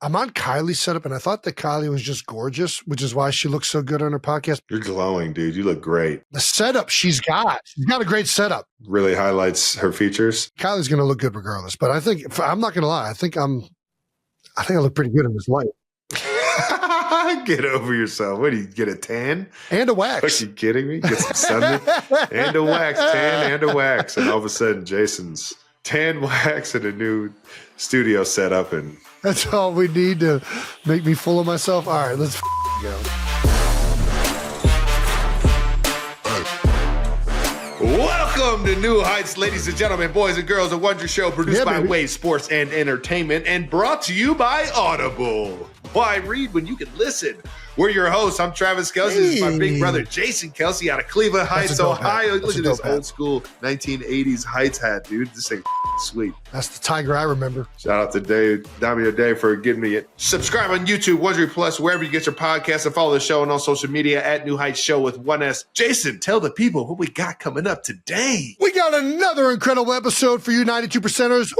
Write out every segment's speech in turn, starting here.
I'm on Kylie's setup, and I thought that Kylie was just gorgeous, which is why she looks so good on her podcast. You're glowing, dude. You look great. The setup she's got a great setup. Really highlights her features. Kylie's going to look good regardless, but I think, I'm not going to lie, I think I look pretty good in this light. Get over yourself. What do you get, a tan? And a wax. Are you kidding me? Get some sun and a wax, tan and a wax. And all of a sudden, Jason's tan, wax, and a new studio setup. And that's all we need to make me full of myself. All right, let's go. Welcome to New Heights, ladies and gentlemen, boys and girls, a wonder show produced by baby. Wave Sports and Entertainment and brought to you by Audible. Why read when you can listen? We're your hosts. I'm Travis Kelce. This is my big brother, Jason Kelce, out of Cleveland Heights, Ohio. Look at this old school 1980s Heights hat, dude. This thing sweet. That's the tiger I remember. Shout out to Dave, Damio Day, for giving me it. Subscribe on YouTube, Wondery Plus, wherever you get your podcasts, and follow the show on all social media at New Heights Show with 1S. Jason, tell the people what we got coming up today. We got another incredible episode for you 92%ers.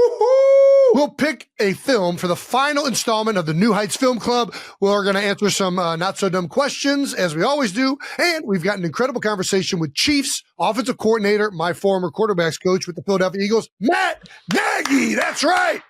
We'll pick a film for the final installment of the New Heights Film Club. We're going to answer some not-so-dumb questions, as we always do. And we've got an incredible conversation with Chiefs offensive coordinator, my former quarterbacks coach with the Philadelphia Eagles, Matt Nagy. That's right.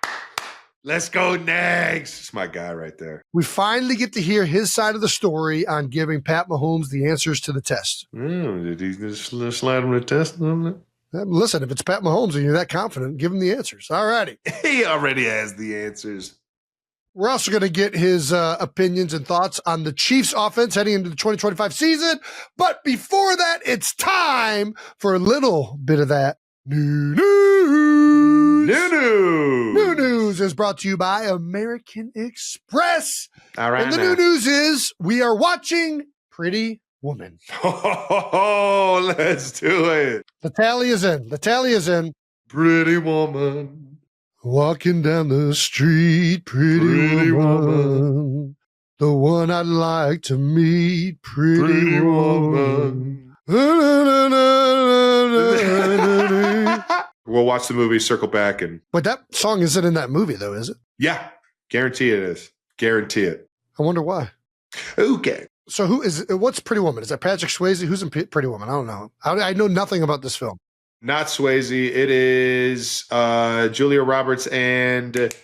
Let's go, Nags. It's my guy right there. We finally get to hear his side of the story on giving Pat Mahomes the answers to the test. Did he just slide him the test on it? Listen, if it's Pat Mahomes and you're that confident, give him the answers. All righty. He already has the answers. We're also going to get his opinions and thoughts on the Chiefs offense heading into the 2025 season. But before that, it's time for a little bit of that new news. New news is brought to you by American Express. All right. And the new news is we are watching Pretty Woman. Oh, let's do it. The tally is in. The tally is in. Pretty woman. Walking down the street, pretty woman. The one I'd like to meet, pretty woman. We'll watch the movie, circle back, and... But that song isn't in that movie, though, is it? Yeah, guarantee it is. Guarantee it. I wonder why. Okay. So what's Pretty Woman? Is that Patrick Swayze? Who's in Pretty Woman? I don't know. I know nothing about this film. Not Swayze. It is Julia Roberts and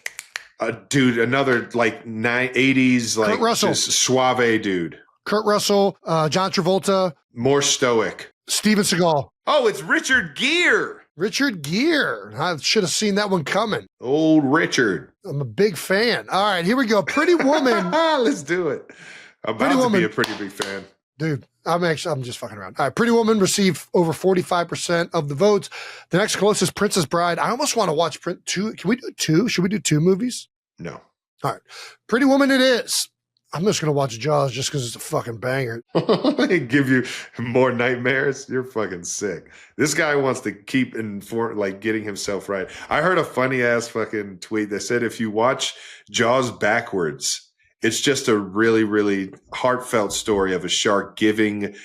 another like 80s like Kurt Russell. Just suave dude. Kurt Russell, John Travolta. More stoic. Steven Seagal. Oh, it's Richard Gere. Richard Gere. I should have seen that one coming. Old Richard. I'm a big fan. All right, here we go. Pretty Woman. Let's do it. I'm about to be a pretty big fan. Dude, I'm just fucking around. All right, Pretty Woman received over 45% of the votes. The next closest, Princess Bride. I almost want to watch two. Can we do two? Should we do two movies? No. All right. Pretty Woman it is. I'm just going to watch Jaws just because it's a fucking banger. Give you more nightmares? You're fucking sick. This guy wants to keep getting himself right. I heard a funny-ass fucking tweet that said if you watch Jaws backwards, it's just a really, really heartfelt story of a shark giving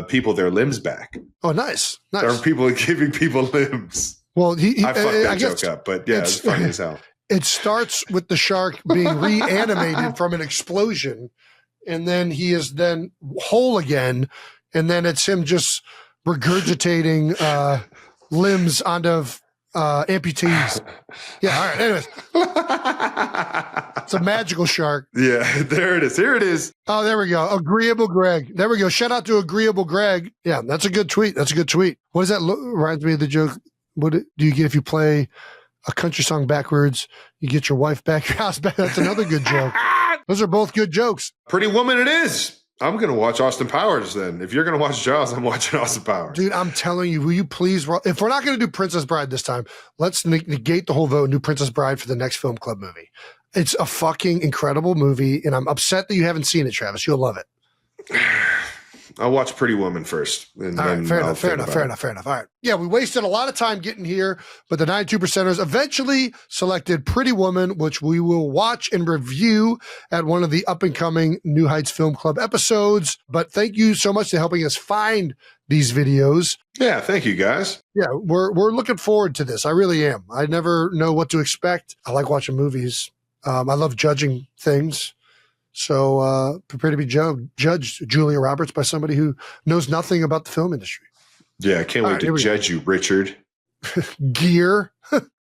people their limbs back. Oh, nice. Or people giving people limbs. Well, I fucked that joke up, but yeah, it's funny as hell. It starts with the shark being reanimated from an explosion, and then he is then whole again, and then it's him just regurgitating limbs onto amputees. Yeah, all right. Anyways. It's a magical shark. Yeah, there it is. Here it is. Oh, there we go. Agreeable Greg. There we go. Shout out to Agreeable Greg. Yeah, that's a good tweet. That's a good tweet. What does that look? Reminds me of the joke. What do you get if you play a country song backwards? You get your wife back, your house back. That's another good joke. Those are both good jokes. Pretty Woman it is. I'm going to watch Austin Powers then. If you're going to watch Jaws, I'm watching Austin Powers. Dude, I'm telling you, will you please, if we're not going to do Princess Bride this time, let's negate the whole vote and do Princess Bride for the next film club movie. It's a fucking incredible movie, and I'm upset that you haven't seen it, Travis. You'll love it. I'll watch Pretty Woman first. And all right, then fair enough. All right. Yeah, we wasted a lot of time getting here, but the 92%ers eventually selected Pretty Woman, which we will watch and review at one of the up-and-coming New Heights Film Club episodes. But thank you so much for helping us find these videos. Yeah, thank you, guys. Yeah, we're looking forward to this. I really am. I never know what to expect. I like watching movies. I love judging things. So prepare to be judged, Julia Roberts, by somebody who knows nothing about the film industry. Yeah, I can't wait to judge you, Richard. Gear.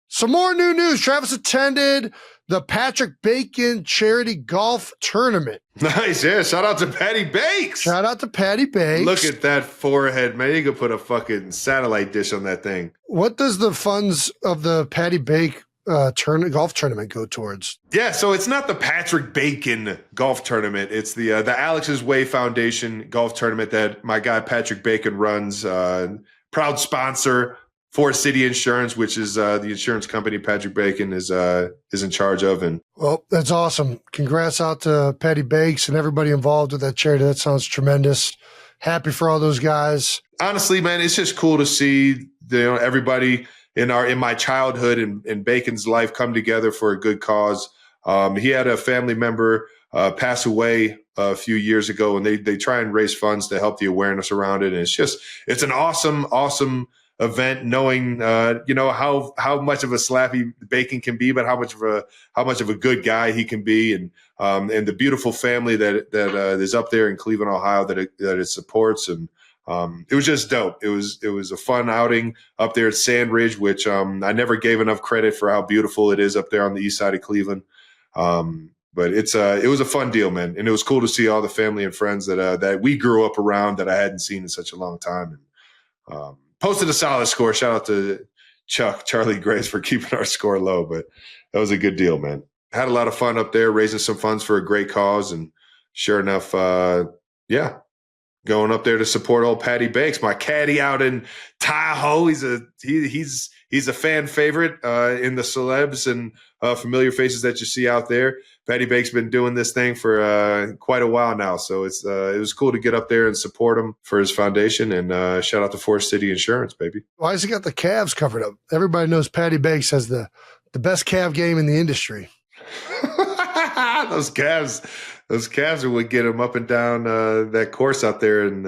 Some more new news. Travis attended the Patrick Bacon charity golf tournament. Nice. Yeah. Shout out to Patty Bakes. Shout out to Patty Bakes. Look at that forehead, man. You could put a fucking satellite dish on that thing. What does the funds of the Patty Bake golf tournament go towards? Yeah, so it's not the Patrick Bacon golf tournament. It's the Alex's Way Foundation golf tournament that my guy Patrick Bacon runs. Proud sponsor for City Insurance, which is the insurance company Patrick Bacon is in charge of. And well, that's awesome. Congrats out to Patty Bakes and everybody involved with that charity. That sounds tremendous. Happy for all those guys. Honestly, man, it's just cool to see everybody in my childhood and Bacon's life come together for a good cause. He had a family member pass away a few years ago, and they try and raise funds to help the awareness around it. And it's an awesome event, knowing how much of a slappy Bacon can be, but how much of a good guy he can be, and the beautiful family that is up there in Cleveland, Ohio, that it supports. And it was just dope. It was a fun outing up there at Sand Ridge, which I never gave enough credit for how beautiful it is up there on the east side of Cleveland. But it was a fun deal, man, and it was cool to see all the family and friends that we grew up around that I hadn't seen in such a long time. And posted a solid score. Shout out to Charlie Grace for keeping our score low, but that was a good deal, man. Had a lot of fun up there, raising some funds for a great cause, and sure enough, going up there to support old Patty Bakes, my caddy out in Tahoe. He's a fan favorite in the celebs and familiar faces that you see out there. Patty Bakes been doing this thing for quite a while now, so it was cool to get up there and support him for his foundation. And shout out to Forest City Insurance, baby. Why has he got the calves covered up? Everybody knows Patty Bakes has the best calf game in the industry. Those calves are what get him up and down that course out there in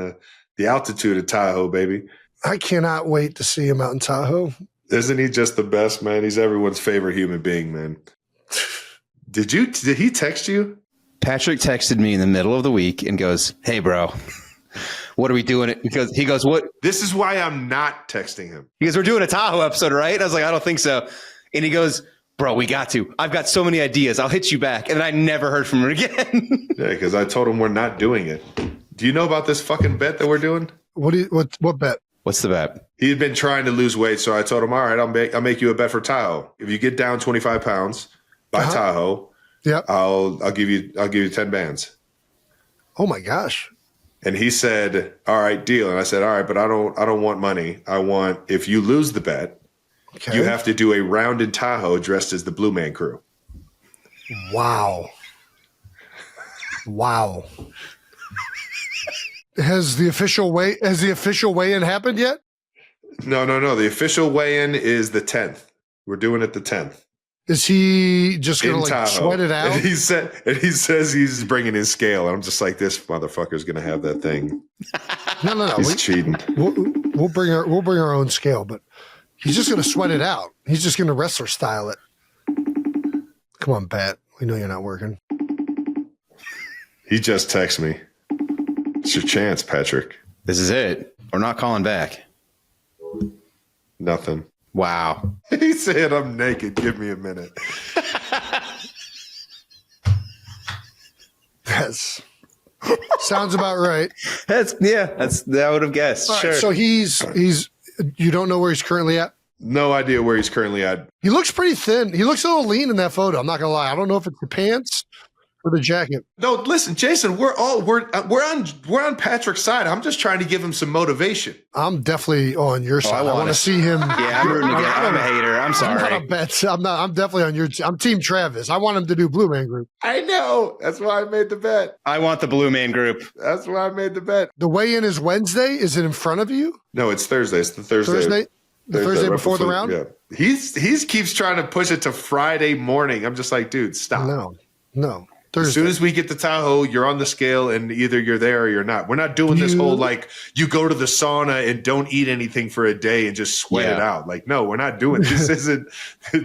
the altitude of Tahoe, baby. I cannot wait to see him out in Tahoe. Isn't he just the best, man? He's everyone's favorite human being, man. Did he text you? Patrick texted me in the middle of the week and goes, "Hey, bro, what are we doing?" He goes, "What?" This is why I'm not texting him. He goes, "We're doing a Tahoe episode, right?" And I was like, "I don't think so." And he goes, "Bro, we got to. I've got so many ideas. I'll hit you back." And then I never heard from him again. Yeah, because I told him we're not doing it. Do you know about this fucking bet that we're doing? What bet? What's the bet? He had been trying to lose weight, so I told him, all right, I'll make you a bet for Tahoe. If you get down 25 pounds by Tahoe, I'll give you 10 bands. Oh my gosh. And he said, all right, deal. And I said, all right, but I don't want money. I want, if you lose the bet, you have to do a round in Tahoe dressed as the Blue Man Crew. Wow. Has the official weigh-in happened yet? No. The official weigh-in is the 10th. We're doing it the 10th. Is he just going to sweat it out? And he says he's bringing his scale. And I'm just like, this motherfucker's going to have that thing. No. He's cheating. We'll bring our own scale, but he's just going to sweat it out. He's just going to wrestler style it. Come on, Pat. We know you're not working. He just texted me. It's your chance, Patrick. This is it. We're not calling back. Nothing. Wow. He said, I'm naked. Give me a minute. Yes. Sounds about right. I would have guessed. All right, sure. so he's you don't know where he's currently at? No idea where he's currently at. He looks pretty thin. He looks a little lean in that photo. I'm not gonna lie. I don't know if it's the pants or the jacket. No, listen, Jason, we're on Patrick's side. I'm just trying to give him some motivation. I'm definitely on your side. I want to see him. Yeah, I'm rooting against. I'm a hater. I'm sorry. I'm definitely on your team. I'm Team Travis. I want him to do Blue Man Group. I know. That's why I made the bet. I want the Blue Man Group. That's why I made the bet. The weigh-in is Wednesday. Is it in front of you? No, it's Thursday. It's the Thursday. The Thursday before the round? Yeah. He keeps trying to push it to Friday morning. I'm just like, dude, stop. No. Thursday. As soon as we get to Tahoe, you're on the scale, and either you're there or you're not. We're not doing this whole like you go to the sauna and don't eat anything for a day and just sweat it out. Like, no, we're not doing this. Isn't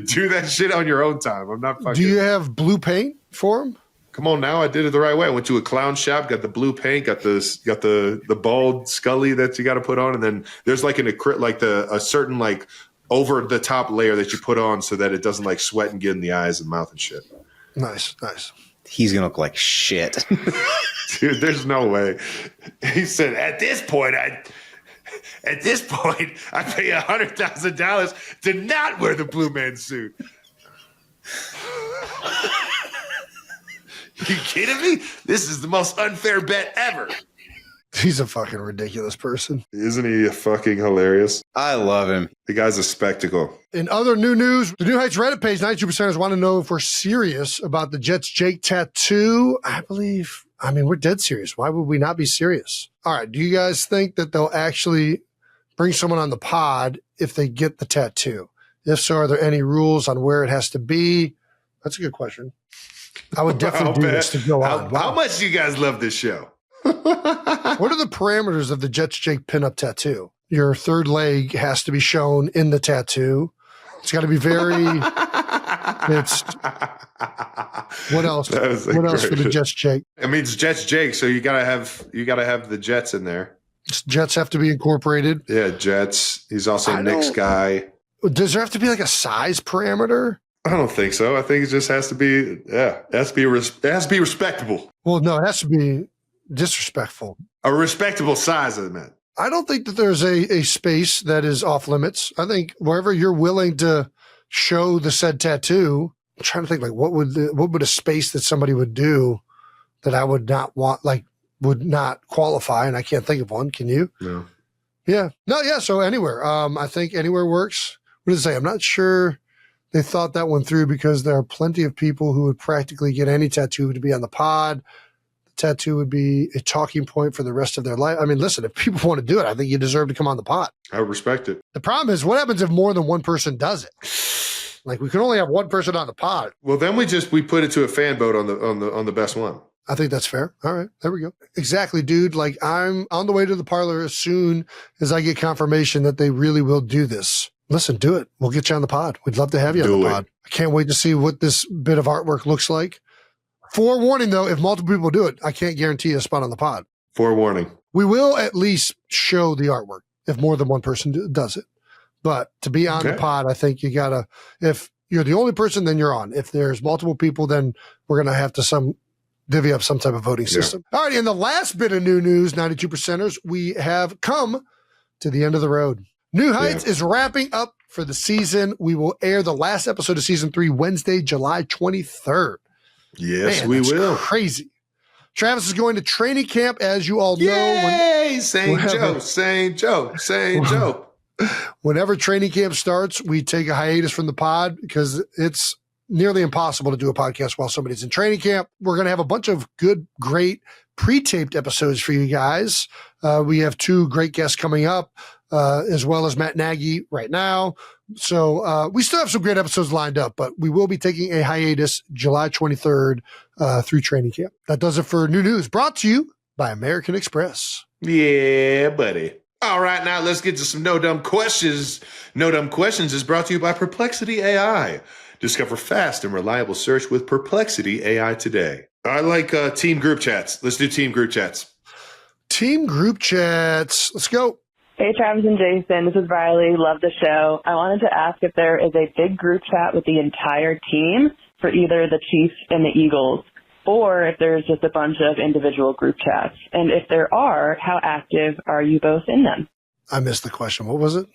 do that shit on your own time. I'm not fucking. Do you have blue paint for him? Come on now, I did it the right way. I went to a clown shop, got the blue paint, got the bald Scully that you got to put on, and then there's like a certain like over the top layer that you put on so that it doesn't like sweat and get in the eyes and mouth and shit. Nice. He's gonna look like shit. Dude, there's no way. He said, at this point, I pay $100,000 to not wear the blue man suit. You kidding me? This is the most unfair bet ever. He's a fucking ridiculous person. Isn't he fucking hilarious? I love him. The guy's a spectacle. In other new news, the New Heights Reddit page, 92%ers want to know if we're serious about the Jets Jake tattoo. We're dead serious. Why would we not be serious? All right. Do you guys think that they'll actually bring someone on the pod if they get the tattoo? If so, are there any rules on where it has to be? That's a good question. I would definitely do this to go on. How much do you guys love this show? What are the parameters of the Jets Jake pinup tattoo? Your third leg has to be shown in the tattoo. It's got to be very. It's what else? What else for the Jets Jake? I mean, it's Jets Jake, so you gotta have the Jets in there. Jets have to be incorporated. Yeah, Jets. He's also a Knicks guy. Does there have to be like a size parameter? I don't think so. I think it just has to be. Yeah, it has to be respectable. Well, no, it has to be disrespectful. A respectable size, I meant. I don't think that there's a space that is off limits. I think wherever you're willing to show the said tattoo, I'm trying to think like what would a space that somebody would do that I would not want, like would not qualify, and I can't think of one. Can you? No. Yeah. No, yeah. So anywhere. I think anywhere works. What does it say? I'm not sure they thought that one through because there are plenty of people who would practically get any tattoo to be on the pod. Tattoo would be a talking point for the rest of their life. I mean, listen, if people want to do it, I think you deserve to come on the pod. I respect it. The problem is, what happens if more than one person does it? Like, we can only have one person on the pod. Well, then we put it to a fan vote on the best one. I think that's fair. All right, there we go. Exactly, dude. Like, I'm on the way to the parlor as soon as I get confirmation that they really will do this. Listen, do it. We'll get you on the pod. We'd love to have you on the pod. I can't wait to see what this bit of artwork looks like. Forewarning, though, if multiple people do it, I can't guarantee a spot on the pod. Forewarning. We will at least show the artwork if more than one person does it. But to be on the pod, I think you got to, if you're the only person, then you're on. If there's multiple people, then we're going to have to divvy up some type of voting system. All right, in the last bit of new news, 92%ers, we have come to the end of the road. New Heights is wrapping up for the season. We will air the last episode of season 3 Wednesday, July 23rd. Yes, we will. Crazy. Travis is going to training camp, as you all know. Yay! St. Joe. Whenever training camp starts, we take a hiatus from the pod because it's nearly impossible to do a podcast while somebody's in training camp. We're going to have a bunch of great pre-taped episodes for you guys. We have 2 great guests coming up, as well as Matt Nagy right now. So we still have some great episodes lined up, but we will be taking a hiatus July 23rd through training camp. That does it for new news, brought to you by American Express. Yeah, buddy. All right, now let's get to some No Dumb Questions. No Dumb Questions is brought to you by Perplexity AI. Discover fast and reliable search with Perplexity AI today. I like team group chats. Let's do team group chats. Team group chats. Let's go. Hey, Travis and Jason. This is Riley. Love the show. I wanted to ask if there is a big group chat with the entire team for either the Chiefs and the Eagles, or if there's just a bunch of individual group chats. And if there are, how active are you both in them? I missed the question. What was it?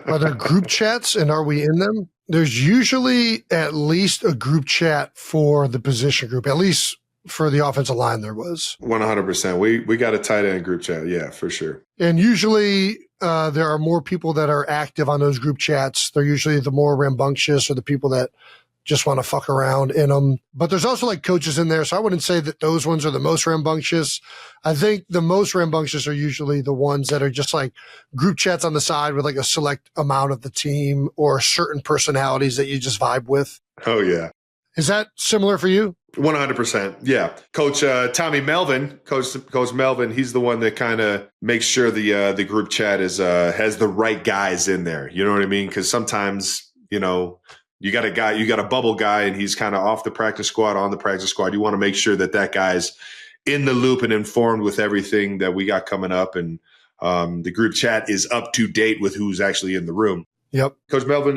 Are there group chats and are we in them? There's usually at least a group chat for the position group, at least for the offensive line there was. 100%. We got a tight end group chat. Yeah, for sure. And usually there are more people that are active on those group chats. They're usually the more rambunctious or the people that just want to fuck around in them. But there's also like coaches in there. So I wouldn't say that those ones are the most rambunctious. I think the most rambunctious are usually the ones that are just like group chats on the side with like a select amount of the team or certain personalities that you just vibe with. Oh, yeah. Is that similar for you? 100%. Yeah. Coach Tommy Melvin, Coach Melvin, he's the one that kind of makes sure the group chat is has the right guys in there. You know what I mean? Because sometimes, you got a bubble guy and he's kind of off the practice squad, on the practice squad. You want to make sure that guy's in the loop and informed with everything that we got coming up. And the group chat is up to date with who's actually in the room. Yep. Coach Melvin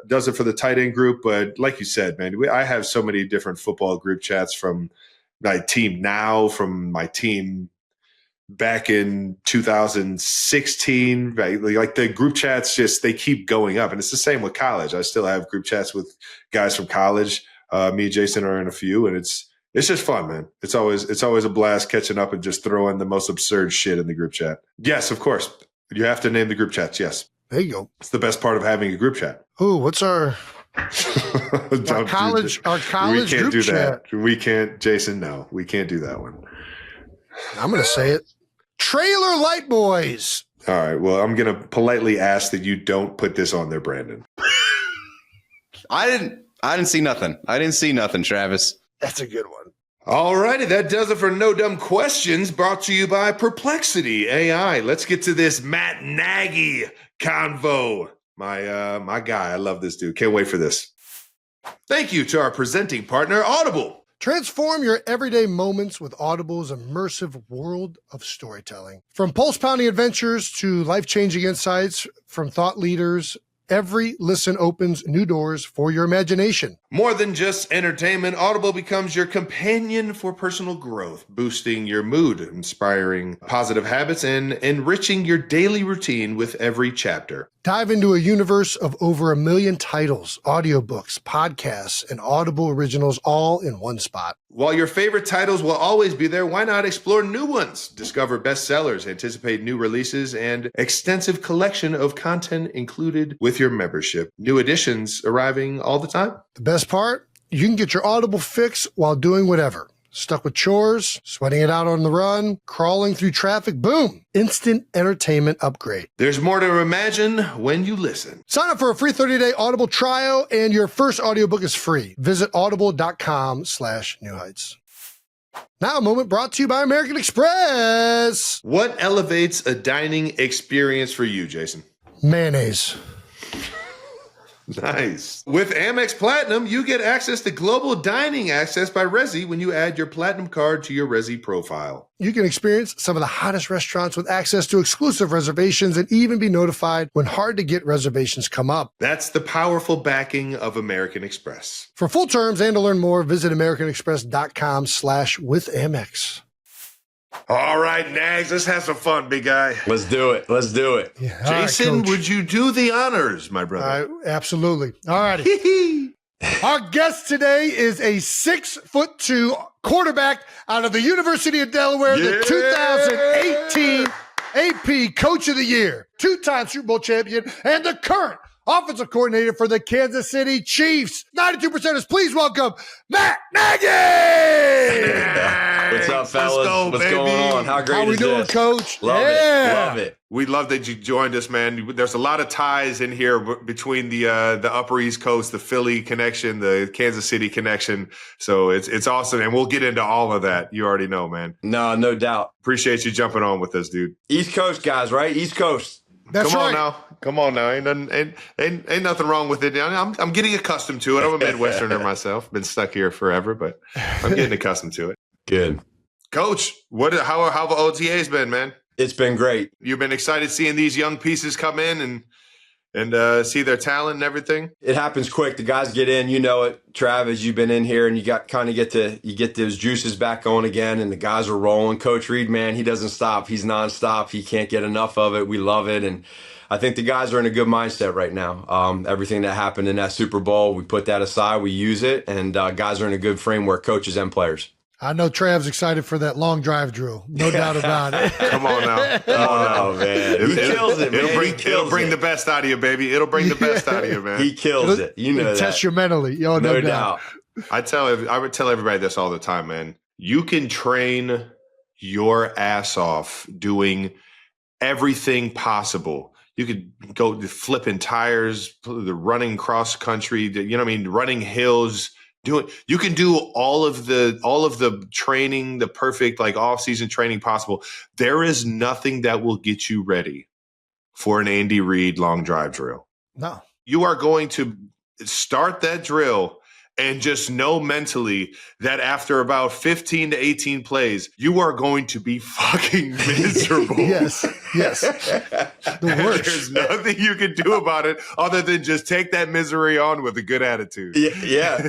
does it for the tight end group. But like you said, man, I have so many different football group chats from my team now, from my team back in 2016. Right? Like the group chats they keep going up. And it's the same with college. I still have group chats with guys from college. Me and Jason are in a few. And it's just fun, man. It's always a blast catching up and just throwing the most absurd shit in the group chat. Yes, of course. You have to name the group chats. Yes. There you go. It's the best part of having a group chat. Oh, what's our college we can't group do chat? that. We can't, Jason. No, we can't do that one. I'm going to say it. Trailer Light Boys. All right. Well, I'm going to politely ask that you don't put this on there, Brandon. I didn't see nothing. I didn't see nothing, Travis. That's a good one. All righty. That does it for No Dumb Questions, brought to you by Perplexity AI. Let's get to this Matt Nagy convo. My guy. I love this dude. Can't wait for this. Thank you to our presenting partner, Audible. Transform your everyday moments with Audible's immersive world of storytelling. From pulse-pounding adventures to life-changing insights from thought leaders, every listen opens new doors for your imagination. More than just entertainment, Audible becomes your companion for personal growth, boosting your mood, inspiring positive habits, and enriching your daily routine with every chapter. Dive into a universe of over 1 million titles, audiobooks, podcasts, and Audible originals all in one spot. While your favorite titles will always be there, why not explore new ones? Discover bestsellers, anticipate new releases, and extensive collection of content included with your membership. New editions arriving all the time. The best part? You can get your Audible fix while doing whatever. Stuck with chores, sweating it out on the run, crawling through traffic, boom! Instant entertainment upgrade. There's more to imagine when you listen. Sign up for a free 30-day Audible trial, and your first audiobook is free. Visit audible.com/newheights. Now a moment brought to you by American Express. What elevates a dining experience for you, Jason? Mayonnaise. Nice. With Amex Platinum, you get access to global dining access by Resy when you add your Platinum card to your Resy profile. You can experience some of the hottest restaurants with access to exclusive reservations and even be notified when hard-to-get reservations come up. That's the powerful backing of American Express. For full terms and to learn more, visit americanexpress.com/withAmex. All right, Nags, let's have some fun, big guy. Let's do it. Yeah, Jason, right, would you do the honors, my brother? Absolutely. All righty. Our guest today is a 6'2" quarterback out of the University of Delaware, the 2018 AP Coach of the Year, two-time Super Bowl champion, and the current offensive coordinator for the Kansas City Chiefs. 92%ers, please welcome Matt Nagy! What's up, fellas? What's going on? How great How we is doing, this? Coach? Love it. Love it. We love that you joined us, man. There's a lot of ties in here between the Upper East Coast, the Philly connection, the Kansas City connection. So it's awesome, and we'll get into all of that. You already know, man. No doubt. Appreciate you jumping on with us, dude. East Coast guys, right? East Coast. That's Come right. on now. Ain't nothing wrong with it. I'm getting accustomed to it. I'm a Midwesterner myself. Been stuck here forever, but I'm getting accustomed to it. Good. Coach, how have OTAs been, man? It's been great. You've been excited seeing these young pieces come in and see their talent and everything? It happens quick. The guys get in, you know it. Travis, you've been in here and you get those juices back going again, and the guys are rolling. Coach Reed, man, he doesn't stop. He's nonstop. He can't get enough of it. We love it. And I think the guys are in a good mindset right now. Everything that happened in that Super Bowl, we put that aside, we use it, and guys are in a good framework, coaches and players. I know Trav's excited for that long drive drill. No doubt about it. Come on now. Oh, man. He kills it, man. It'll bring the best out of you, baby. It'll bring the best out of you, man. He kills it. You know that. Test you mentally. Yo, no doubt. I would tell everybody this all the time, man. You can train your ass off doing everything possible. You could go flipping tires, running cross country, running hills, You can do all of the training, the perfect like off-season training possible. There is nothing that will get you ready for an Andy Reid long drive drill. No. You are going to start that drill and just know mentally that after about 15 to 18 plays, you are going to be fucking miserable. Yes. The worst. There's nothing you can do about it other than just take that misery on with a good attitude. Yeah,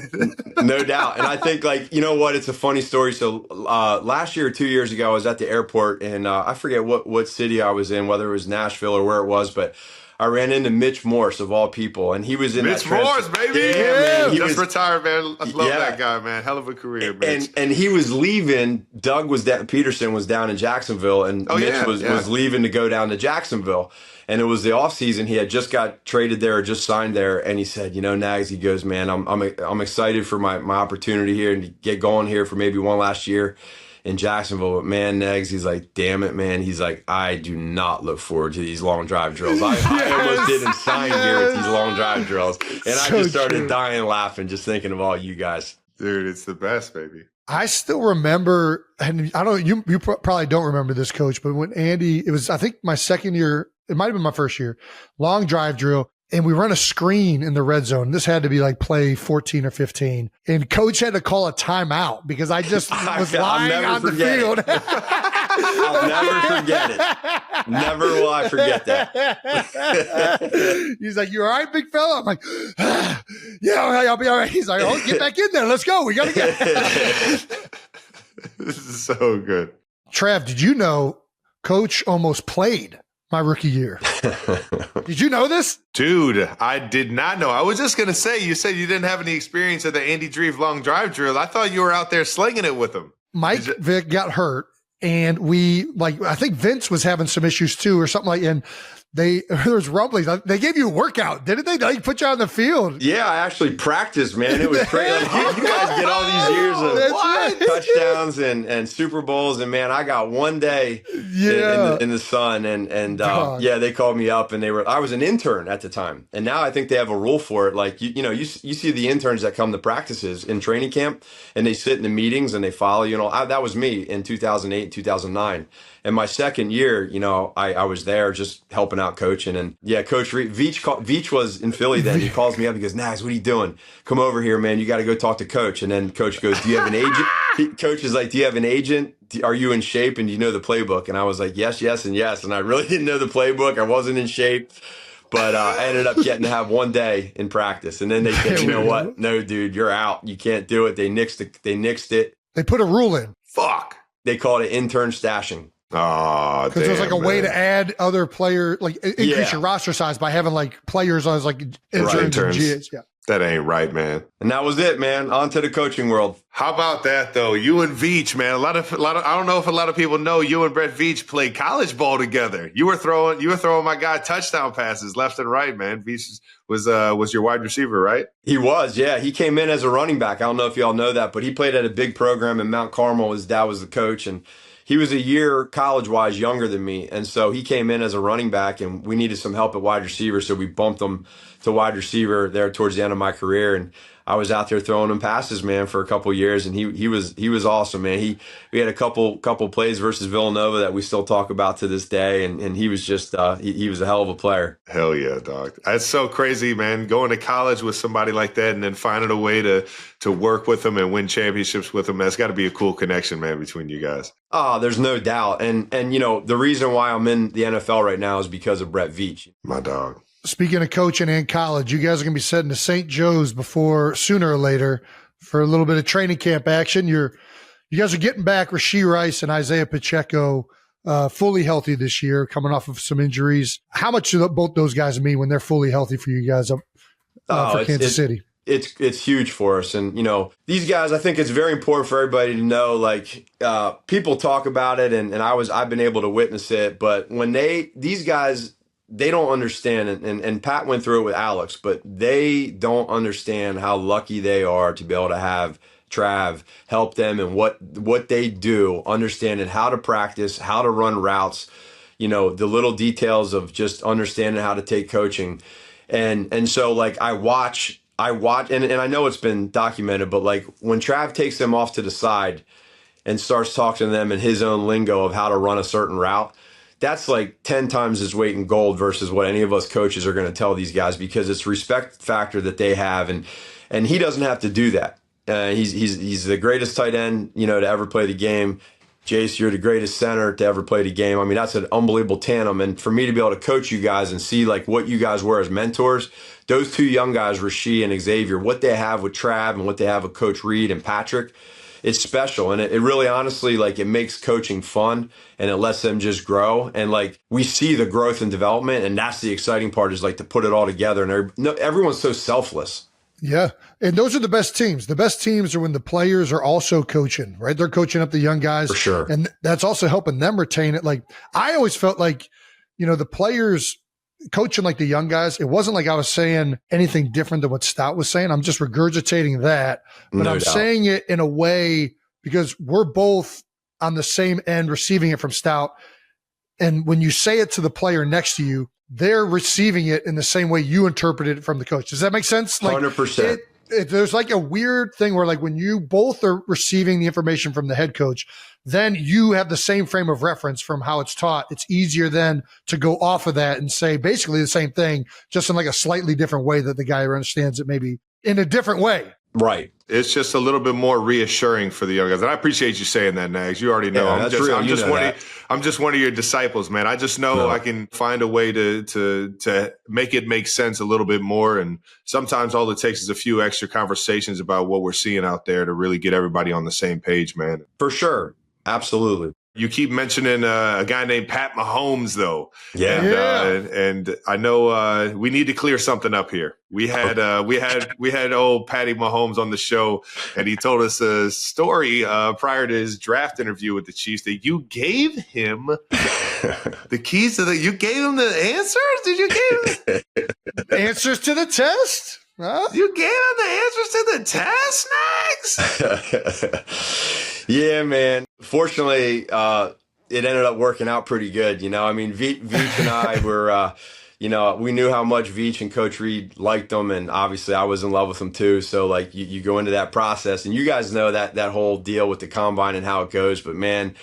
no doubt. And I think, like, you know what? It's a funny story. So last year or 2 years ago, I was at the airport, and I forget what city I was in, whether it was Nashville or where it was, but I ran into Mitch Morse of all people, and he was in Mitch Morse, baby. Yeah, man. He just was retired, man. I love that guy, man. Hell of a career, Mitch. And he was leaving. Doug was down. Peterson was down in Jacksonville, and Mitch was leaving to go down to Jacksonville. And it was the off season. He had just got traded there or just signed there, and he said, Nags, he goes, man, I'm excited for my opportunity here and to get going here for maybe one last year in Jacksonville. But man, Negs, he's like, damn it, man. He's like, I do not look forward to these long drive drills. I almost didn't sign here with these long drive drills. And I just started dying laughing, just thinking of all you guys. Dude, it's the best, baby. I still remember, and I don't, you probably don't remember this, Coach, but when Andy, it was, I think my second year, it might have been my first year, long drive drill. And we run a screen in the red zone. This had to be like play 14 or 15. And Coach had to call a timeout because I just was lying on the field. I'll never forget it. Never will I forget that. He's like, "You all right, big fella?" I'm like, "Yeah, I'll be all right." He's like, "Oh, get back in there. Let's go. We got to go." This is so good. Trav, did you know Coach almost played my rookie year? Did you know this? Dude, I did not know. I was just going to say, you said you didn't have any experience at the Andy Reid long drive drill. I thought you were out there slinging it with him. Mike Vick got hurt, and I think Vince was having some issues too or something like, and there was rumblings. They gave you a workout, didn't they? They put you on the field. Yeah, I actually practiced, man. It was crazy. Like, you guys get all these years of touchdowns and Super Bowls, and man, I got one day in the sun, and they called me up, and I was an intern at the time, and now I think they have a rule for it. Like you see the interns that come to practices in training camp, and they sit in the meetings and they follow. That was me in 2008, 2009. And my second year, I was there just helping out coaching. And yeah, Coach Veach was in Philly then. He calls me up. He goes, "Nags, what are you doing? Come over here, man. You got to go talk to Coach." And then Coach goes, "Do you have an agent?" Coach is like, "Do you have an agent? Are you in shape? And do you know the playbook?" And I was like, yes, and yes. And I really didn't know the playbook. I wasn't in shape. But I ended up getting to have one day in practice. And then they said, "You know what? No, dude, you're out. You can't do it." They nixed it. They put a rule in. Fuck. They called it intern stashing. Oh, because there's like a way to add other player, like increase your roster size by having like players as like interns and GAs. Yeah. That ain't right, man. And that was it, man. On to the coaching world. How about that, though? You and Veach, man. A lot of. I don't know if a lot of people know you and Brett Veach played college ball together. You were throwing my guy touchdown passes left and right, man. Veach was your wide receiver, right? He was, yeah. He came in as a running back. I don't know if y'all know that, but he played at a big program in Mount Carmel. His dad was the coach, and he was a year college-wise younger than me. And so he came in as a running back, and we needed some help at wide receiver, so we bumped him to wide receiver there towards the end of my career. And I was out there throwing him passes, man, for a couple of years, and he was awesome, man. We had a couple plays versus Villanova that we still talk about to this day, and he was just he was a hell of a player. Hell yeah, dog. That's so crazy, man. Going to college with somebody like that and then finding a way to work with them and win championships with them. That's got to be a cool connection, man, between you guys. Oh, there's no doubt. And the reason why I'm in the NFL right now is because of Brett Veach. My dog. Speaking of coaching and college, you guys are going to be setting to St. Joe's sooner or later for a little bit of training camp action. You guys are getting back Rashee Rice and Isaiah Pacheco fully healthy this year, coming off of some injuries. How much do both those guys mean when they're fully healthy for you guys for Kansas City? It's huge for us. And, these guys, I think it's very important for everybody to know, like, people talk about it and I've been able to witness it. But when these guys, they don't understand, and Pat went through it with Alex, but they don't understand how lucky they are to be able to have Trav help them and what they do, understanding how to practice, how to run routes, the little details of just understanding how to take coaching. And so, like, I watch I watch, and I know it's been documented, but like when Trav takes them off to the side and starts talking to them in his own lingo of how to run a certain route, that's like 10 times his weight in gold versus what any of us coaches are going to tell these guys, because it's respect factor that they have. And he doesn't have to do that. He's the greatest tight end, to ever play the game. Jace, you're the greatest center to ever play the game. I mean, that's an unbelievable tandem. And for me to be able to coach you guys and see like what you guys were as mentors, those two young guys, Rasheed and Xavier, what they have with Trav and what they have with Coach Reed and Patrick, it's special. And it really honestly, like, it makes coaching fun and it lets them just grow. And like, we see the growth and development. And that's the exciting part, is like to put it all together. And everyone's so selfless. Yeah. And those are the best teams. The best teams are when the players are also coaching, right? They're coaching up the young guys. For sure. And that's also helping them retain it. Like, I always felt like, the players coaching like the young guys, it wasn't like I was saying anything different than what Stout was saying. I'm just regurgitating that, but I'm saying it in a way because we're both on the same end receiving it from Stout. And when you say it to the player next to you, they're receiving it in the same way you interpreted it from the coach. Does that make sense? Like, 100%. There's like a weird thing where like when you both are receiving the information from the head coach, then you have the same frame of reference from how it's taught. It's easier then to go off of that and say basically the same thing, just in like a slightly different way that the guy understands it maybe in a different way. Right. It's just a little bit more reassuring for the young guys. And I appreciate you saying that, Nags. You already know. Yeah, I'm just one of your disciples, man. I just know I can find a way to make it make sense a little bit more. And sometimes all it takes is a few extra conversations about what we're seeing out there to really get everybody on the same page, man. For sure. Absolutely. You keep mentioning a guy named Pat Mahomes, though. Yeah. And I know we need to clear something up here. We had old Patty Mahomes on the show, and he told us a story prior to his draft interview with the Chiefs that you gave him the keys to you gave him the answers? Did you give him answers to the test? Huh? You gave him the answers to the test, Max? Yeah, man. Fortunately, it ended up working out pretty good. I mean, Veach and I were, we knew how much Veach and Coach Reed liked them. And obviously I was in love with them too. So like you go into that process, and you guys know that whole deal with the combine and how it goes. But man,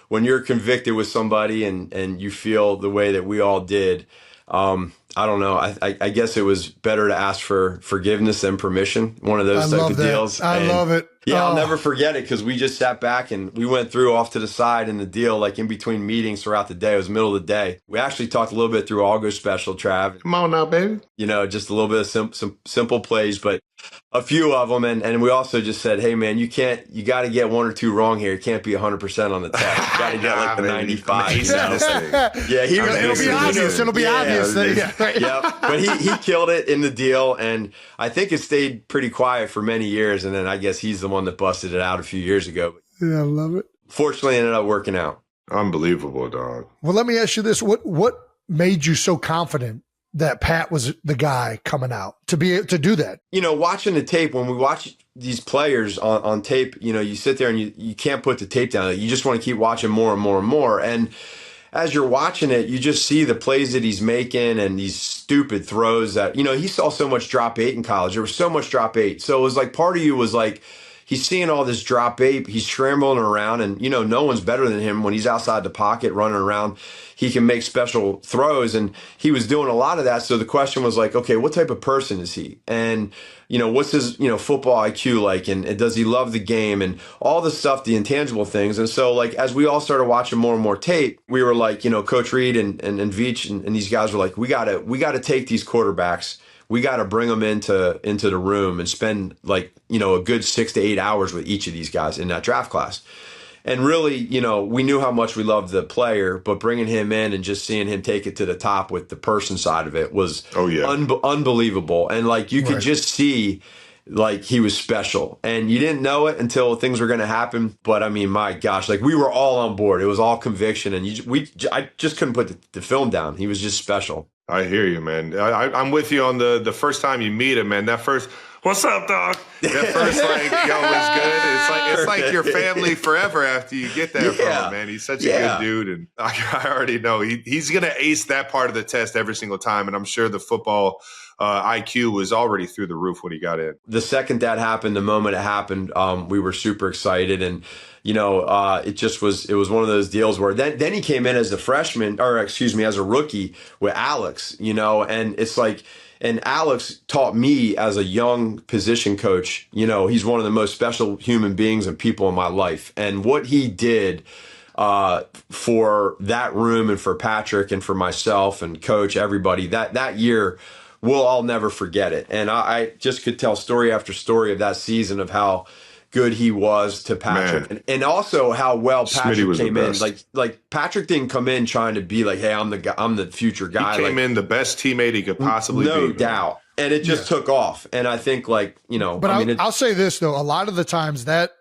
when you're convicted with somebody and you feel the way that we all did, I don't know. I guess it was better to ask for forgiveness than permission. One of those type of deals. I love it. Yeah, I'll never forget it, because we just sat back and we went through off to the side in the deal, like in between meetings throughout the day. It was the middle of the day. We actually talked a little bit through All Go Special, Trav. Come on now, baby. Just a little bit of some simple plays, but a few of them. And we also just said, hey, man, you got to get one or two wrong here. It can't be 100% on the test. You got to get like the 95. Yeah, it'll be obvious. It'll be obvious. Yeah, but he killed it in the deal, and I think it stayed pretty quiet for many years. And then I guess he's the one that busted it out a few years ago. Yeah, I love it. Fortunately, it ended up working out. Unbelievable, dog. Well, let me ask you this: what made you so confident that Pat was the guy coming out to be able to do that? Watching the tape, when we watch these players on tape, you sit there and you can't put the tape down. You just want to keep watching more and more and more. And as you're watching it, you just see the plays that he's making and these stupid throws that, he saw so much drop 8 in college. There was so much drop 8. So it was like, part of you was like, he's seeing all this drop 8. He's scrambling around, and, no one's better than him when he's outside the pocket running around. He can make special throws, and he was doing a lot of that. So the question was like, okay, what type of person is he? And, what's his, football IQ like? And does he love the game? And all the stuff, the intangible things. And so, like, as we all started watching more and more tape, we were like, Coach Reed and Veach and these guys were like, we gotta take these quarterbacks. We got to bring them into the room and spend like, a good 6 to 8 hours with each of these guys in that draft class. And really, we knew how much we loved the player, but bringing him in and just seeing him take it to the top with the person side of it was unbelievable. And like, you could just see like he was special, and you didn't know it until things were going to happen. But I mean, my gosh, like we were all on board. It was all conviction, and I just couldn't put the film down. He was just special. I hear you, man. I'm with you on the first time you meet him, man. That first, what's up, dog? That first, like, yo, it's good. It's like your family forever after you get that from him, man. He's such a good dude, and I already know he's gonna ace that part of the test every single time. And I'm sure the football IQ was already through the roof when he got in. The second that happened, the moment it happened, we were super excited. And, it was one of those deals where then he came in as a freshman, or excuse me, as a rookie with Alex, and it's like, and Alex taught me as a young position coach, he's one of the most special human beings and people in my life. And what he did for that room and for Patrick and for myself and coach, everybody, that year, we'll all never forget it. And I just could tell story after story of that season of how good he was to Patrick, and also how well Patrick came in. Like Patrick didn't come in trying to be like, hey, I'm the future guy. He came in the best teammate he could possibly be. No doubt. And it just took off. And I think But I'll say this though, a lot of the times that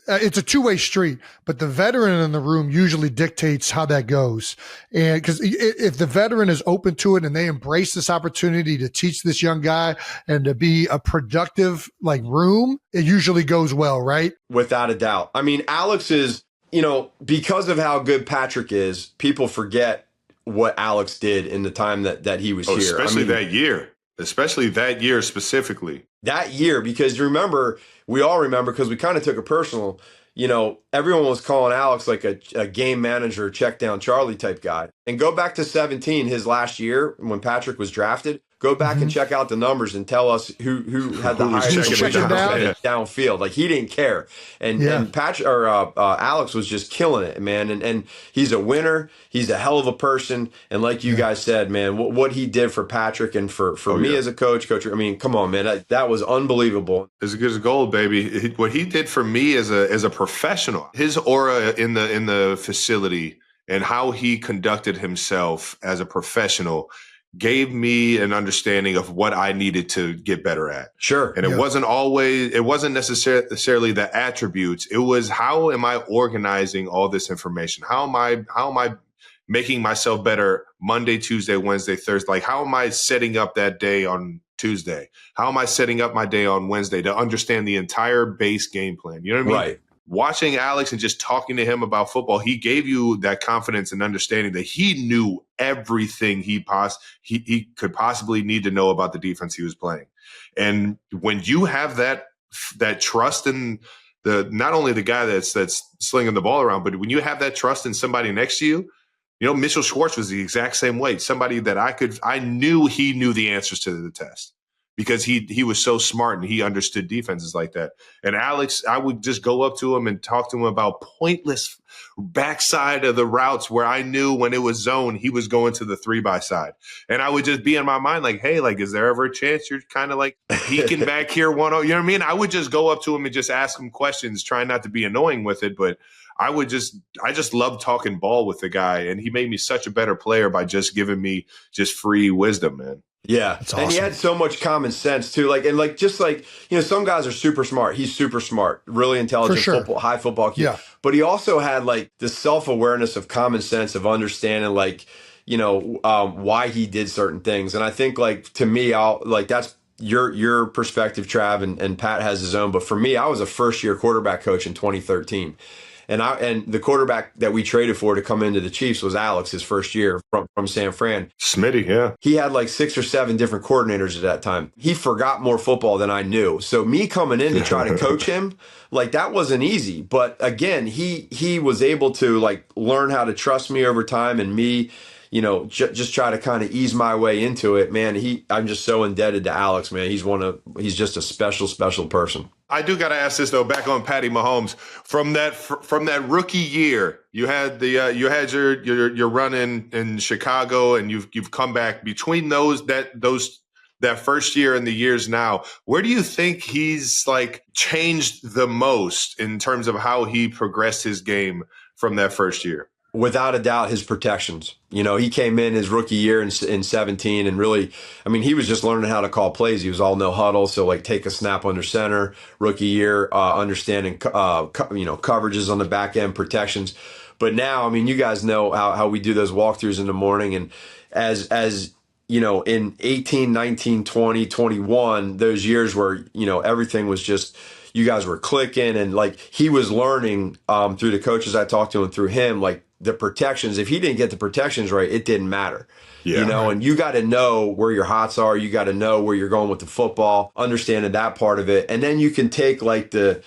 it's a two-way street, but the veteran in the room usually dictates how that goes. And because if the veteran is open to it and they embrace this opportunity to teach this young guy and to be a productive room, it usually goes well, right? Without a doubt. I mean, Alex is, because of how good Patrick is, people forget what Alex did in the time that he was here. Especially that year. Especially that year specifically. That year, because we all remember, because we kind of took it personal, everyone was calling Alex like a game manager, check down Charlie type guy. And go back to 17, his last year when Patrick was drafted. Go back and check out the numbers and tell us who had the highest downfield. Like, he didn't care. And Patrick or Alex was just killing it, man. And he's a winner. He's a hell of a person. And like you guys said, man, what he did for Patrick and for me as a coach, I mean, come on, man, that was unbelievable. As good as gold, baby. What he did for me as a professional, his aura in the facility and how he conducted himself as a professional gave me an understanding of what I needed to get better at. Sure. And it wasn't necessarily the attributes. It was, how am I organizing all this information? How am I making myself better Monday, Tuesday, Wednesday, Thursday? Like, how am I setting up that day on Tuesday? How am I setting up my day on Wednesday to understand the entire base game plan? You know what I mean? Right. Watching Alex and just talking to him about football, he gave you that confidence and understanding that he knew everything he could possibly need to know about the defense he was playing. And when you have that trust in not only the guy that's slinging the ball around, but when you have that trust in somebody next to you, Mitchell Schwartz was the exact same way. Somebody that I knew he knew the answers to the test, because he was so smart and he understood defenses like that. And Alex, I would just go up to him and talk to him about pointless backside of the routes where I knew when it was zone, he was going to the 3x side. And I would just be in my mind like, hey, like, is there ever a chance you're kind of like peeking back here 1-0? You know what I mean? I would just go up to him and just ask him questions, trying not to be annoying with it. But I just love talking ball with the guy. And he made me such a better player by just giving me just free wisdom, man. Yeah. That's awesome. And he had so much common sense too. Some guys are super smart. He's super smart, really intelligent, high football kid. Yeah. But he also had the self-awareness of common sense, of understanding why he did certain things. And I think to me, that's your perspective, Trav, and Pat has his own. But for me, I was a first-year quarterback coach in 2013. And the quarterback that we traded for to come into the Chiefs was Alex, his first year from San Fran. Smitty, yeah. He had 6 or 7 different coordinators at that time. He forgot more football than I knew. So me coming in to try to coach him, that wasn't easy. But again, he was able to learn how to trust me over time, and me, just try to kind of ease my way into it. Man, I'm just so indebted to Alex, man. He's just a special, special person. I do got to ask this though. Back on Patty Mahomes, from that rookie year, you had your run in Chicago, and you've come back between that first year and the years now. Where do you think he's changed the most in terms of how he progressed his game from that first year? Without a doubt, his protections. He came in his rookie year in 17 and really, he was just learning how to call plays. He was all no huddle. So take a snap under center, rookie year, understanding, coverages on the back end, protections. But now, you guys know how we do those walkthroughs in the morning. And as in 18, 19, 20, 21, those years where, everything was just, you guys were clicking, and he was learning through the coaches I talked to and through him, the protections. If he didn't get the protections right, it didn't matter. Yeah. And you got to know where your hots are. You got to know where you're going with the football, understanding that part of it. And then you can take like the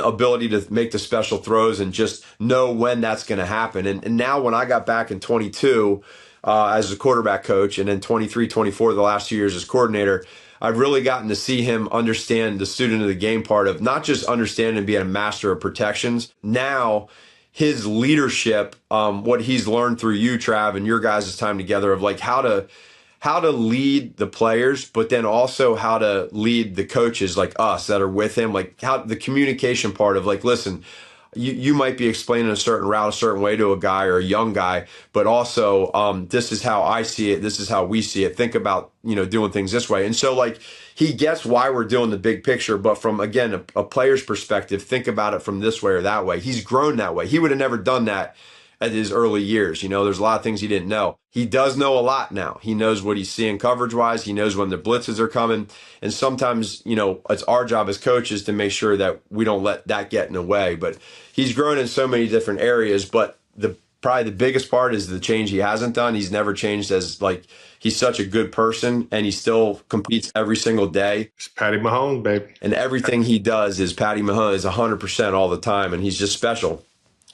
ability to make the special throws and just know when that's going to happen. And now when I got back in 22 as a quarterback coach, and then 23, 24, the last 2 years as coordinator, I've really gotten to see him understand the student of the game part of not just understanding and being a master of protections. Now, his leadership, what he's learned through you, Trav, and your guys' time together of like how to lead the players, but then also how to lead the coaches like us that are with him, like how the communication part of like, listen, you might be explaining a certain route a certain way to a guy or a young guy, but also this is how I see it. This is how we see it. Think about, doing things this way. And so like he gets why we're doing the big picture, but from, again, a player's perspective, think about it from this way or that way. He's grown that way. He would have never done that at his early years. There's a lot of things he didn't know. He does know a lot now. He knows what he's seeing coverage wise. He knows when the blitzes are coming. And sometimes, it's our job as coaches to make sure that we don't let that get in the way. But he's grown in so many different areas. But probably the biggest part is the change he hasn't done. He's never changed as like, he's such a good person and he still competes every single day. It's Patty Mahomes, baby. And everything he does is Patty Mahomes is 100% all the time. And he's just special.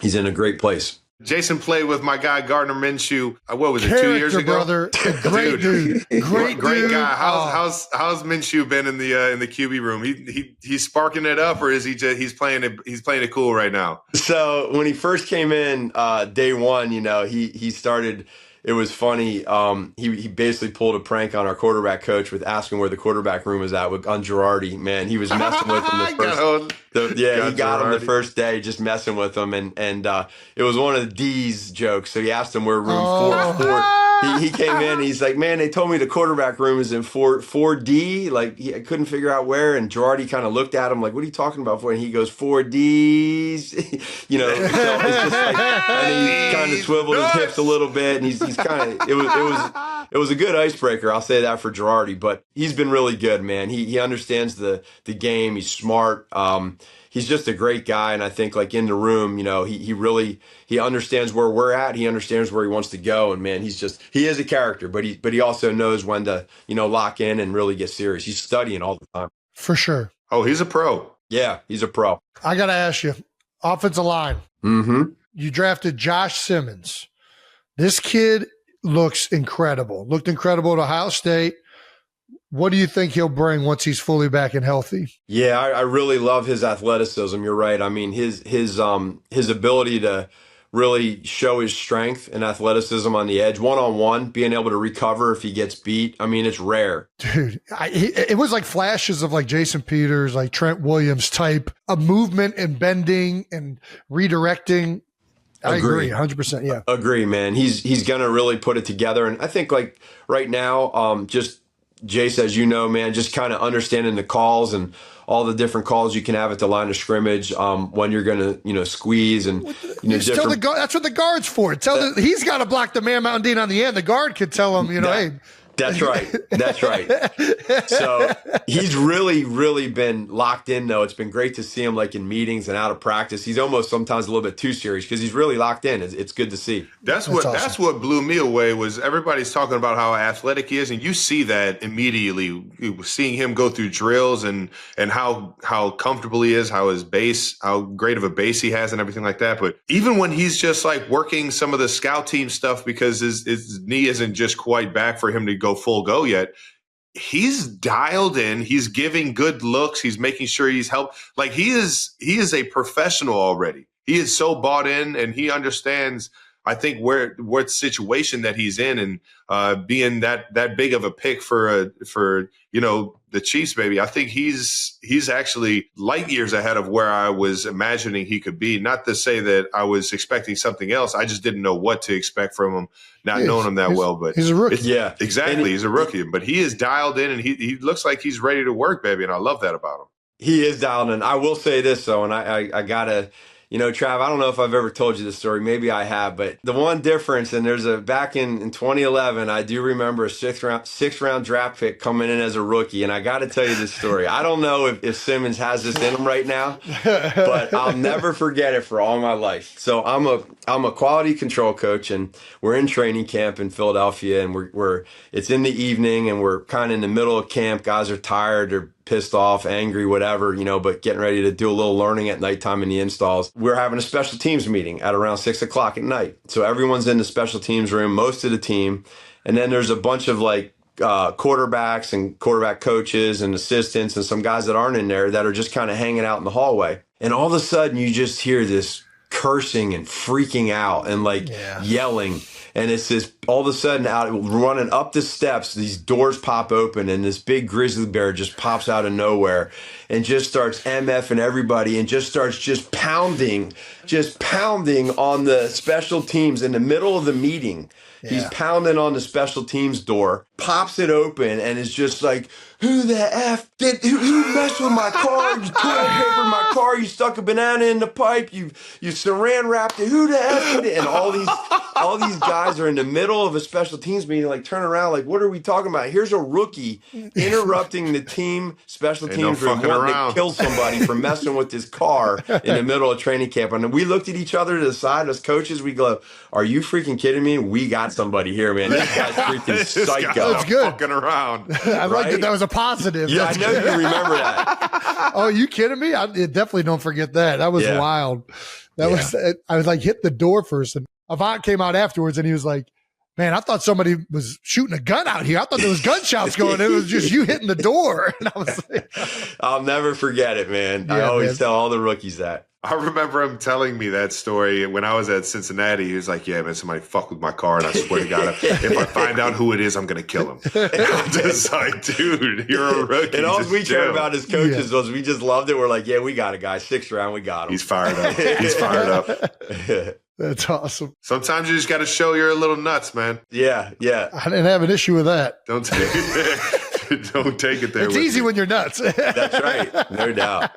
He's in a great place. Jason played with my guy Gardner Minshew. What was it, 2 years ago? Brother, great dude, great dude. Guy. How's Minshew been in the QB room? He's sparking it up, or is he's playing it cool right now? So when he first came in day one, he started. It was funny. He basically pulled a prank on our quarterback coach with asking where the quarterback room was at on Girardi. Man, he was messing with him he got him the first day, just messing with him, and it was one of the D's jokes. So he asked him where room 4. He came in and he's like, man, they told me the quarterback room is in 4D. Like I couldn't figure out where. And Girardi kind of looked at him like, what are you talking about? And he goes, 4Ds. So it's just like, and he kind of swiveled his hips a little bit, and he's kind of. It was a good icebreaker. I'll say that for Girardi, but he's been really good, man. He understands the game. He's smart. He's just a great guy, and I think like in the room, he understands where we're at. He understands where he wants to go, and man, he is a character, but he also knows when to lock in and really get serious. He's studying all the time. For sure. Oh, he's a pro. Yeah, he's a pro. I got to ask you, offensive line. Mm-hmm. You drafted Josh Simmons. This kid looked incredible at Ohio State. What do you think he'll bring once he's fully back and healthy? Yeah, I really love his athleticism. You're right. I mean, his ability to really show his strength and athleticism on the edge, one-on-one, being able to recover if he gets beat. I mean, it's rare. Dude, it was like flashes of like Jason Peters, like Trent Williams type of movement and bending and redirecting. I agree 100%. Yeah. Agree, man. He's going to really put it together. And I think like right now, just Jace, as you know, man, just kind of understanding the calls and all the different calls you can have at the line of scrimmage when you're going to, squeeze and, different. That's what the guard's for. He's got to block the man Mountain Dean on the end. The guard could tell him, hey. That's right. That's right. So he's really, really been locked in, though. It's been great to see him like in meetings and out of practice. He's almost sometimes a little bit too serious because he's really locked in. It's good to see. That's what blew me away was everybody's talking about how athletic he is, and you see that immediately. Seeing him go through drills and how comfortable he is, how great of a base he has, and everything like that. But even when he's just like working some of the scout team stuff because his knee isn't just quite back for him to go full go yet, he's dialed in. He's giving good looks. He's making sure he's helped. Like he is a professional already. He is so bought in, and he understands, I think, what situation that he's in, and being that big of a pick for the Chiefs, baby. I think he's actually light years ahead of where I was imagining he could be. Not to say that I was expecting something else. I just didn't know what to expect from him, not knowing him that well. But he's a rookie. Yeah, exactly. He's a rookie, but he is dialed in, and he looks like he's ready to work, baby. And I love that about him. He is dialed in. I will say this though, and I gotta. You know, Trav, I don't know if I've ever told you this story. Maybe I have, but the one difference, and back in 2011, I do remember a sixth round draft pick coming in as a rookie. And I got to tell you this story. I don't know if Simmons has this in him right now, but I'll never forget it for all my life. So I'm a quality control coach, and we're in training camp in Philadelphia, and it's in the evening, and we're kind of in the middle of camp. Guys are tired, they're pissed off, angry, whatever, but getting ready to do a little learning at nighttime in the installs. We're having a special teams meeting at around 6:00 at night. So everyone's in the special teams room, most of the team. And then there's a bunch of quarterbacks and quarterback coaches and assistants and some guys that aren't in there that are just kind of hanging out in the hallway. And all of a sudden you just hear this cursing and freaking out and yelling. And it's this, all of a sudden, out running up the steps, these doors pop open, and this big grizzly bear just pops out of nowhere and just starts MFing everybody and just starts pounding on the special teams in the middle of the meeting. Yeah. He's pounding on the special teams door, pops it open, and is just like, who the F who messed with my car? You toilet papered my car, you stuck a banana in the pipe, you saran wrapped it, who the F did it? And all these guys are in the middle of a special teams meeting, turn around, what are we talking about? Here's a rookie interrupting the team special teams room, wanting to kill somebody for messing with his car in the middle of training camp. And we looked at each other to the side as coaches, we go, are you freaking kidding me? We got somebody here, man. This guy's freaking psycho. That's good. Fucking around. I like that was a positive. Yeah, That's I know good. you remember that. Oh, you kidding me? I definitely don't forget that. That was wild. That was, I was hit the door first, and Avant came out afterwards, and he was like, man, I thought somebody was shooting a gun out here. I thought there was gunshots going. It was just you hitting the door. And I was like, I'll never forget it, man. I always tell all the rookies that. I remember him telling me that story when I was at Cincinnati. He was like, yeah, man, somebody fucked with my car, and I swear to God, if I find out who it is, I'm going to kill him. And I'm just like, dude, you're a rookie. And all we chill. care about as coaches was we just loved it. We're like, yeah, we got a guy. 6th round, we got him. He's fired up. That's awesome. Sometimes you just got to show you're a little nuts, man. Yeah. I didn't have an issue with that. Don't take it there. It's easy when you're nuts. That's right. No doubt.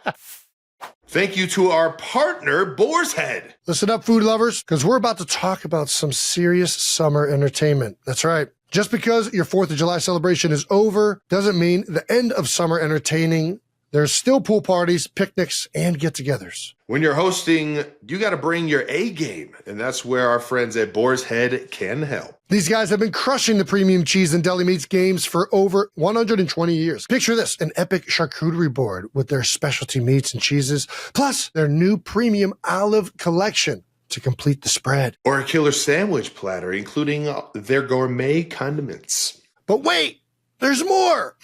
Thank you to our partner, Boar's Head. Listen up, food lovers, because we're about to talk about some serious summer entertainment. That's right. Just because your 4th of July celebration is over doesn't mean the end of summer entertaining. There's still pool parties, picnics, and get-togethers. When you're hosting, you got to bring your A game, and that's where our friends at Boar's Head can help. These guys have been crushing the premium cheese and deli meats games for over 120 years. Picture this, an epic charcuterie board with their specialty meats and cheeses, plus their new premium olive collection to complete the spread. Or a killer sandwich platter, including their gourmet condiments. But wait! There's more!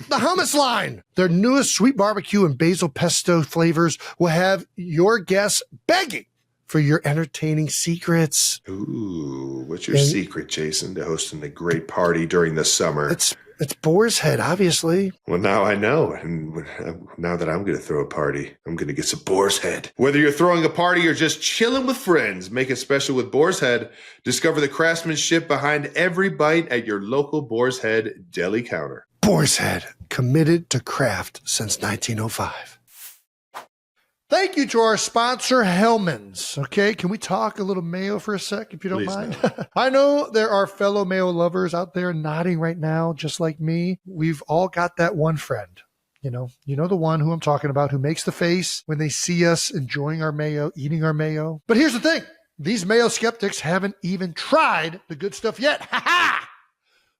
The hummus line! Their newest sweet barbecue and basil pesto flavors will have your guests begging for your entertaining secrets. Ooh, what's your secret, Jason, to hosting a great party during the summer? It's Boar's Head, obviously. Well, now I know. And now that I'm going to throw a party, I'm going to get some Boar's Head. Whether you're throwing a party or just chilling with friends, make it special with Boar's Head. Discover the craftsmanship behind every bite at your local Boar's Head deli counter. Boar's Head, committed to craft since 1905. Thank you to our sponsor, Hellman's. Okay, can we talk a little mayo for a sec, if you don't mind? I know there are fellow mayo lovers out there nodding right now, just like me. We've all got that one friend. You know the one who I'm talking about, who makes the face when they see us enjoying our mayo, eating our mayo. But here's the thing. These mayo skeptics haven't even tried the good stuff yet. Ha ha!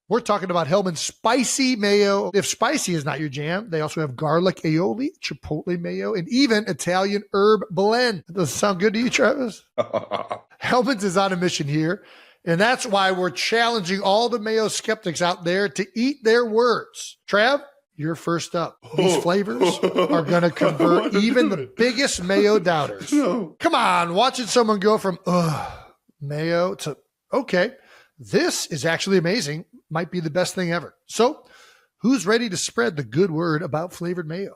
We're talking about Hellman's spicy mayo. If spicy is not your jam, they also have garlic aioli, chipotle mayo, and even Italian herb blend. That doesn't sound good to you, Travis? Hellman's is on a mission here, and that's why we're challenging all the mayo skeptics out there to eat their words. Trav, you're first up. These flavors are going to convert even the biggest mayo doubters. Come on, watching someone go from, mayo to, okay, this is actually amazing. Might be the best thing ever. So, who's ready to spread the good word about flavored mayo?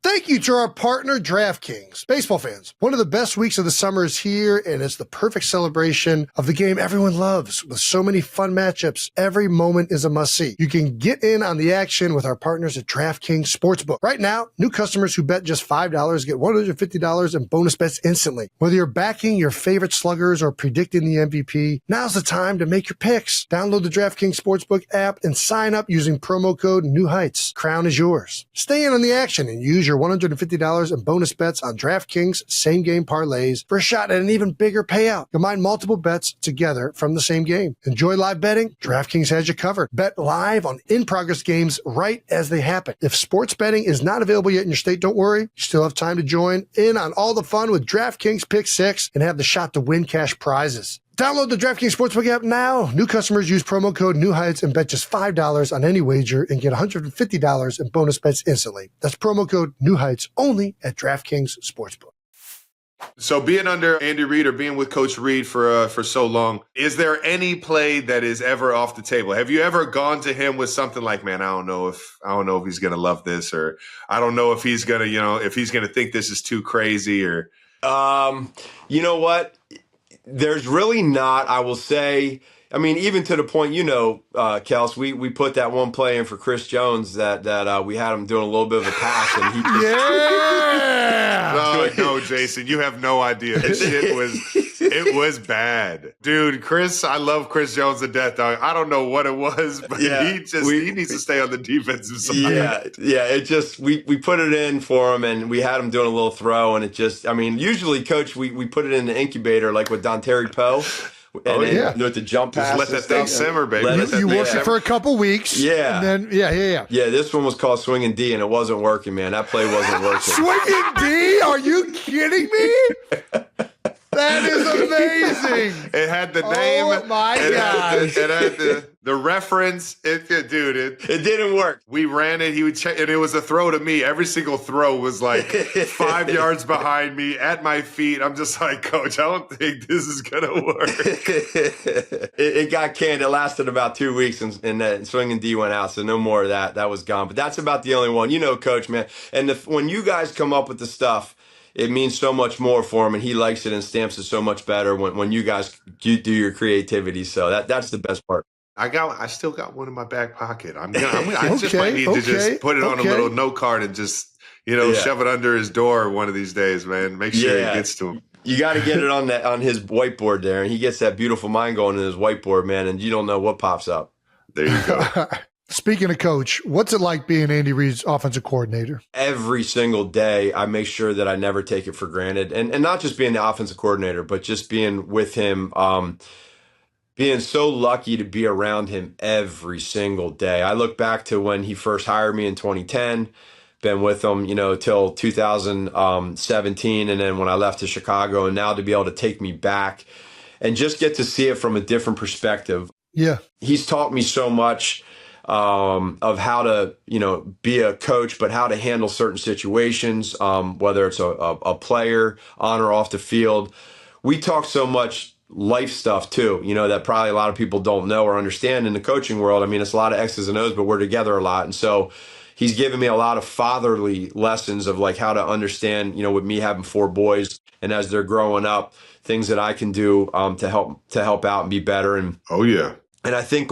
Thank you to our partner, DraftKings. Baseball fans, one of the best weeks of the summer is here, and it's the perfect celebration of the game everyone loves. With so many fun matchups, every moment is a must-see. You can get in on the action with our partners at DraftKings Sportsbook. Right now, new customers who bet just $5 get $150 in bonus bets instantly. Whether you're backing your favorite sluggers or predicting the MVP, now's the time to make your picks. Download the DraftKings Sportsbook app and sign up using promo code New Heights. Crown is yours. Stay in on the action and use your $150 in bonus bets on DraftKings same-game parlays for a shot at an even bigger payout. Combine multiple bets together from the same game. Enjoy live betting? DraftKings has you covered. Bet live on in-progress games right as they happen. If sports betting is not available yet in your state, don't worry. You still have time to join in on all the fun with DraftKings Pick 6 and have the shot to win cash prizes. Download the DraftKings Sportsbook app now. New customers use promo code New Heights and bet just $5 on any wager and get $150 in bonus bets instantly. That's promo code New Heights only at DraftKings Sportsbook. So being under Andy Reid or being with Coach Reid for so long, is there any play that is ever off the table? Have you ever gone to him with something like, man, I don't know if he's gonna love this, or I don't know if he's gonna, if he's gonna think this is too crazy, or you know what? There's really not, I will say. I mean, even to the point, Kelce, we put that one play in for Chris Jones that we had him doing a little bit of a pass, and he just, no, Jason, you have no idea. This shit was bad, dude. Chris, I love Chris Jones to death, dog. I don't know what it was, but he needs to stay on the defensive side. Yeah. It just we put it in for him, and we had him doing a little throw, and it just, I mean, usually, Coach, we put it in the incubator like with Don Terry Poe. And with the jump pass, just let that thing simmer, baby. You worked it for a couple weeks. Yeah. And then, Yeah, this one was called Swinging D, and it wasn't working, man. That play wasn't working. Swinging D? Are you kidding me? That is amazing. It had the name. Oh, my gosh. It had the reference. It didn't work. We ran it. He would check, and it was a throw to me. Every single throw was like 5 yards behind me at my feet. I'm just like, Coach, I don't think this is going to work. It got canned. It lasted about 2 weeks, and that Swinging D went out, so no more of that. That was gone. But that's about the only one. Coach, man. And when you guys come up with the stuff, it means so much more for him, and he likes it and stamps it so much better when you guys do your creativity. So that's the best part. I still got one in my back pocket. I just might need to just put it on a little note card and just shove it under his door one of these days, man. Make sure he gets to him. You got to get it on his whiteboard there, and he gets that beautiful mind going in his whiteboard, man. And you don't know what pops up. There you go. Speaking of Coach, what's it like being Andy Reid's offensive coordinator? Every single day, I make sure that I never take it for granted. And not just being the offensive coordinator, but just being with him, being so lucky to be around him every single day. I look back to when he first hired me in 2010, been with him, till 2017. And then when I left to Chicago, and now to be able to take me back and just get to see it from a different perspective. Yeah. He's taught me so much of how to, be a coach, but how to handle certain situations, whether it's a player on or off the field. We talk so much life stuff too, that probably a lot of people don't know or understand in the coaching world. I mean, it's a lot of X's and O's, but we're together a lot. And so he's given me a lot of fatherly lessons of like how to understand, with me having 4 boys, and as they're growing up, things that I can do to help out and be better. And and I think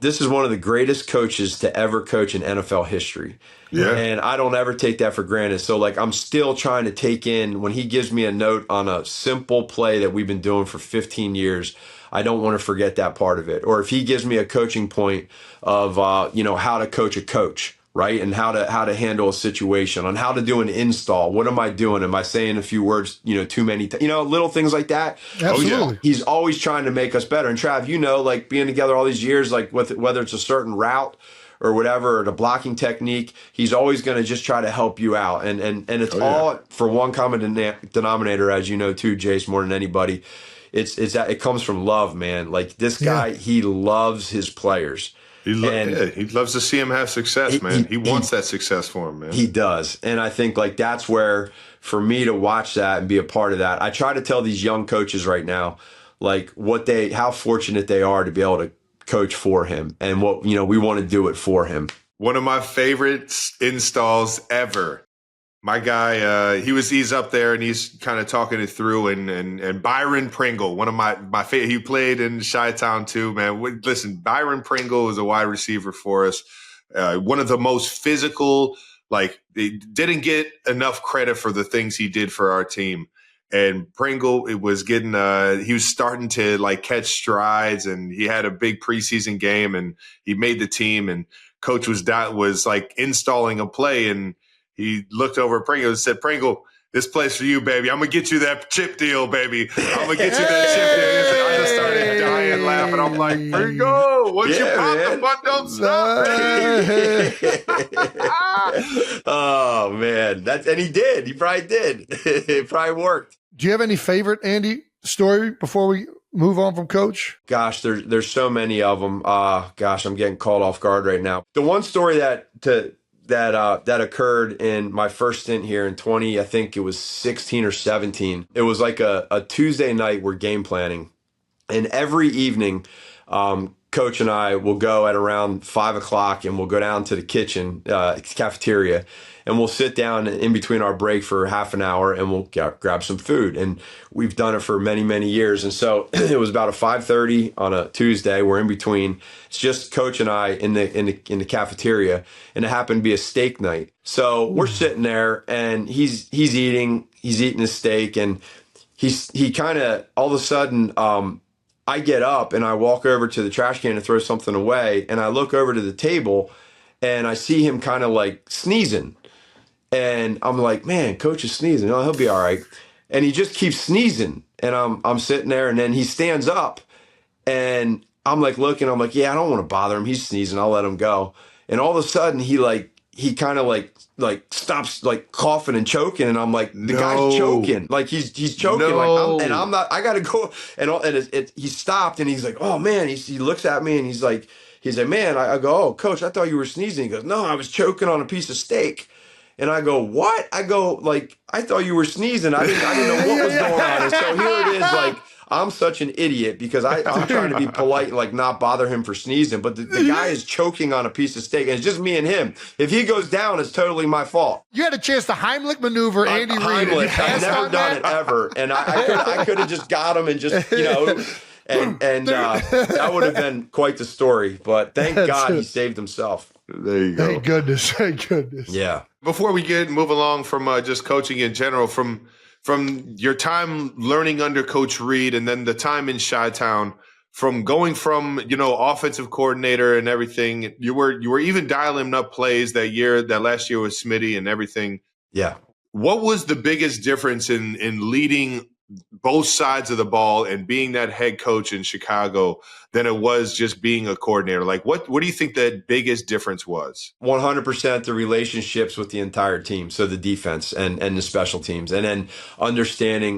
this is one of the greatest coaches to ever coach in NFL history. Yeah. And I don't ever take that for granted. So I'm still trying to take in when he gives me a note on a simple play that we've been doing for 15 years. I don't want to forget that part of it. Or if he gives me a coaching point of, how to coach a coach, right? And how to handle a situation, on how to do an install. What am I doing? Am I saying a few words, too many, little things like that. Absolutely. He's always trying to make us better. And Trav, being together all these years, whether it's a certain route or whatever, or the blocking technique, he's always going to just try to help you out. And it's all for one common denominator, as you know too, Jace, more than anybody. It's that it comes from love, man. Like this guy, he loves his players. He loves to see him have success, man. He wants that success for him, man. He does. And I think that's where, for me to watch that and be a part of that, I try to tell these young coaches right now, how fortunate they are to be able to coach for him, and what, we want to do it for him. One of my favorite installs ever My guy, he's up there and he's kind of talking it through. And Byron Pringle, one of my favorite, he played in Chi-Town too, man. Listen, Byron Pringle is a wide receiver for us. One of the most physical, like, they didn't get enough credit for the things he did for our team. And Pringle, he was starting to like catch strides, and he had a big preseason game and he made the team, and coach was like installing a play, and he looked over at Pringle and said, "Pringle, this play's for you, baby. I'm going to get you that chip deal, baby. I'm going to get you that chip deal." I just started dying laughing. I'm like, "Pringle, once you pop, the fun don't stop." Oh, man. And he did. He probably did. It probably worked. Do you have any favorite, Andy, story before we move on from Coach? Gosh, there's so many of them. Gosh, I'm getting caught off guard right now. The one story that occurred in my first stint here in 20, I think it was 16 or 17. It was like a Tuesday night, we're game planning. And every evening, Coach and I will go at around 5 o'clock and we'll go down to the kitchen, cafeteria, and we'll sit down in between our break for half an hour and we'll grab some food. And we've done it for many, many years. And so it was about a 5:30 on a Tuesday. We're in between. It's just Coach and I in the cafeteria, and it happened to be a steak night. So we're sitting there and he's eating his steak, and he kind of all of a sudden, I get up and I walk over to the trash can to throw something away, and I look over to the table and I see him kind of like sneezing. And I'm like, "Man, Coach is sneezing. Oh, he'll be all right." And he just keeps sneezing. And I'm sitting there, and then he stands up, and I'm like looking, I'm like, "Yeah, I don't want to bother him. He's sneezing. I'll let him go." And all of a sudden he kind of like stops like coughing and choking, and I'm like, the guy's choking, like he's choking, like I'm not, I gotta go, and he stopped, and he's like, "Oh man," he looks at me and he's like, "Man," I go, "Oh, Coach, I thought you were sneezing." He goes, "No, I was choking on a piece of steak." And I go, "What?" I go, like, "I thought you were sneezing. I didn't know what was going on." And so here it is, like, I'm such an idiot because I'm trying to be polite and like not bother him for sneezing, but the guy is choking on a piece of steak, and it's just me and him. If he goes down, it's totally my fault. You had a chance to Heimlich maneuver Andy Reid. I've never done it ever, and I could have just got him and just and that would have been quite the story. But thank God he saved himself. There you go. Thank goodness. Thank goodness. Yeah. Before we move along from just coaching in general, from your time learning under Coach Reid and then the time in Chi-Town, from going from, offensive coordinator and everything, you were even dialing up plays that last year with Smitty and everything. Yeah. What was the biggest difference in leading both sides of the ball and being that head coach in Chicago than it was just being a coordinator? Like, what do you think that biggest difference was? 100% the relationships with the entire team. So the defense and the special teams, and then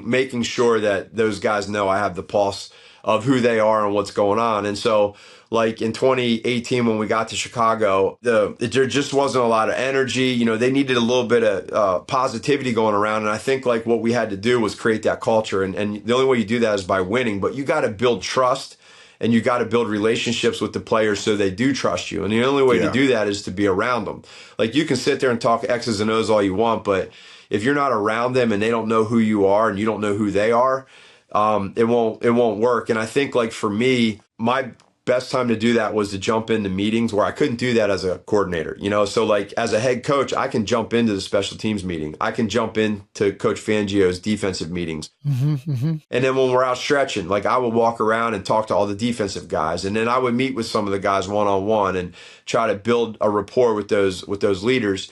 making sure that those guys know I have the pulse of who they are and what's going on. And so, like in 2018, when we got to Chicago, there just wasn't a lot of energy. They needed a little bit of positivity going around. And I think like what we had to do was create that culture. And the only way you do that is by winning. But you got to build trust, and you got to build relationships with the players so they do trust you. And the only way to do that is to be around them. Like, you can sit there and talk X's and O's all you want, but if you're not around them and they don't know who you are and you don't know who they are, it won't work. And I think like for me, my best time to do that was to jump into meetings where I couldn't do that as a coordinator, So like as a head coach, I can jump into the special teams meeting. I can jump into Coach Fangio's defensive meetings. And then when we're out stretching, like I would walk around and talk to all the defensive guys. And then I would meet with some of the guys one-on-one and try to build a rapport with those leaders.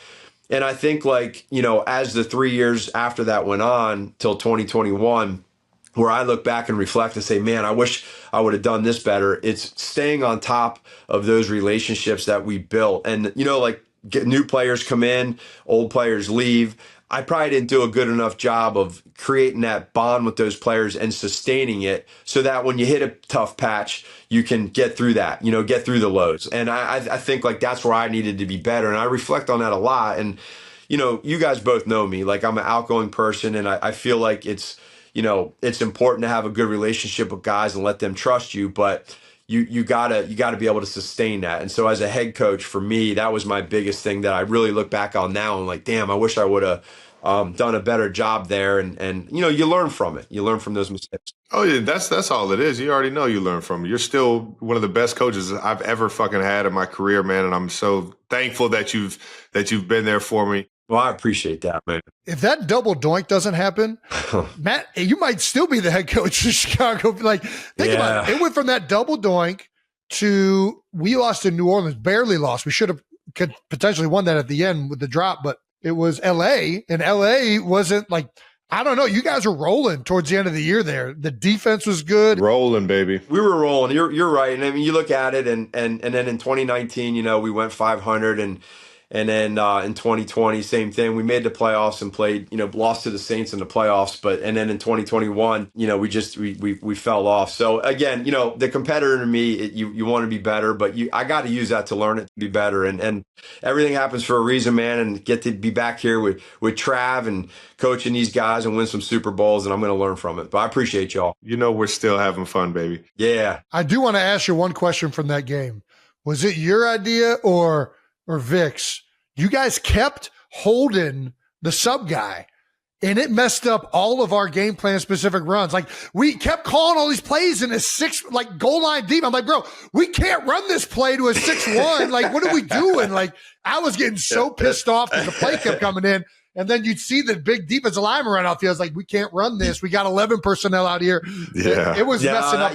And I think like, as the 3 years after that went on till 2021, where I look back and reflect and say, man, I wish I would have done this better. It's staying on top of those relationships that we built. And, new players come in, old players leave. I probably didn't do a good enough job of creating that bond with those players and sustaining it so that when you hit a tough patch, you can get through that, get through the lows. And I think like that's where I needed to be better. And I reflect on that a lot. And, you guys both know me, like I'm an outgoing person, and I feel like it's important to have a good relationship with guys and let them trust you, but you gotta be able to sustain that. And so as a head coach, for me, that was my biggest thing that I really look back on now and like, damn, I wish I would have done a better job there. And you learn from it. You learn from those mistakes. Oh yeah, that's all it is. You already know you learn from it. You're still one of the best coaches I've ever fucking had in my career, man. And I'm so thankful that you've been there for me. Well, I appreciate that, man. If that double doink doesn't happen, Matt, you might still be the head coach of Chicago. Like, think about it. It went from that double doink to we lost in New Orleans, barely lost. We could potentially won that at the end with the drop, but it was LA, and LA wasn't like, I don't know. You guys were rolling towards the end of the year there. The defense was good. Rolling, baby. We were rolling. You're right. And I mean, you look at it, and then in 2019, we went 500, and then in 2020, same thing. We made the playoffs and played, lost to the Saints in the playoffs. And then in 2021, we fell off. So again, the competitor in me, you want to be better, but I got to use that to learn it to be better. And everything happens for a reason, man. And get to be back here with Trav and coaching these guys and win some Super Bowls. And I'm going to learn from it. But I appreciate y'all. We're still having fun, baby. Yeah. I do want to ask you one question from that game. Was it your idea or Vic's? You guys kept holding the sub guy, and it messed up all of our game plan specific runs. Like, we kept calling all these plays in a goal line deep. I'm like, bro, we can't run this play to a 6-1. Like, what are we doing? Like, I was getting so pissed off because the play kept coming in. And then you'd see the big defensive lineman run out there. I was like, we can't run this. We got 11 personnel out here. Yeah. It was messing up.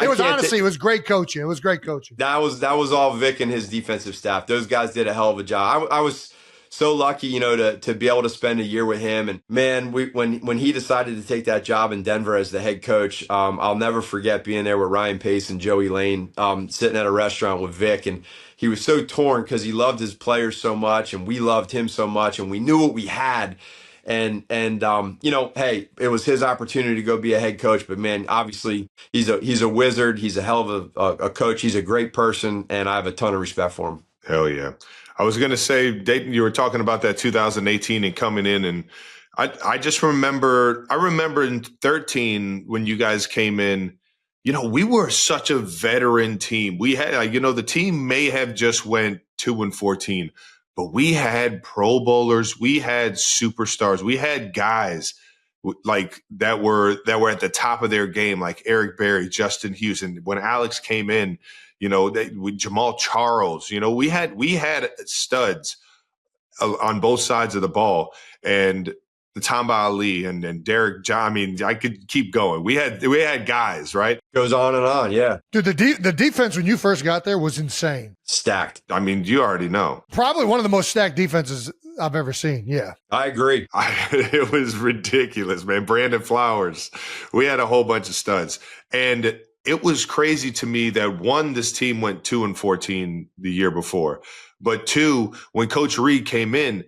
It was honestly, it was great coaching. It was great coaching. That was all Vic and his defensive staff. Those guys did a hell of a job. I was so lucky, to be able to spend a year with him. And man, when he decided to take that job in Denver as the head coach, I'll never forget being there with Ryan Pace and Joey Lane, sitting at a restaurant with Vic, and he was so torn because he loved his players so much, and we loved him so much, and we knew what we had. And hey, it was his opportunity to go be a head coach. But man, obviously he's a wizard. He's a hell of a coach. He's a great person, and I have a ton of respect for him. Hell yeah. I was going to say, Dayton, you were talking about that 2018 and coming in, and I just remember in 13 when you guys came in, we were such a veteran team. We had, the team may have just went 2-14. But we had Pro Bowlers, we had superstars, we had guys like that were at the top of their game, like Eric Berry, Justin Hughes, and when Alex came in, with Jamal Charles, we had studs on both sides of the ball, and the Tamba Ali and Derek John. I mean, I could keep going. We had guys, right? Goes on and on, yeah. Dude, the defense when you first got there was insane. Stacked. I mean, you already know. Probably one of the most stacked defenses I've ever seen. Yeah, I agree. It was ridiculous, man. Brandon Flowers. We had a whole bunch of studs, and it was crazy to me that one, this team went 2-14 the year before, but two, when Coach Reed came in,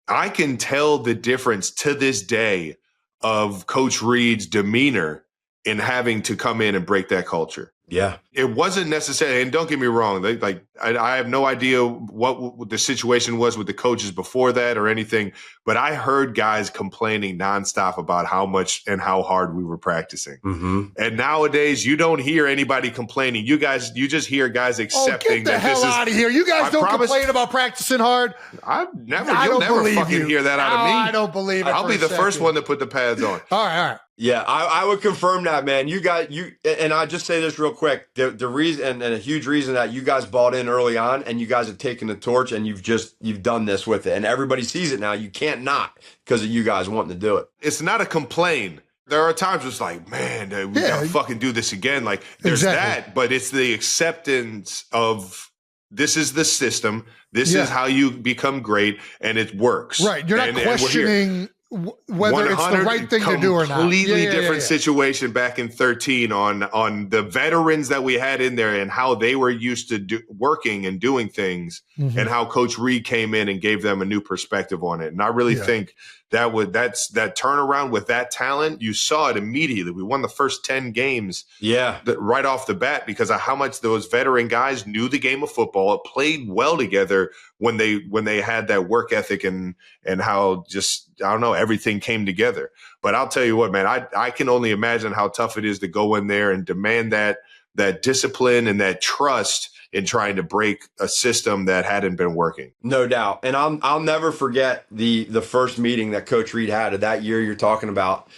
I can tell the difference to this day of Coach Reed's demeanor in having to come in and break that culture. Yeah. It wasn't necessary. And don't get me wrong. I have no idea what the situation was with the coaches before that or anything, but I heard guys complaining nonstop about how much and how hard we were practicing. Mm-hmm. And nowadays you don't hear anybody complaining. You just hear guys accepting that this is. Get the hell out of here. You guys don't complain about practicing hard. You'll never fucking hear that out of me. I don't believe it. I'll be the first one to put the pads on. All right. Yeah, I would confirm that, man. And I just say this real quick. The reason and a huge reason that you guys bought in early on and you guys have taken the torch and you've done this with it. And everybody sees it now. You can't not because of you guys wanting to do it. It's not a complaint. There are times it's like, man, we gotta fucking do this again. Like there's that, but it's the acceptance of this is the system. This is how you become great and it works. Right. You're not questioning whether it's the right thing to do or not. Completely different situation back in 13 on the veterans that we had in there and how they were used to working and doing things, and how Coach Reed came in and gave them a new perspective on it. And I really think that's that turnaround with that talent. You saw it immediately. We won the first 10 games right off the bat because of how much those veteran guys knew the game of football. It played well together when they had that work ethic and how just, I don't know, everything came together. But I'll tell you what, man, I can only imagine how tough it is to go in there and demand that that discipline and that trust in trying to break a system that hadn't been working. No doubt. And I'll never forget the first meeting that Coach Reed had of that year you're talking about.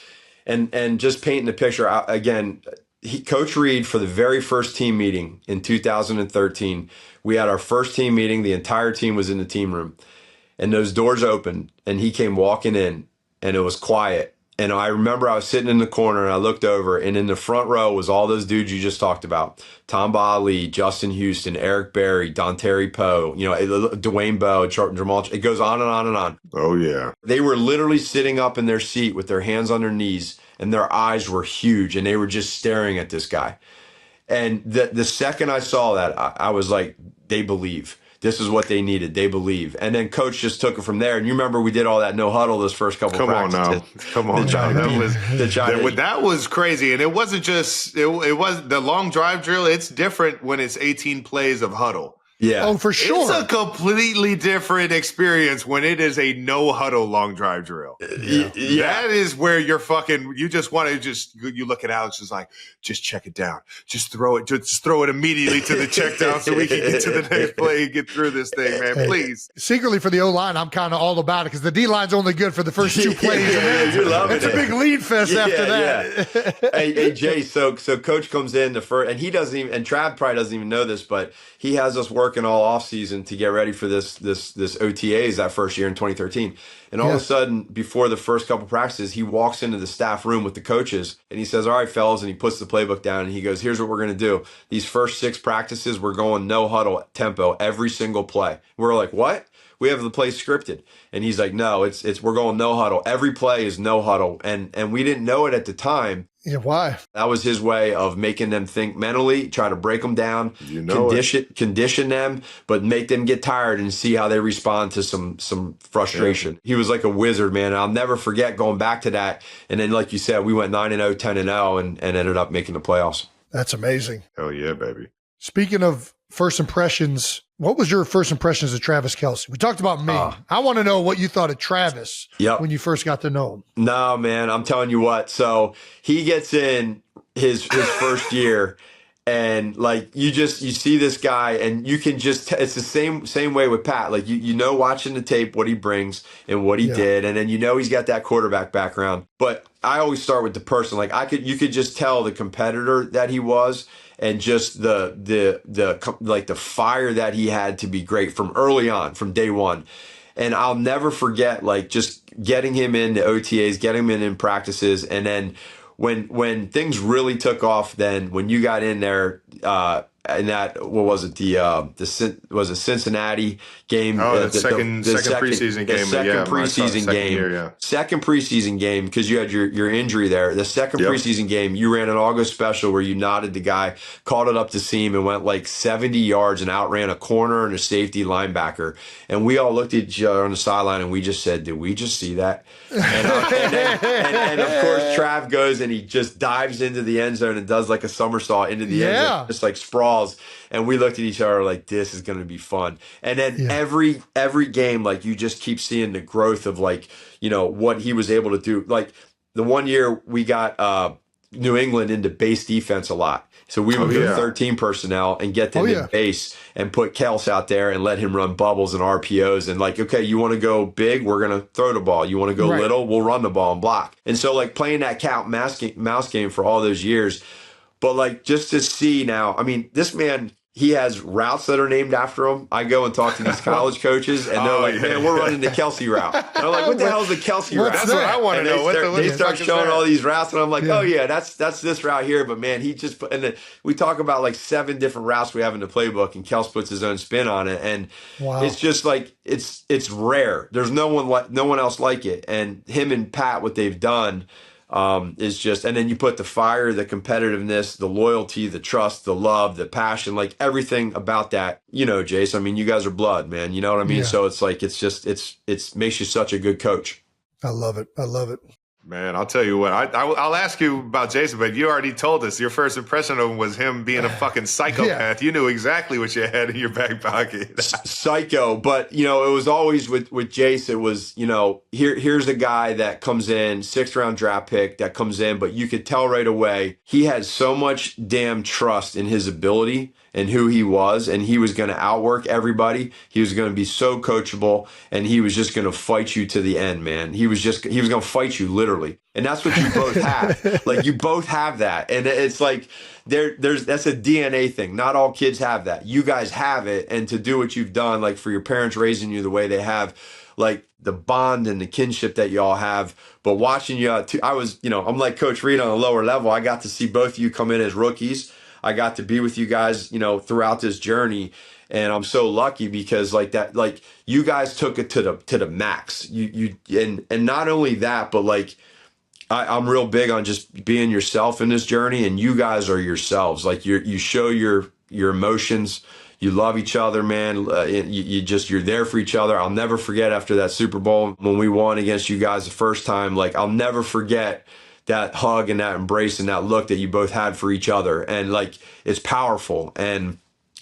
And just painting the picture again, Coach Reed, for the very first team meeting in 2013, we had our first team meeting. The entire team was in the team room, and those doors opened, and he came walking in, and it was quiet. And I remember I was sitting in the corner, and I looked over, and in the front row was all those dudes you just talked about: Tom Bali, Justin Houston, Eric Berry, Don Terry Poe, Dwayne Bowe, Jamal. It goes on and on and on. Oh yeah, they were literally sitting up in their seat with their hands on their knees, and their eyes were huge, and they were just staring at this guy. And the second I saw that, I was like, they believe. This is what they needed. They believe. And then Coach just took it from there. And you remember we did all that no huddle those first couple of practices. Come on now. That was crazy. And it wasn't just, it was the long drive drill. It's different when it's 18 plays of huddle. Yeah. Oh, for sure. It's a completely different experience when it is a no huddle long drive drill. Yeah. That is where you're you just want to you look at Alex, is like, just check it down. Just throw it immediately to the check down so we can get to the next play and get through this thing, man. Please. Secretly for the O-line, I'm kind of all about it because the D-line's only good for the first two plays. It's a big lead fest after that. Yeah. hey, Jay, so Coach comes in the first, and he doesn't even, and Trav probably doesn't even know this, but he has us working all off season to get ready for this OTAs that first year in 2013. And all of a sudden, before the first couple practices, he walks into the staff room with the coaches and he says, "All right, fellas," and he puts the playbook down and he goes, "Here's what we're going to do. These first 6 practices, we're going no huddle tempo every single play." We're like, "What? We have the play scripted." And he's like, "No, it's we're going no huddle. Every play is no huddle." And we didn't know it at the time. Yeah, why? That was his way of making them think mentally, try to break them down, condition them, but make them get tired and see how they respond to some frustration. Yeah. He was like a wizard, man. And I'll never forget going back to that. And then, like you said, we went 9-0, 10-0, and ended up making the playoffs. That's amazing. Hell yeah, baby. Speaking of first impressions, what was your first impressions of Travis Kelce? We talked about me. I want to know what you thought of Travis when you first got to know him. No, man, I'm telling you what. So he gets in his first year, and like you see this guy, and you can just it's the same way with Pat. Like you know, watching the tape what he brings and what he did, and then you know he's got that quarterback background. But I always start with the person. Like you could just tell the competitor that he was. And just the fire that he had to be great from early on, from day one. And I'll never forget, like, just getting him into OTAs, getting him in practices. And then when things really took off, then when you got in there, and that, what was it? Was it Cincinnati game? Oh, the second preseason game. Second preseason game, because you had your injury there. The second preseason game, you ran an August special where you knotted the guy, called it up to seam, and went like 70 yards and outran a corner and a safety linebacker. And we all looked at each other on the sideline and we just said, "Did we just see that?" And of course, Trav goes and he just dives into the end zone and does like a somersault into the end zone, just like sprawls. And we looked at each other like, this is going to be fun. And then every game, like you just keep seeing the growth of like, you know, what he was able to do. Like the one year we got New England into base defense a lot. So we would go 13 personnel and get them in base and put Kelce out there and let him run bubbles and RPOs. And like, okay, you want to go big? We're going to throw the ball. You want to go little? We'll run the ball and block. And so like playing that cat mouse game for all those years. But like just to see now, I mean, this man, he has routes that are named after him. I go and talk to these college coaches, and they're like, "Man, we're running the Kelce route." And I'm like, "What the hell is the Kelce route?" That's what I want to know. They start showing all these routes, and I'm like, "Oh yeah, that's this route here." But man, he just put, and then we talk about like 7 different routes we have in the playbook, and Kelce puts his own spin on it, and it's just like it's rare. There's no one else like it, and him and Pat, what they've done. Is just, and then you put the fire, the competitiveness, the loyalty, the trust, the love, the passion, like everything about that, you know, Jace, I mean, you guys are blood, man. You know what I mean? So it's like, it's just, it's makes you such a good coach. I love it. Man, I'll tell you what. I'll ask you about Jason, but you already told us your first impression of him was him being a fucking psychopath. You knew exactly what you had in your back pocket. Psycho. But, it was always with Jace, it was, here's a guy that comes in, 6th round draft pick that comes in, but you could tell right away he had so much damn trust in his ability and who he was, and he was going to outwork everybody. He was going to be so coachable, and he was just going to fight you to the end, man. He was going to fight you literally. And that's what you both have. Like, you both have that. And it's like, that's a DNA thing. Not all kids have that. You guys have it. And to do what you've done, like for your parents raising you the way they have, like the bond and the kinship that y'all have. But watching you, I was, I'm like Coach Reed on a lower level. I got to see both of you come in as rookies. I got to be with you guys, throughout this journey. And I'm so lucky because you guys took it to the max. And not only that, but like, I'm real big on just being yourself in this journey, and you guys are yourselves. Like you show your emotions. You love each other, man. You're there for each other. I'll never forget after that Super Bowl when we won against you guys the first time. Like, I'll never forget that hug and that embrace and that look that you both had for each other. And like, it's powerful. And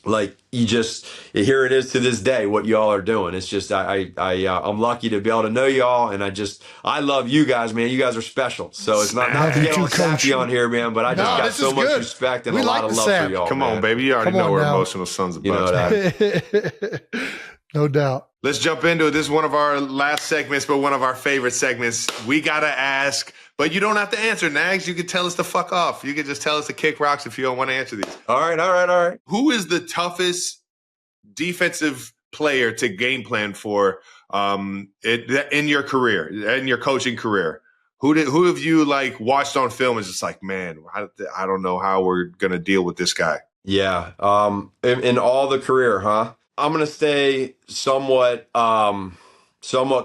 like, here it is to this day, what y'all are doing. It's just, I'm lucky to be able to know y'all. And I love you guys, man. You guys are special. So it's not to get all sappy on here, man, but I just got so much respect and a lot of love for y'all. Come on, baby. You already know we're emotional sons of bitches. No doubt. Let's jump into it. This is one of our last segments, but one of our favorite segments. We got to ask, but you don't have to answer, Nags. You can tell us to fuck off. You can just tell us to kick rocks if you don't want to answer these. All right. Who is the toughest defensive player to game plan for in your career, in your coaching career? Who have you like watched on film and just like, man, I don't know how we're going to deal with this guy? Yeah. In all the career, huh? I'm going to stay somewhat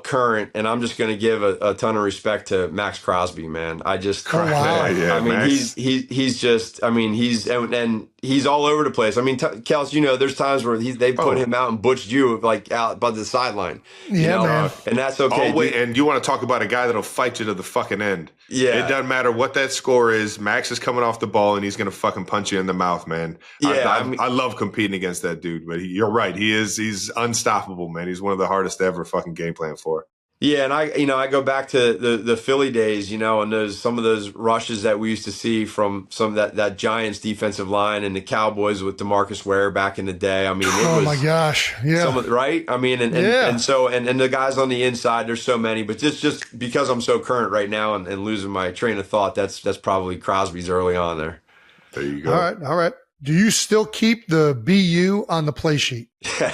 current, and I'm just going to give a ton of respect to Max Crosby, man. I mean, Max. he's just, I mean, he's all over the place. I mean, Kelce, there's times where they put him out and butched you like out by the sideline. Man. And that's okay. Oh, wait, and you want to talk about a guy that'll fight you to the fucking end. Yeah. It doesn't matter what that score is. Max is coming off the ball, and he's going to fucking punch you in the mouth, man. Yeah, I love competing against that dude, but you're right. He's unstoppable, man. He's one of the hardest to ever fucking game plan for. Yeah, and I go back to the Philly days, and some of those rushes that we used to see from some of that Giants defensive line and the Cowboys with DeMarcus Ware back in the day. I mean, it was, my gosh, yeah, right. I mean, and the guys on the inside, there's so many, but just because I'm so current right now and losing my train of thought, that's probably Crosby's early on there. There you go. All right. Do you still keep the BU on the play sheet? No,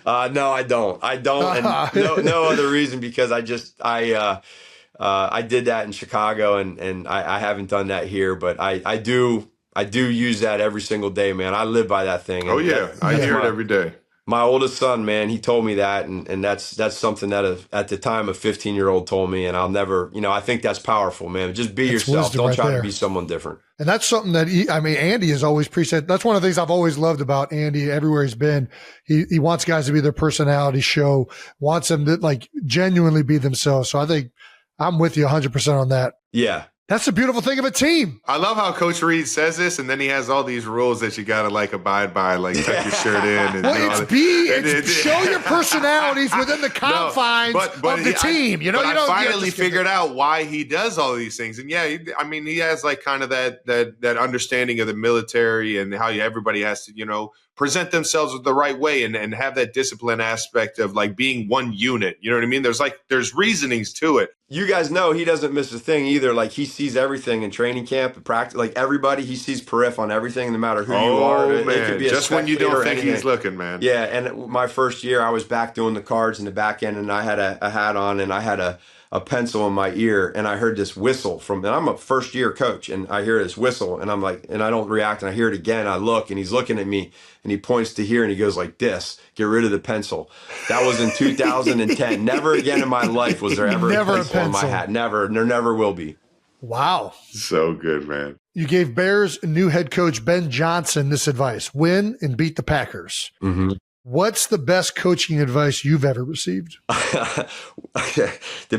I don't. And no other reason because I did that in Chicago and I haven't done that here, but I do use that every single day, man. I live by that thing. Oh yeah. I hear it every day. My oldest son, man, he told me that, and that's something that at the time a 15-year-old told me, and I'll never, I think that's powerful, man. Just be yourself. Don't try to be someone different. And that's something that Andy has always preached. That's one of the things I've always loved about Andy everywhere he's been. He wants guys to be their personality show, wants them to like genuinely be themselves. So I think I'm with you 100% on that. Yeah. That's the beautiful thing of a team. I love how Coach Reed says this, and then he has all these rules that you gotta like abide by, like tuck your shirt in. And, it's show your personalities within the confines of the team. I finally figured out why he does all these things, and yeah, he has like kind of that understanding of the military and how everybody has to, present themselves the right way and have that discipline aspect of like being one unit. You know what I mean? There's reasonings to it. You guys know he doesn't miss a thing either. Like he sees everything in training camp and practice. Like everybody, he sees periph on everything, no matter who you are. Man. It could be just when you don't think he's looking, man. Yeah, and my first year, I was back doing the cards in the back end, and I had a hat on, and I had a pencil in my ear, and I heard this whistle and I'm a first year coach, and I hear this whistle, and I'm like, and I don't react, and I hear it again. I look, and he's looking at me, and he points to here, and he goes like this, get rid of the pencil. That was in 2010. Never again in my life was there ever a pencil in my hat. Never. There never will be. Wow. So good, man. You gave Bears new head coach Ben Johnson this advice: win and beat the Packers. Mm-hmm. What's the best coaching advice you've ever received? The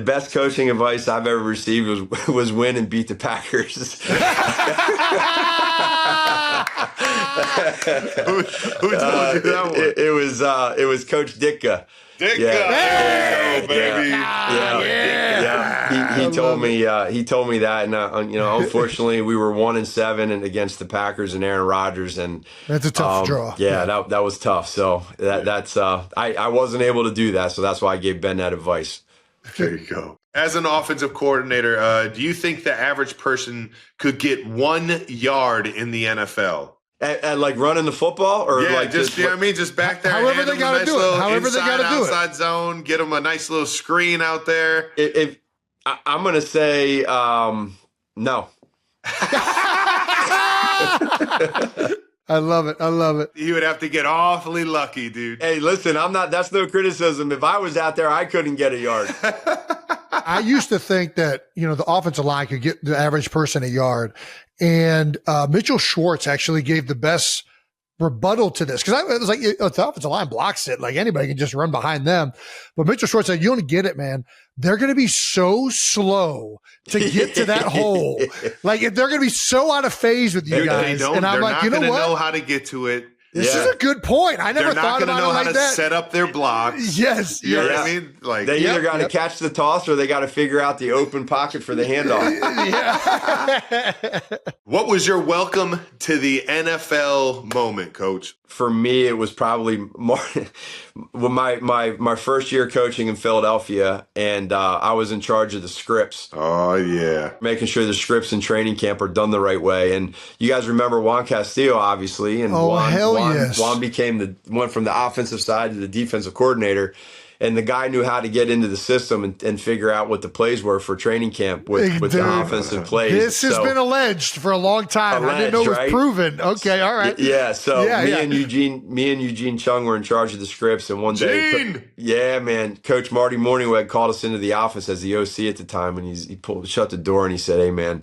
best coaching advice I've ever received was win and beat the Packers. Who told you that one? It was Coach Ditka. Ditka. Yeah. Baby. Yeah. He told me that, and unfortunately we were 1-7 and against the Packers and Aaron Rodgers, and That's a tough draw. Yeah, that was tough. So that's I wasn't able to do that, so that's why I gave Ben that advice. There you go. As an offensive coordinator, do you think the average person could get 1 yard in the NFL? At like running the football, or Yeah, just back there. However hand they them a gotta nice do it. little However they gotta do it. outside zone. Get them a nice little screen out there. If I'm gonna say no. I love it. I love it. You would have to get awfully lucky, dude. Hey, listen, that's no criticism. If I was out there, I couldn't get a yard. I used to think that, the offensive line could get the average person a yard. And Mitchell Schwartz actually gave the best rebuttal to this. Because it was like, the offensive line blocks it. Like anybody can just run behind them. But Mitchell Schwartz said, you don't get it, man. They're going to be so slow to get to that hole. Like they're going to be so out of phase with you guys. And I'm like, you know what? Know how to get to it. This is a good point. I never thought about it like that. They're not going to know how to set up their blocks. Yes. You know what I mean? Like they either got to catch the toss or they got to figure out the open pocket for the handoff. What was your welcome to the NFL moment, Coach? For me, it was probably more my first year coaching in Philadelphia, and I was in charge of the scripts. Oh, yeah. Making sure the scripts in training camp are done the right way. And you guys remember Juan Castillo, obviously. And Juan went from the offensive side to the defensive coordinator. And the guy knew how to get into the system and figure out what the plays were for training camp with the offensive plays. This has been alleged for a long time. I didn't know it was proven. Okay, all right. Yeah, so me and Eugene Chung were in charge of the scripts, and one day, Coach Marty Morningweg called us into the office as the OC at the time, and he shut the door and he said, "Hey, man."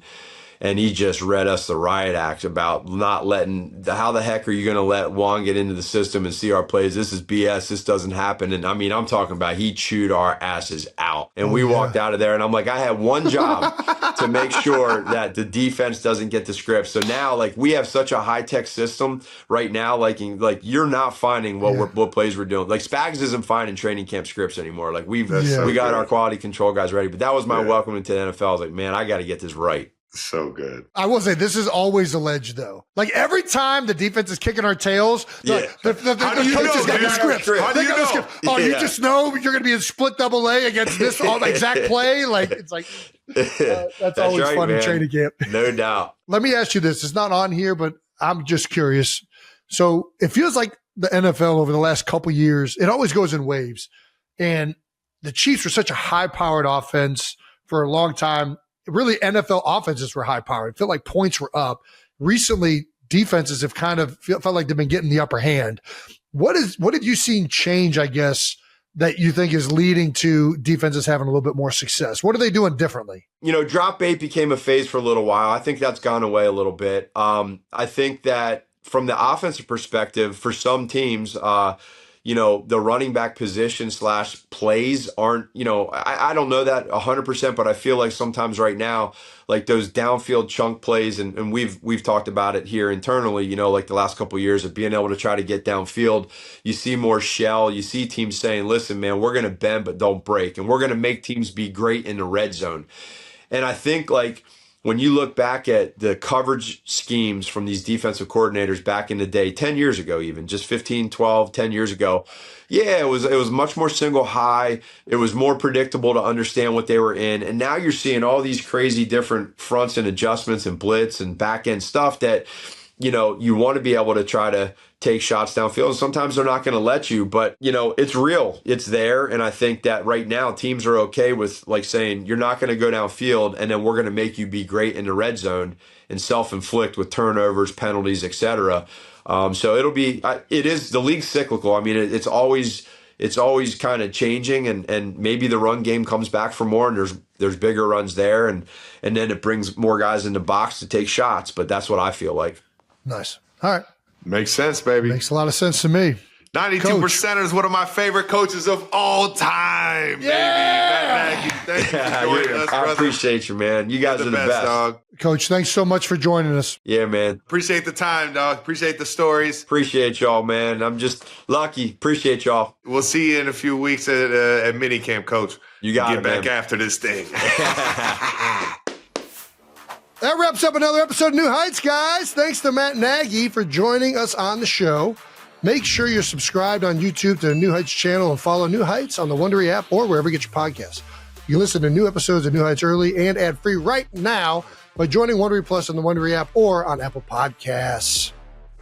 And he just read us the riot act about not letting how the heck are you going to let Juan get into the system and see our plays? This is BS. This doesn't happen. And I mean, I'm talking about he chewed our asses out. And we walked out of there and I'm like, I have one job to make sure that the defense doesn't get the script. So now like we have such a high tech system right now, like you're not finding what plays we're doing. Like Spags isn't finding training camp scripts anymore. Like we got our quality control guys ready, but that was my welcome into the NFL. I was like, man, I got to get this right. So good. I will say this is always alleged though. Like every time the defense is kicking our tails, the coaches got the script. How do you know? The script. Oh, you just know you're going to be in split double A against this exact play. Like it's like that's always right, fun man. in training camp. No doubt. Let me ask you this: it's not on here, but I'm just curious. So it feels like the NFL over the last couple years, it always goes in waves, and the Chiefs were such a high-powered offense for a long time. Really, NFL offenses were high-powered. It felt like points were up. Recently, defenses have kind of felt like they've been getting the upper hand. What have you seen change, I guess, that you think is leading to defenses having a little bit more success? What are they doing differently? Drop bait became a phase for a little while. I think that's gone away a little bit. I think that from the offensive perspective, for some teams, the running back position / plays aren't, I don't know that 100%, but I feel like sometimes right now, like those downfield chunk plays, and we've talked about it here internally, like the last couple of years of being able to try to get downfield. You see more shell. You see teams saying, listen, man, we're going to bend, but don't break. And we're going to make teams be great in the red zone. And I think like, when you look back at the coverage schemes from these defensive coordinators back in the day, 10 years ago, even just 15, 12, 10 years ago, it was much more single high. It was more predictable to understand what they were in. And now you're seeing all these crazy different fronts and adjustments and blitz and back end stuff that, you want to be able to try to take shots downfield. Sometimes they're not going to let you, but it's real. It's there. And I think that right now teams are okay with like saying, you're not going to go downfield and then we're going to make you be great in the red zone and self-inflict with turnovers, penalties, etc. So it is the league's cyclical. I mean, it's always kind of changing and maybe the run game comes back for more and there's bigger runs there. And then it brings more guys in the box to take shots. But that's what I feel like. Nice. All right. Makes sense, baby. Makes a lot of sense to me. 92% is one of my favorite coaches of all time, baby. Matt Nagy, thank you for joining us, I brother. appreciate you, man. You guys You're are the best. dog. Coach, thanks so much for joining us. Yeah, man. Appreciate the time, dog. Appreciate the stories. Appreciate y'all, man. I'm just lucky. Appreciate y'all. We'll see you in a few weeks at minicamp, Coach. You got Get it, back man. after this thing. That wraps up another episode of New Heights, guys. Thanks to Matt Nagy for joining us on the show. Make sure you're subscribed on YouTube to the New Heights channel and follow New Heights on the Wondery app or wherever you get your podcasts. You can listen to new episodes of New Heights early and ad-free right now by joining Wondery Plus on the Wondery app or on Apple Podcasts.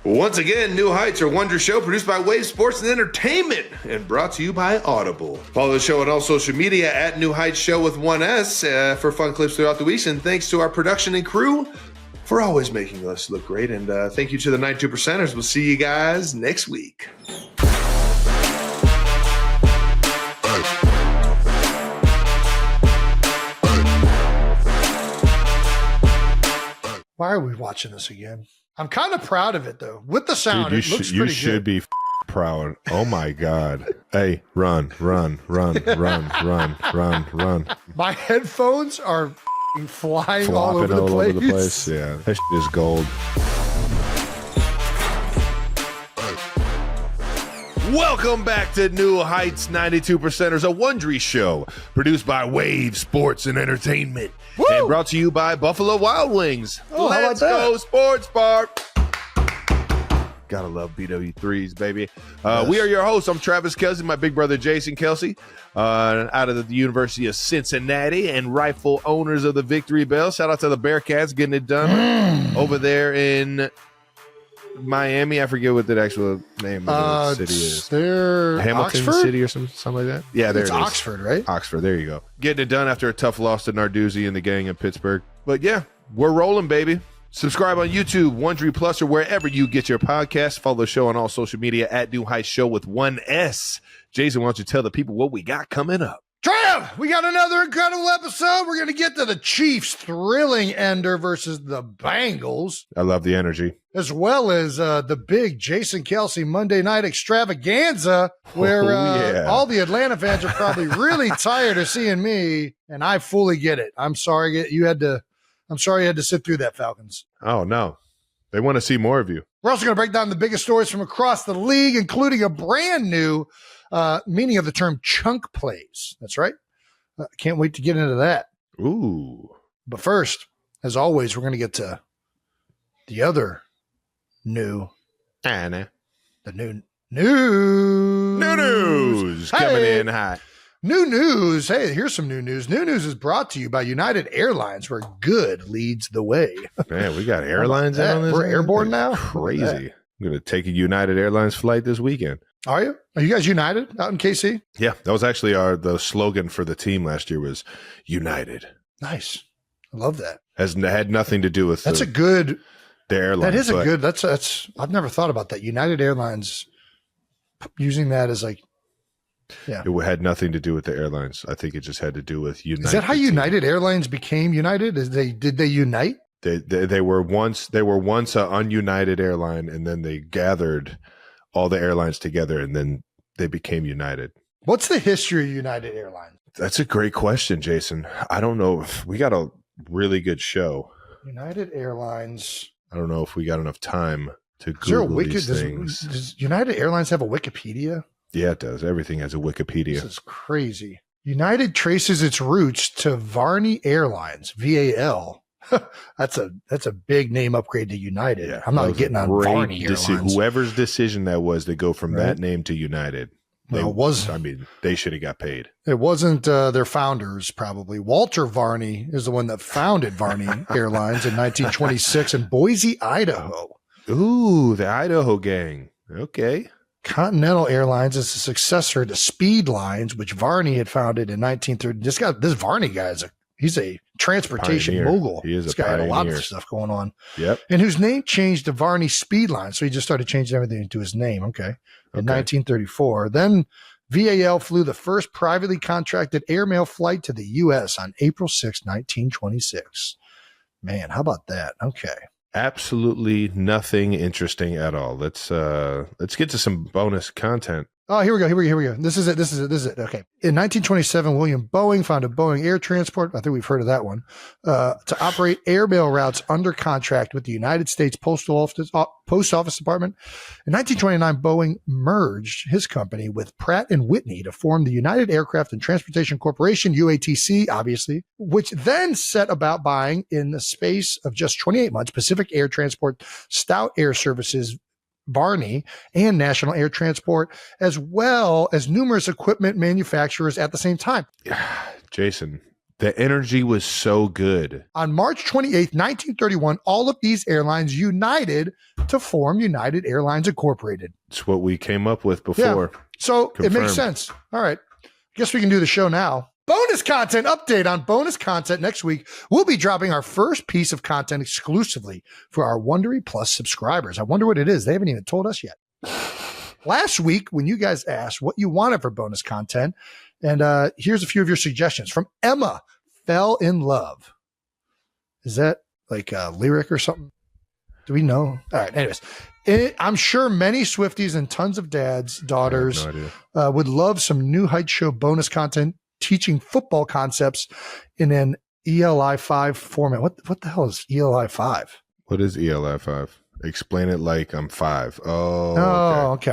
Once again, New Heights are Wonder Show produced by Wave Sports and Entertainment and brought to you by Audible. Follow the show on all social media at New Heights Show with 1S for fun clips throughout the week. And thanks to our production and crew for always making us look great. And thank you to the 92%ers. We'll see you guys next week. Why are we watching this again? I'm kind of proud of it, though. With the sound, Dude, it looks you pretty should good. be proud. Oh my God. Hey, run. My headphones are flying all Flopping over all the over the place. Yeah, that is gold. Welcome back to New Heights 92%ers, a Wondery show produced by Wave Sports and Entertainment and brought to you by Buffalo Wild Wings. Oh, how about Let's that? go Sports Bar. Gotta love BW3s, baby. We are your hosts. I'm Travis Kelce, my big brother Jason Kelce, out of the University of Cincinnati and rightful owners of the Victory Bell. Shout out to the Bearcats getting it done over there in Miami. I forget what the actual name of the city is. They're Hamilton Oxford? City or something like that. Yeah, there It's it is. Oxford, right? Oxford, there you go. Getting it done after a tough loss to Narduzzi and the gang in Pittsburgh. But yeah, we're rolling, baby. Subscribe on YouTube, Wondery Plus, or wherever you get your podcasts. Follow the show on all social media at New Heights Show with 1S. Jason, why don't you tell the people what we got coming up? Trev, we got another incredible episode. We're going to get to the Chiefs' thrilling ender versus the Bengals, I love the energy. as well as the big Jason Kelce Monday night extravaganza, where yeah. all the Atlanta fans are probably really tired of seeing me, and I fully get it. I'm sorry you had to sit through that, Falcons. Oh, no. They want to see more of you. We're also going to break down the biggest stories from across the league, including a brand new meaning of the term chunk plays. That's right. Can't wait to get into that. Ooh. But first, as always, we're going to get to the other new, Anna. the new news. New news coming Hey. in hot. New news. Hey, here's some new news. New news is brought to you by United Airlines, where good leads the way. Man, we got airlines in that? on this. We're thing? airborne That's now? How about Crazy. that? I'm going to take a United Airlines flight this weekend. Are you? Are you guys United out in KC? Yeah, that was actually the slogan for the team last year was United. Nice. I love that. Had nothing to do with That's the a good. airline. That is a but good. That's. I've never thought about that. United Airlines using that as like. Yeah. It had nothing to do with the airlines. I think it just had to do with United. Is that how the team. United Airlines became United? Did they unite? They were once an ununited airline, and then they gathered all the airlines together, and then they became United. What's the history of United Airlines? That's a great question, Jason. I don't know if we got a really good show. United Airlines. I don't know if we got enough time to Is there a Google these things. does United Airlines have a Wikipedia? Yeah, it does. Everything has a Wikipedia. This is crazy. United traces its roots to Varney Airlines, VAL. That's a big name upgrade to United. Yeah, I'm that not was getting a on great Varney Airlines. Whoever's decision that was to go from Right. that name to United. Well, it was. I mean, they should have got paid. It wasn't their founders, probably. Walter Varney is the one that founded Varney Airlines in 1926 in Boise, Idaho. Ooh, the Idaho gang. Okay. Continental Airlines is a successor to Speed Lines, which Varney had founded in 1930. This Varney guy he's a transportation Pioneer. mogul. He is this a guy had a lot pioneer. of stuff going on. Yep. And whose name changed to Varney Speed Lines. So he just started changing everything to his name. Okay. In 1934. Then VAL flew the first privately contracted airmail flight to the U.S. on April 6, 1926. Man, how about that? Okay. Absolutely nothing interesting at all. Let's get to some bonus content. Oh, here we go. This is it. Okay. In 1927, William Boeing founded Boeing Air Transport. I think we've heard of that one. To operate airmail routes under contract with the United States Post Office Department. In 1929, Boeing merged his company with Pratt & Whitney to form the United Aircraft and Transportation Corporation, UATC, obviously, which then set about buying, in the space of just 28 months, Pacific Air Transport, Stout Air Services, Barney, and National Air Transport, as well as numerous equipment manufacturers at the same time. Jason, the energy was so good. On March 28th, 1931, all of these airlines united to form United Airlines Incorporated. It's what we came up with before. Yeah. So Confirmed. It makes sense. All right. Guess we can do the show now. Bonus content update on bonus content next week. We'll be dropping our first piece of content exclusively for our Wondery Plus subscribers. I wonder what it is. They haven't even told us yet. Last week, when you guys asked what you wanted for bonus content, and here's a few of your suggestions from Emma, Fell in Love. Is that like a lyric or something? Do we know? All right. Anyways, I'm sure many Swifties and tons of dads, daughters would love some New Heights Show bonus content teaching football concepts in an ELI 5 format. What the hell is ELI 5? What is ELI 5? Explain it like I'm 5. Okay.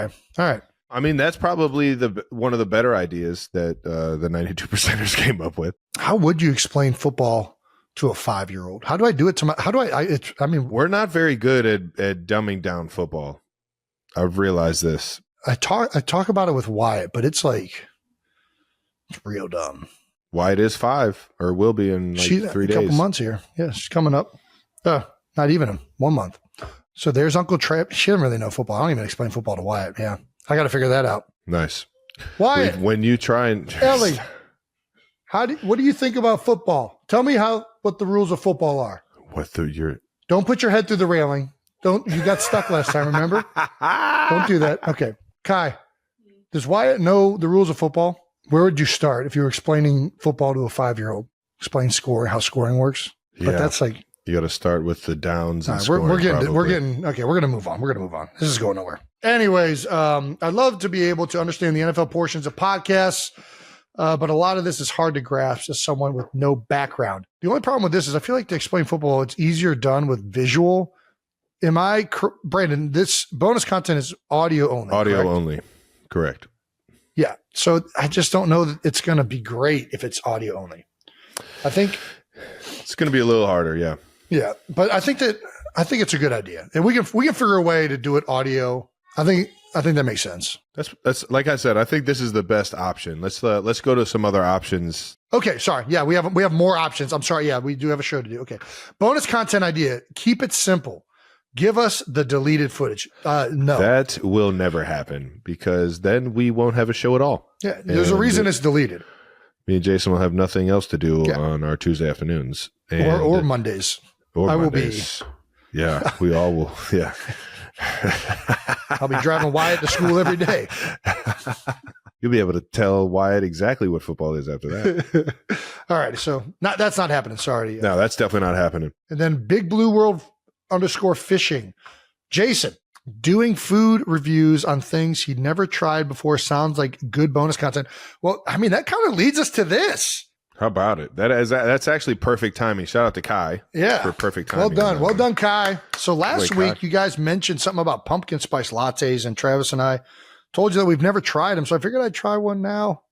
All right. I mean, that's probably one of the better ideas that the 92%ers came up with. How would you explain football to a 5-year-old? How do I do it to my? How do I mean, we're not very good at dumbing down football. I've realized this. I talk about it with Wyatt, but it's like it's real dumb. Wyatt is 5, or will be in like 3 days. A couple months here. Yeah, she's coming up. Not even 1 month. So there's Uncle Trap. She doesn't really know football. I don't even explain football to Wyatt. Yeah, I got to figure that out. Nice. Wyatt, when you try and Ellie, what do you think about football? Tell me what the rules of football are. Don't put your head through the railing. You got stuck last time, remember? Don't do that. Okay. Kai, does Wyatt know the rules of football? Where would you start if you were explaining football to a 5-year-old? Explain how scoring works. Yeah. But that's like, you got to start with the downs and we're getting okay. We're gonna move on. This is going nowhere. Anyways, I'd love to be able to understand the NFL portions of podcasts, but a lot of this is hard to grasp as someone with no background. The only problem with this is I feel like to explain football, it's easier done with visual. Brandon? This bonus content is audio only. Audio correct? only, correct? Yeah. So I just don't know that it's going to be great if it's audio only. I think it's going to be a little harder. Yeah. Yeah, but I think it's a good idea, and we can figure a way to do it audio. I think that makes sense. That's like I said. I think this is the best option. Let's go to some other options. Okay, sorry. Yeah, we have more options. I'm sorry. Yeah, we do have a show to do. Okay, bonus content idea. Keep it simple. Give us the deleted footage. No, that will never happen because then we won't have a show at all. Yeah, there's a reason it's deleted. Me and Jason will have nothing else to do on our Tuesday afternoons or Mondays. I will be. Yeah, we all will. Yeah. I'll be driving Wyatt to school every day. You'll be able to tell Wyatt exactly what football is after that. All right. So that's not happening. Sorry. No, that's definitely not happening. And then Big Blue World _fishing. Jason, doing food reviews on things he'd never tried before sounds like good bonus content. Well, I mean, that kind of leads us to this. How about it? That's actually perfect timing. Shout out to Kai. Yeah. For perfect timing. Well done, Kai. So last week, you guys mentioned something about pumpkin spice lattes, and Travis and I told you that we've never tried them. So I figured I'd try one now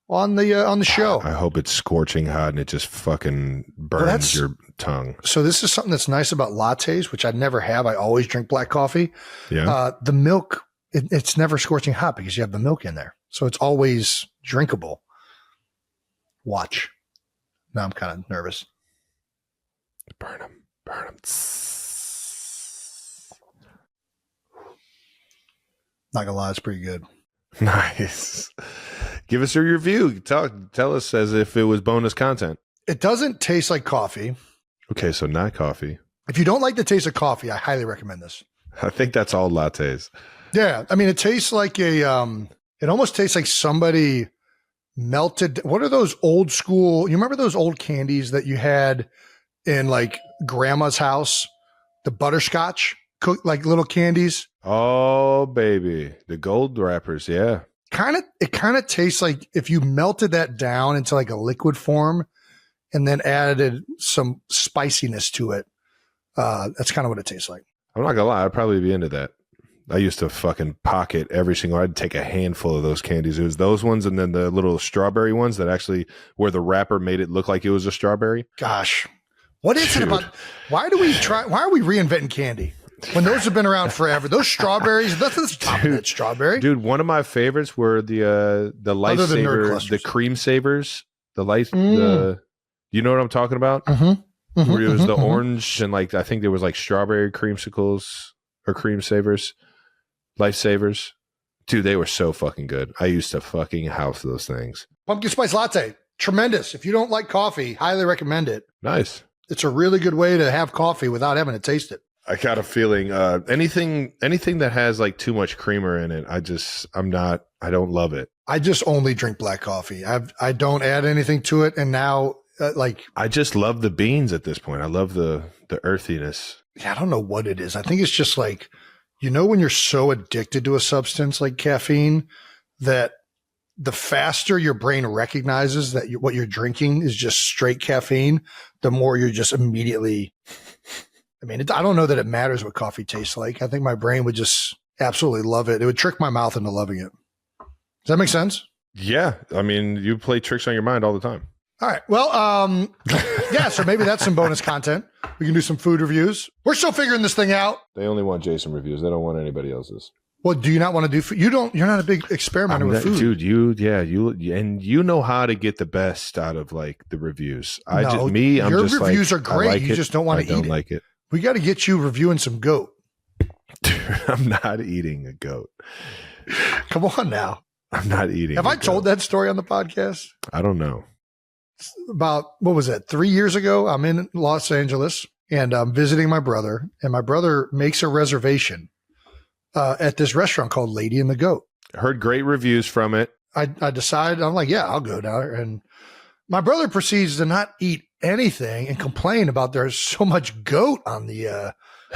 on the show. I hope it's scorching hot and it just fucking burns your tongue. So this is something that's nice about lattes, which I never have. I always drink black coffee. Yeah. The milk, it's never scorching hot because you have the milk in there. So it's always drinkable. Watch. Now I'm kind of nervous. Burn them. Not gonna lie, it's pretty good. Nice. Give us your review. Tell us as if it was bonus content. It doesn't taste like coffee. Okay, so not coffee. If you don't like the taste of coffee, I highly recommend this. I think that's all lattes. Yeah, I mean, it tastes like it almost tastes like somebody melted. What are those old school? You remember those old candies that you had in like grandma's house the butterscotch, like little candies. Oh, baby. The gold wrappers. Yeah. It kind of tastes like if you melted that down into like a liquid form and then added some spiciness to it. That's kind of what it tastes like. I'm not gonna lie, I'd probably be into that. I used to fucking pocket I'd take a handful of those candies. It was those ones and then the little strawberry ones that actually where the wrapper made it look like it was a strawberry. Gosh. What is it about? Why are we reinventing candy? When those have been around forever, those strawberries, that's top of that strawberry. Dude, one of my favorites were the lifesaver, the cream savers, you know what I'm talking about? Where it was the orange and like I think there was like strawberry creamsicles or cream savers, lifesavers. Dude, they were so fucking good. I used to fucking house those things. Pumpkin spice latte, tremendous. If you don't like coffee, highly recommend it. Nice. It's a really good way to have coffee without having to taste it. I got a feeling anything that has like too much creamer in it, I don't love it. I just only drink black coffee. I don't add anything to it. And now I just love the beans at this point. I love the earthiness. Yeah, I don't know what it is. I think it's just like, when you're so addicted to a substance like caffeine that the faster your brain recognizes that what you're drinking is just straight caffeine, the more you're just immediately. I don't know that it matters what coffee tastes like. I think my brain would just absolutely love it. It would trick my mouth into loving it. Does that make sense? Yeah. You play tricks on your mind all the time. All right. Well, yeah, so maybe that's some bonus content. We can do some food reviews. We're still figuring this thing out. They only want Jason reviews. They don't want anybody else's. Well, do you not want to do food? You're not a big experimenter with food. Dude, you know how to get the best out of like the reviews. Your reviews are great. Like you just don't want to eat it. I don't like it. We got to get you reviewing some goat. I'm not eating a goat. Come on now. I'm not eating. Have I told that story on the podcast? I don't know. About, what was that, 3 years ago? I'm in Los Angeles and I'm visiting my brother, and my brother makes a reservation at this restaurant called Lady and the Goat. Heard great reviews from it. I decided, I'm like, yeah, I'll go down there. And my brother proceeds to not eat anything and complain about there's so much goat on the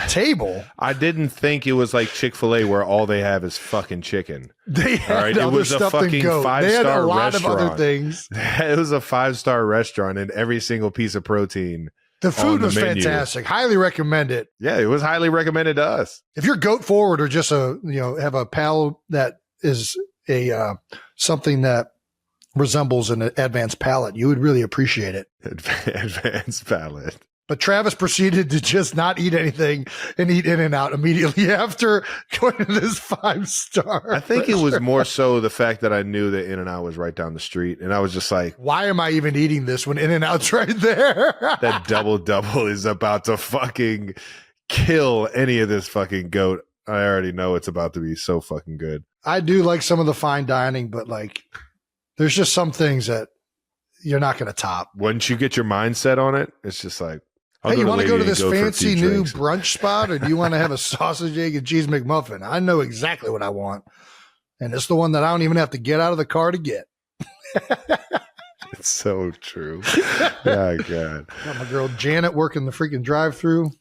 table. I didn't think it was like Chick-fil-A where all they have is fucking chicken. They had other stuff than goat. They had a lot of other things. It was a 5-star restaurant and every single piece of protein. The food was fantastic. Highly recommend it. Yeah, it was highly recommended to us. If you're goat forward or just have a palate that is something that resembles an advanced palate, you would really appreciate it. Advanced palate. But Travis proceeded to just not eat anything and eat In-N-Out immediately after going to this 5-star. I think it was more so the fact that I knew that In-N-Out was right down the street. And I was just like, why am I even eating this when In-N-Out's right there? That double is about to fucking kill any of this fucking goat. I already know it's about to be so fucking good. I do like some of the fine dining, but like, there's just some things that you're not going to top. Once you get your mindset on it, it's just like, hey, you want to go to this fancy new brunch spot, or do you want to have a sausage, egg, and cheese McMuffin? I know exactly what I want. And it's the one that I don't even have to get out of the car to get. It's so true. Oh, God. Got my girl Janet working the freaking drive-through.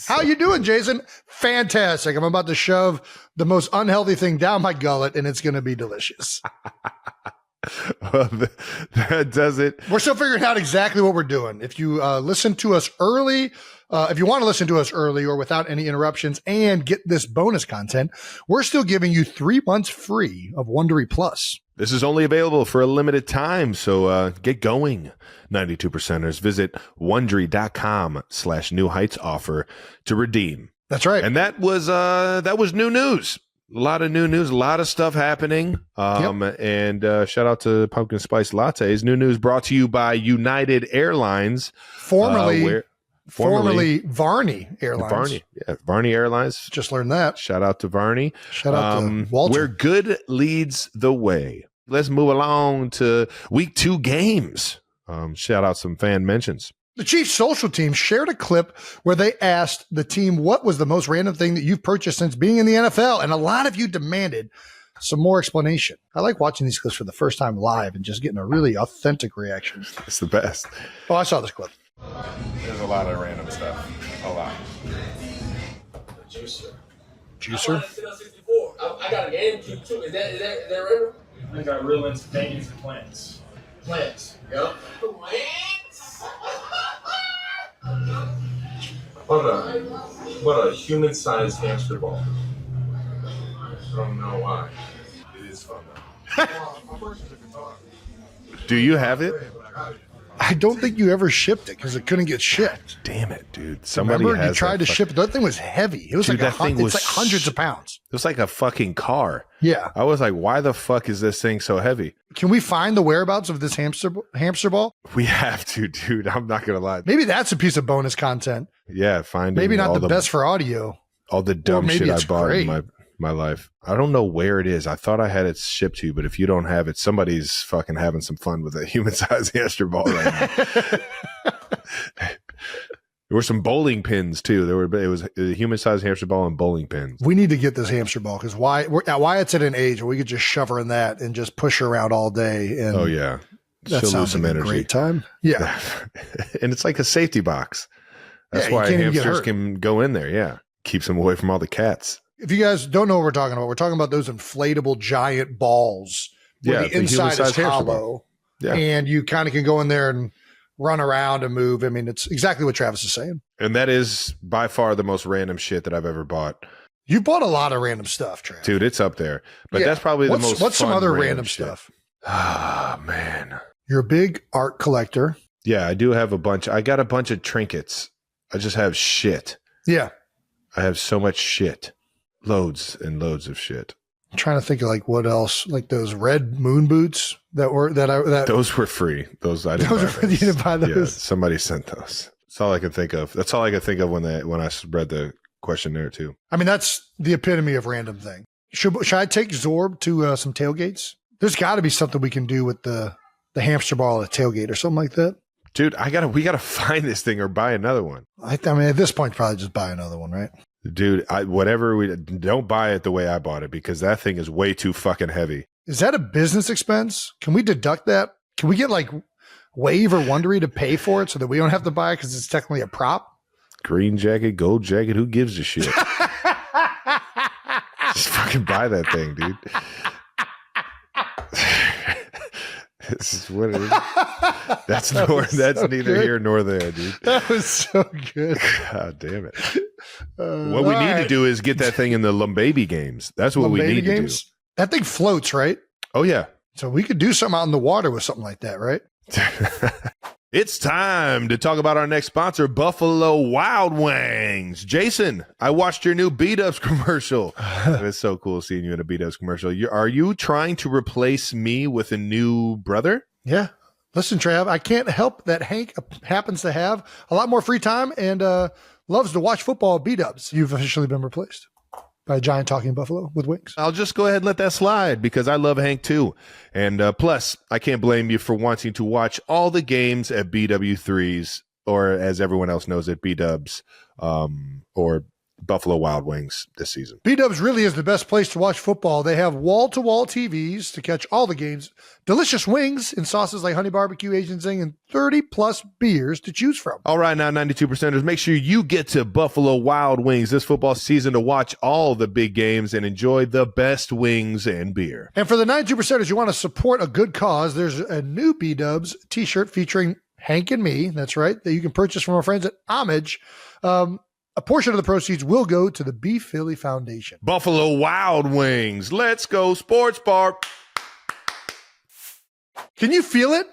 How you doing, Jason? Fantastic. I'm about to shove the most unhealthy thing down my gullet, and it's going to be delicious. Well, that does it. We're still figuring out exactly what we're doing. If you listen to us early, if you want to listen to us early or without any interruptions and get this bonus content, we're still giving you 3 months free of Wondery Plus. This is only available for a limited time, so get going, 92%ers. Visit Wondery.com/New Heights offer to redeem. That's right. And that was new news. A lot of new news, a lot of stuff happening. And shout out to Pumpkin Spice Lattes. New news brought to you by United Airlines. Formerly Varney Airlines. Varney Airlines. Just learned that. Shout out to Varney. Shout out to Walter. Where good leads the way. Let's move along to week 2 games. Shout out some fan mentions. The Chiefs social team shared a clip where they asked the team what was the most random thing that you've purchased since being in the NFL. And a lot of you demanded some more explanation. I like watching these clips for the first time live and just getting a really authentic reaction. It's the best. Oh, I saw this clip. There's a lot of random stuff. A lot. Juicer. I got a GameCube too. Is that real? I got real into paintings and plants. Plants. Yep. Plants. What a human-sized hamster ball. I don't know why. It is fun though. Do you have it? I don't think you ever shipped it because it couldn't get shipped. Damn it, dude. Somebody Remember, has you tried to ship it. That thing was heavy. It was Dude, like that thing it's was like hundreds of pounds. It was like a fucking car. Yeah. I was like, why the fuck is this thing so heavy? Can we find the whereabouts of this hamster ball? We have to, dude. I'm not gonna lie. Maybe that's a piece of bonus content. Yeah, finding Maybe not all the best for audio. all the dumb maybe shit I it's bought great. in my life. I don't know where it is. I thought I had it shipped to you, but if you don't have it, somebody's fucking having some fun with a human-sized hamster ball right now. There were some bowling pins too. It was a human-sized hamster ball and bowling pins. We need to get this hamster ball because Wyatt's at an age where we could just shove her in that and just push her around all day. And Oh yeah, that she'll lose sounds some like a energy. great time. Yeah. And it's like a safety box. That's Yeah, you why can't even get hamsters hurt. can go in there. Yeah, keeps them away from all the cats. If you guys don't know what we're talking about, we're talking about those inflatable giant balls where Yeah, the inside is human-sized hamster hollow. ball. Yeah. And you kind of can go in there and run around and move. I mean, it's exactly what Travis is saying. And that is by far the most random shit that I've ever bought. You bought a lot of random stuff, Travis. Dude, it's up there. But Yeah. that's probably the most What's some fun other random shit. stuff? Ah, man. You're a big art collector. Yeah, I do have a bunch. I got a bunch of trinkets. I just have shit. Yeah. I have so much shit. Loads and loads of shit. I'm trying to think of like what else, like those red moon boots that Those were free. Those I didn't those buy are free. You didn't buy Yeah, those. somebody sent those. That's all I can think of. That's all I could think of when I read the questionnaire too. I mean, that's the epitome of random thing. Should I take Zorb to some tailgates? There's got to be something we can do with the hamster ball at a tailgate or something like that. Dude, we gotta find this thing or buy another one. I mean, at this point, probably just buy another one, right? Dude, don't buy it the way I bought it because that thing is way too fucking heavy. Is that a business expense? Can we deduct that? Can we get like Wave or Wondery to pay for it so that we don't have to buy it because it's technically a prop? Green jacket, gold jacket, who gives a shit? Just fucking buy that thing, dude. This is what it is. That's neither good. here nor there, dude. That was so good. God damn it. What we need to do is get that thing in the Lumbaby games. That's what we Baby need games. to do. That thing floats, right? Oh, yeah. So we could do something out in the water with something like that, right? It's time to talk about our next sponsor, Buffalo Wild Wings. Jason, I watched your new B-Dubs commercial. It's so cool seeing you in a B-Dubs commercial. Are you trying to replace me with a new brother? Yeah. Listen, Trav, I can't help that Hank happens to have a lot more free time and loves to watch football at B-Dubs. You've officially been replaced by a giant talking buffalo with wings. I'll just go ahead and let that slide because I love Hank too. And plus, I can't blame you for wanting to watch all the games at BW3s, or as everyone else knows it, B-Dubs, or Buffalo Wild Wings this season. B-Dubs really is the best place to watch football. They have wall-to-wall TVs to catch all the games, delicious wings and sauces like honey barbecue, Asian zing, and 30-plus beers to choose from. All right, now 92%ers, make sure you get to Buffalo Wild Wings this football season to watch all the big games and enjoy the best wings and beer. And for the 92%ers, you want to support a good cause, there's a new B-Dubs t-shirt featuring Hank and me, that's right, that you can purchase from our friends at Homage. A portion of the proceeds will go to the Beef Philly Foundation. Buffalo Wild Wings, let's go Sports Bar. Can you feel it?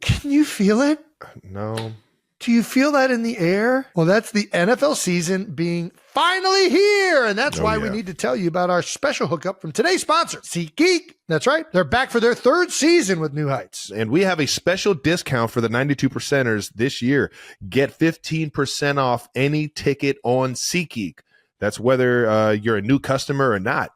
Can you feel it? No. Do you feel that in the air? Well, that's the NFL season being finally here. And that's why we need to tell you about our special hookup from today's sponsor, SeatGeek. That's right. They're back for their third season with New Heights. And we have a special discount for the 92%ers this year. Get 15% off any ticket on SeatGeek. That's whether you're a new customer or not.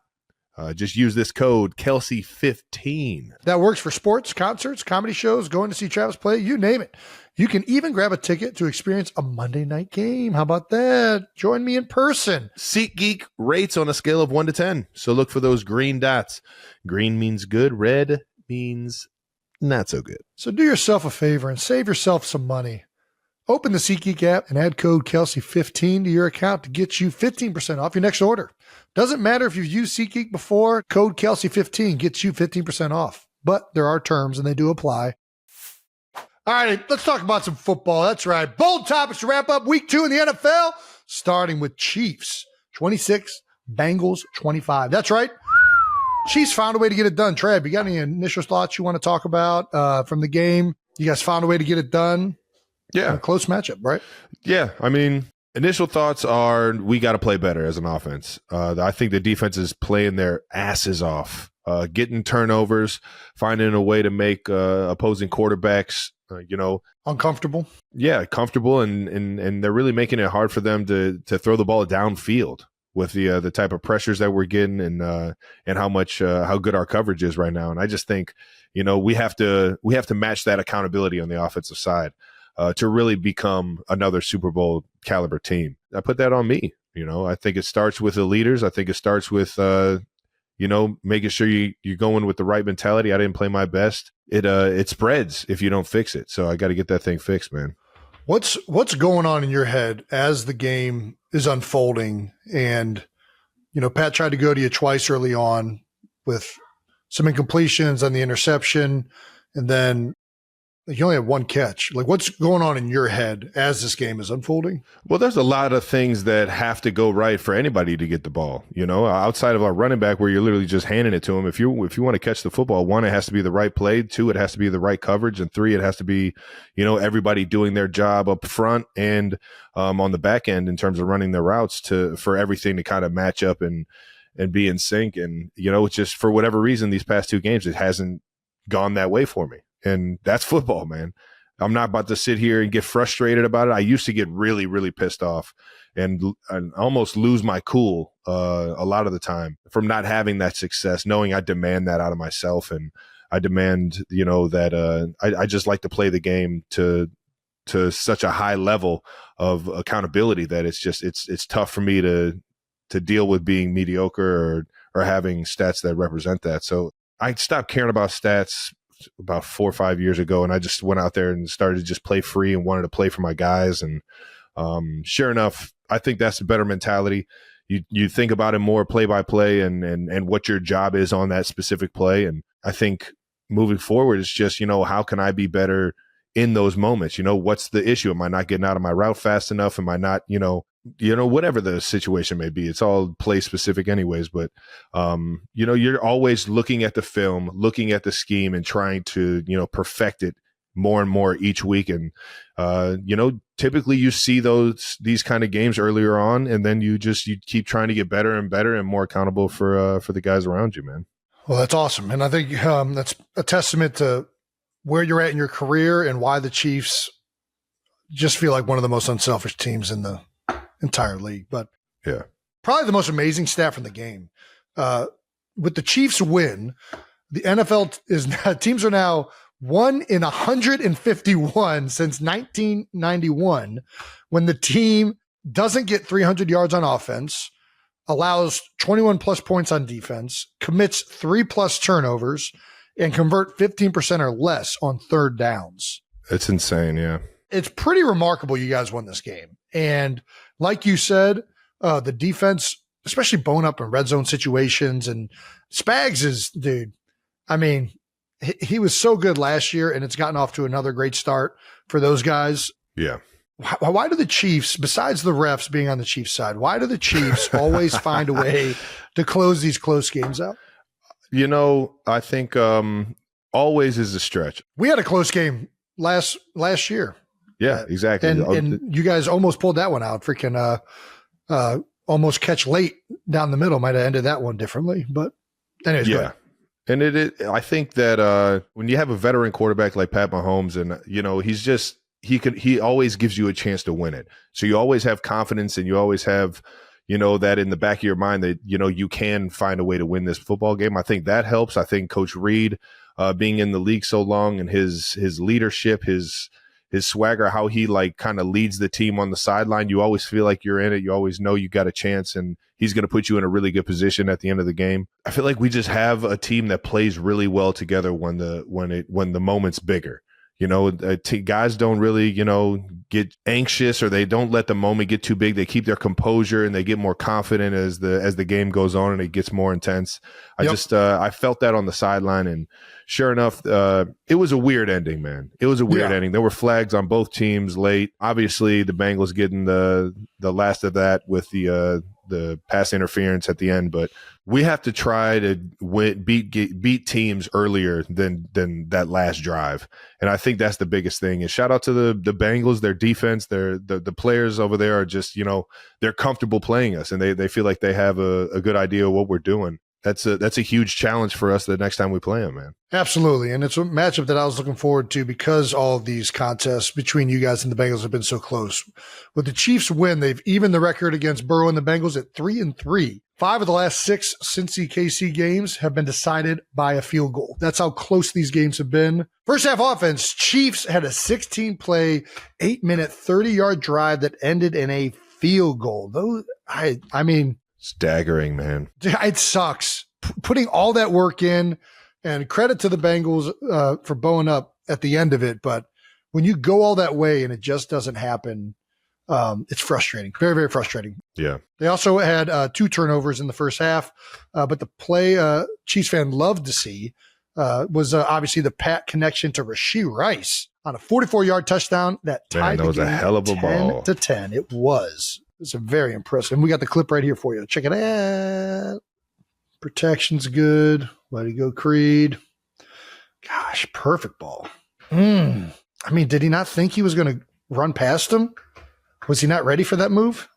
Just use this code Kelce15. That works for sports, concerts, comedy shows, going to see Travis play, you name it. You can even grab a ticket to experience a Monday night game. How about that? Join me in person. SeatGeek rates on a scale of 1 to 10. So look for those green dots. Green means good. Red means not so good. So do yourself a favor and save yourself some money. Open the SeatGeek app and add code Kelce15 to your account to get you 15% off your next order. Doesn't matter if you've used SeatGeek before, code Kelce15 gets you 15% off. But there are terms and they do apply. All right, let's talk about some football. That's right. Bold topics to wrap up week 2 in the NFL, starting with Chiefs 26, Bengals 25. That's right. Chiefs found a way to get it done. Trav, you got any initial thoughts you want to talk about from the game? You guys found a way to get it done. Yeah. A close matchup, right? Yeah. I mean, initial thoughts are we got to play better as an offense. I think the defense is playing their asses off, getting turnovers, finding a way to make opposing quarterbacks, uncomfortable. Yeah, comfortable, and they're really making it hard for them to throw the ball downfield with the type of pressures that we're getting and how good our coverage is right now. And I just think, we have to match that accountability on the offensive side. To really become another Super Bowl caliber team. I put that on me. I think it starts with the leaders. I think it starts with, making sure you're going with the right mentality. I didn't play my best. It spreads if you don't fix it. So I got to get that thing fixed, man. What's going on in your head as the game is unfolding? And, Pat tried to go to you twice early on with some incompletions and the interception. And then you only have one catch. Like, what's going on in your head as this game is unfolding? Well, there's a lot of things that have to go right for anybody to get the ball. Outside of our running back, where you're literally just handing it to him. If you want to catch the football, 1, it has to be the right play. 2, it has to be the right coverage, and 3, it has to be, everybody doing their job up front and on the back end in terms of running their routes for everything to kind of match up and be in sync. And it's just for whatever reason these past 2 games it hasn't gone that way for me. And that's football, man. I'm not about to sit here and get frustrated about it. I used to get really, really pissed off and almost lose my cool a lot of the time from not having that success, knowing I demand that out of myself. And I demand, that I just like to play the game to such a high level of accountability that it's tough for me to deal with being mediocre or having stats that represent that. So I stopped caring about stats about 4 or 5 years ago, and I just went out there and started to just play free and wanted to play for my guys. And sure enough, I think that's a better mentality. You think about it more play by play and what your job is on that specific play. And I think moving forward, it's just, how can I be better in those moments? What's the issue? Am I not getting out of my route fast enough? Am I not, whatever the situation may be, it's all play specific anyways. But, you're always looking at the film, looking at the scheme and trying to, perfect it more and more each week. And, typically you see these kind of games earlier on, and then you keep trying to get better and better and more accountable for the guys around you, man. Well, that's awesome. And I think that's a testament to where you're at in your career and why the Chiefs just feel like one of the most unselfish teams in the entire league. But yeah, probably the most amazing stat from the game. With the Chiefs win, the NFL teams are now 1 in 151 since 1991, when the team doesn't get 300 yards on offense, allows 21 plus points on defense, commits 3 plus turnovers, and convert 15% or less on third downs. It's insane. Yeah. It's pretty remarkable you guys won this game. And like you said, the defense, especially bone up in red zone situations, and Spags is, dude, I mean, he was so good last year, and it's gotten off to another great start for those guys. Yeah. Why do the Chiefs, besides the refs being on the Chiefs side, why do the Chiefs always find a way to close these close games out? I think always is a stretch. We had a close game last year. Yeah, exactly. And you guys almost pulled that one out. Freaking almost catch late down the middle might have ended that one differently. But anyways, yeah. And I think that when you have a veteran quarterback like Pat Mahomes, and he always gives you a chance to win it. So you always have confidence, and you always have, that in the back of your mind that, you can find a way to win this football game. I think that helps. I think Coach Reed, being in the league so long, and his leadership, his swagger, how he kind of leads the team on the sideline, you always feel like you're in it. You always know you got a chance, and he's going to put you in a really good position at the end of the game. I feel like we just have a team that plays really well together when the moment's bigger. Guys don't really, get anxious or they don't let the moment get too big. They keep their composure and they get more confident as the game goes on and it gets more intense. I felt that on the sideline, and sure enough, it was a weird ending, man. It was a weird ending. There were flags on both teams late. Obviously, the Bengals getting the last of that with the pass interference at the end, but we have to try to beat teams earlier than that last drive. And I think that's the biggest thing. And shout out to the Bengals, their defense, the players over there are just, they're comfortable playing us, and they feel like they have a good idea of what we're doing. That's a huge challenge for us the next time we play them, man. Absolutely. And it's a matchup that I was looking forward to because all of these contests between you guys and the Bengals have been so close. With the Chiefs win, they've evened the record against Burrow and the Bengals at 3-3. 5 of the last 6 Cincy KC games have been decided by a field goal. That's how close these games have been. First half offense, Chiefs had a 16-play, 8-minute, 30-yard drive that ended in a field goal. Those, I mean, staggering, man. It sucks. Putting all that work in, and credit to the Bengals for bowing up at the end of it. But when you go all that way and it just doesn't happen, it's frustrating. Very, very frustrating. Yeah. They also had 2 turnovers in the first half. But the play Chiefs fan loved to see was obviously the pat connection to Rashee Rice on a 44-yard touchdown that tied the game. That was a hell of a ball. 10-10. It was. It's very impressive. And we got the clip right here for you. Check it out. Protection's good. Let it go, Creed. Gosh, perfect ball. I mean, did he not think he was going to run past him? Was he not ready for that move?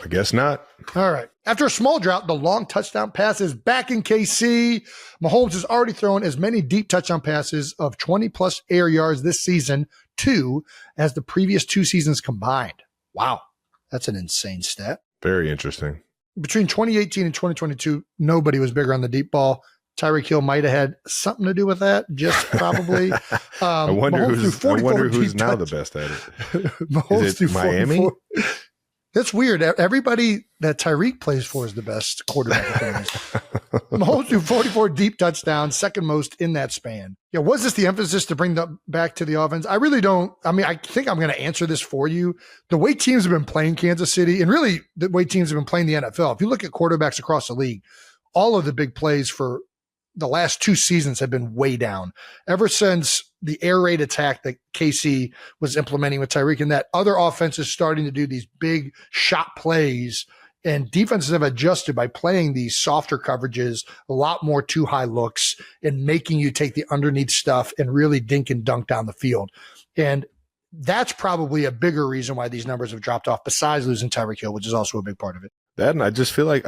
I guess not. All right. After a small drought, the long touchdown pass is back in KC. Mahomes has already thrown as many deep touchdown passes of 20-plus air yards this season, 2, as the previous 2 seasons combined. Wow. That's an insane stat. Very interesting. Between 2018 and 2022, nobody was bigger on the deep ball. Tyreek Hill might have had something to do with that, just probably. I wonder who's now the best at it. Mahomes is it Miami? That's weird. Everybody that Tyreek plays for is the best quarterback. Mahomes threw 44 deep touchdowns, second most in that span. Yeah, was this the emphasis to bring that back to the offense? I really don't. I mean, I think I'm going to answer this for you. The way teams have been playing Kansas City, and really the way teams have been playing the NFL, if you look at quarterbacks across the league, all of the big plays for the last 2 seasons have been way down. Ever since the air raid attack that KC was implementing with Tyreek, and that other offenses starting to do these big shot plays, and defenses have adjusted by playing these softer coverages, a lot more too high looks, and making you take the underneath stuff and really dink and dunk down the field. And that's probably a bigger reason why these numbers have dropped off, besides losing Tyreek Hill, which is also a big part of it. That, and I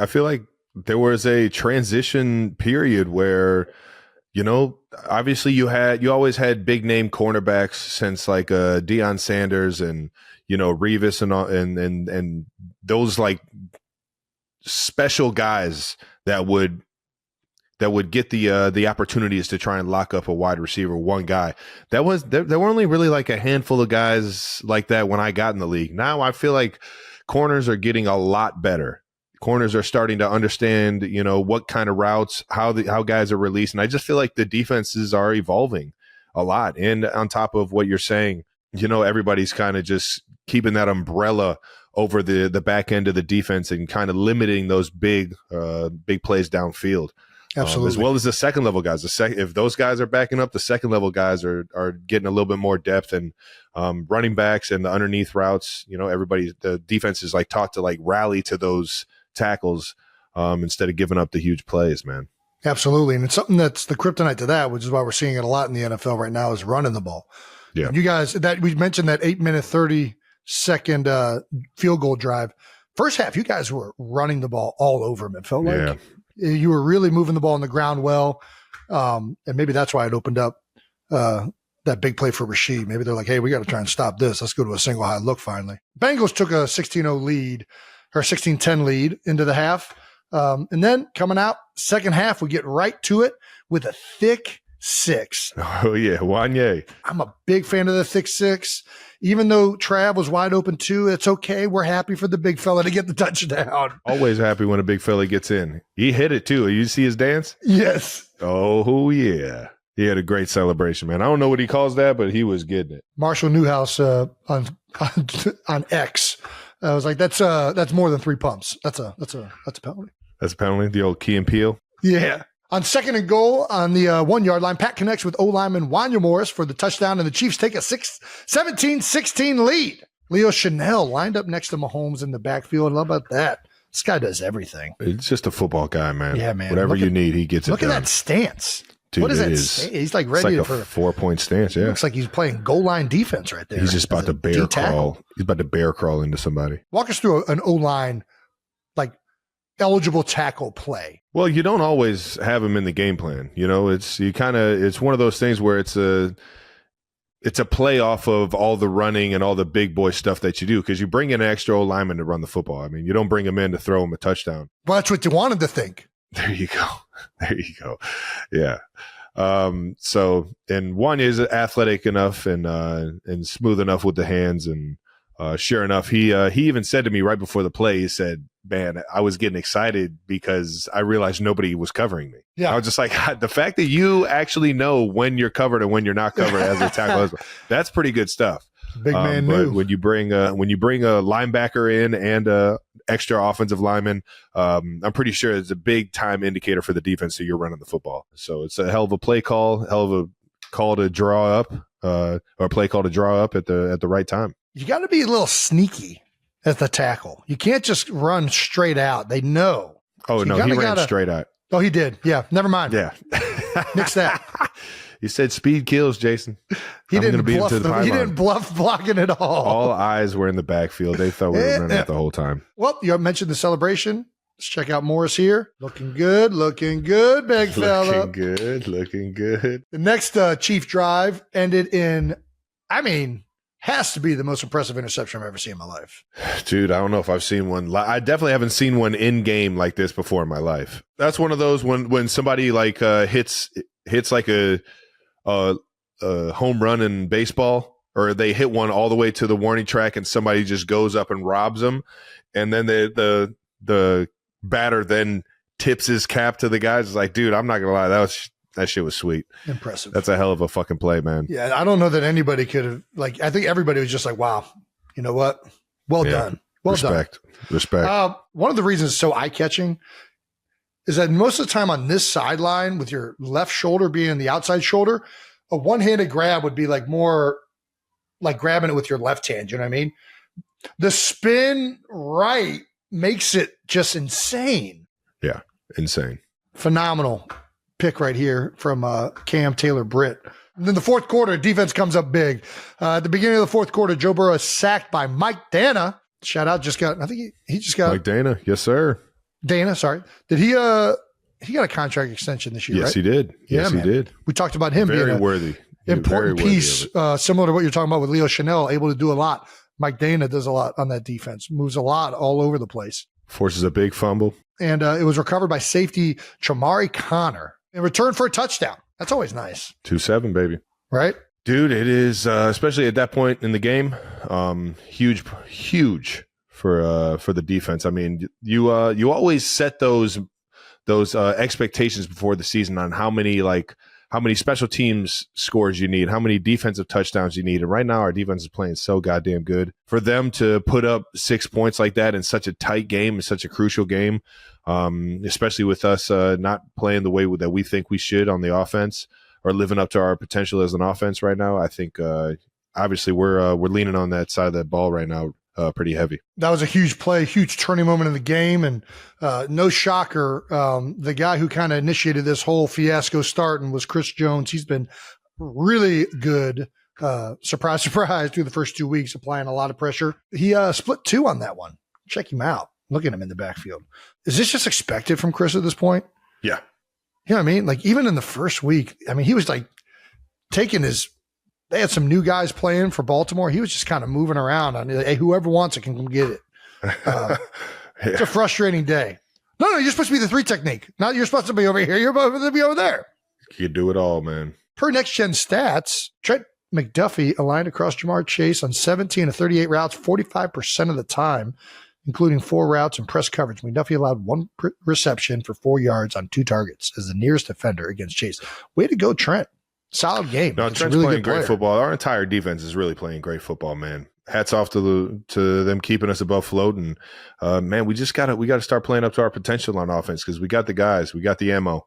feel like there was a transition period where, obviously you always had big name cornerbacks since like Deion Sanders and, Revis and those like special guys that would get the opportunities to try and lock up a wide receiver, one guy. There were only really like a handful of guys like that when I got in the league. Now I feel like corners are getting a lot better. Corners are starting to understand, what kind of routes, how guys are released. And I just feel like the defenses are evolving a lot. And on top of what you're saying, everybody's kind of just keeping that umbrella over the back end of the defense and kind of limiting those big plays downfield. Absolutely. As well as the second level guys. If those guys are backing up, the second level guys are getting a little bit more depth, and running backs and the underneath routes, the defense is like taught to like rally to those tackles instead of giving up the huge plays, man. Absolutely. And it's something that's the kryptonite to that, which is why we're seeing it a lot in the NFL right now, is running the ball. Yeah. And you guys, that we mentioned that 8-minute, 30-second field goal drive. First half, you guys were running the ball all over them. It felt like you were really moving the ball on the ground well. And maybe that's why it opened up that big play for Rashee. Maybe they're like, hey, we got to try and stop this. Let's go to a single high look finally. Bengals took a 16-0 lead, or 16-10 lead into the half. And then coming out, second half, we get right to it with a thick 6. Oh, yeah, Wanye. I'm a big fan of the thick 6. Even though Trav was wide open too, it's okay. We're happy for the big fella to get the touchdown. Always happy when a big fella gets in. He hit it too. You see his dance? Yes. Oh, yeah. He had a great celebration, man. I don't know what he calls that, but he was getting it. Marshall Newhouse on on X. I was like, that's more than 3 pumps. That's a penalty. That's a penalty. The old Key and Peele. Yeah. On 2nd and goal on the 1 yard line, Pat connects with O-lineman Wanya Morris for the touchdown, and the Chiefs take a 17-16 lead. Leo Chanel lined up next to Mahomes in the backfield. How about that? This guy does everything. It's just a football guy, man. Yeah, man. Whatever you need, he gets it done. Look at that stance. Dude, what is it that? is. He's like It's ready like for a 4-point stance. Yeah. Looks like he's playing goal line defense right there. He's just about to bear D-tackle. crawl. He's about to bear crawl into somebody. Walk us through an O-line, like eligible tackle play. Well, you don't always have him in the game plan. You know, it's one of those things where it's a play off of all the running and all the big boy stuff that you do, because you bring in an extra O lineman to run the football. I mean, you don't bring him in to throw him a touchdown. Well, that's what you wanted to think. There you go. There you go. Yeah. So, and Wanya is athletic enough and smooth enough with the hands, and sure enough, he even said to me right before the play, he said, "Man, I was getting excited because I realized nobody was covering me." Yeah. I was just like, the fact that you actually know when you're covered and when you're not covered as a tackle, that's pretty good stuff. Big man but move. when you bring a linebacker in and a extra offensive lineman, I'm pretty sure it's a big time indicator for the defense that you're running the football. So it's a hell of a play call, hell of a call to draw up, or play call to draw up at the right time. You got to be a little sneaky at the tackle. You can't just run straight out. They know. Oh, So no, he ran straight out. Oh, he did. Yeah, never mind. Yeah. Nix that. You said speed kills, Jason. He I'm gonna didn't beat him bluff to the he pylon. didn't bluff blocking at all. All eyes were in the backfield. They thought we were running it the whole time. Well, you mentioned the celebration. Let's check out Morris here. Looking good, big fella. Looking good. The next Chief drive ended in, has to be the most impressive interception I've ever seen in my life. Dude, I don't know if I've seen one. I definitely haven't seen one in game like this before in my life. That's one of those when somebody like hits like a home run in baseball, or they hit one all the way to the warning track and somebody just goes up and robs them, and then the batter then tips his cap to the guys. It's like, dude, I'm not gonna lie, that shit was sweet. Impressive. That's a hell of a fucking play, man. Yeah, I don't know that anybody could have, I think everybody was just like, wow, you know what? Well done. Well Respect. One of the reasons it's so eye-catching is that most of the time on this sideline, with your left shoulder being the outside shoulder, a one-handed grab would be like more like grabbing it with your left hand. You know what I mean? The spin right makes it just insane. Yeah, insane. Phenomenal pick right here from Cam Taylor-Britt. And then the fourth quarter, defense comes up big. At the beginning of the fourth quarter, Joe Burrow is sacked by Mike Dana. Shout out, I think he just got Mike Dana. Yes, sir. Dana, sorry. Did he got a contract extension this year, Yes, right? he did. Yeah, Yes, he man. did. We talked about him Very being worthy. an important Very worthy piece, of it. similar to what you're talking about with Leo Chanel, able to do a lot. Mike Dana does a lot on that defense, moves a lot all over the place. Forces a big fumble. And it was recovered by safety Chamari Connor in return for a touchdown. That's always nice, 2-7, baby. right? Dude, it is, especially at that point in the game, huge for the defense. I mean, you always set those expectations before the season on how many special teams scores you need, how many defensive touchdowns you need. And right now our defense is playing so goddamn good. For them to put up 6 points like that in such a tight game, in such a crucial game, especially with us not playing the way that we think we should on the offense, or living up to our potential as an offense right now, I think obviously we're leaning on that side of that ball right now pretty heavy. That was a huge play, huge turning moment in the game. And no shocker, the guy who kind of initiated this whole fiasco starting was Chris Jones. He's been really good. Surprise, surprise, through the first 2 weeks, applying a lot of pressure. He split 2 on that one. Check him out. Look at him in the backfield. Is this just expected from Chris at this point? Yeah. You know what I mean? Like, even in the first week, he was like taking they had some new guys playing for Baltimore. He was just kind of moving around on, hey, whoever wants it can come get it. It's a frustrating day. No, you're supposed to be the 3 technique. Not you're supposed to be over here. You're supposed to be over there. You do it all, man. Per Next Gen Stats, Trent McDuffie aligned across Jamar Chase on 17 of 38 routes, 45% of the time, including 4 routes and press coverage. McDuffie allowed 1 reception for 4 yards on 2 targets as the nearest defender against Chase. Way to go, Trent. solid game. No, It's a Trent's really playing good great player. football. Our entire defense is really playing great football, man. Hats off to them keeping us above float, and man, we gotta start playing up to our potential on offense because we got the guys, we got the ammo.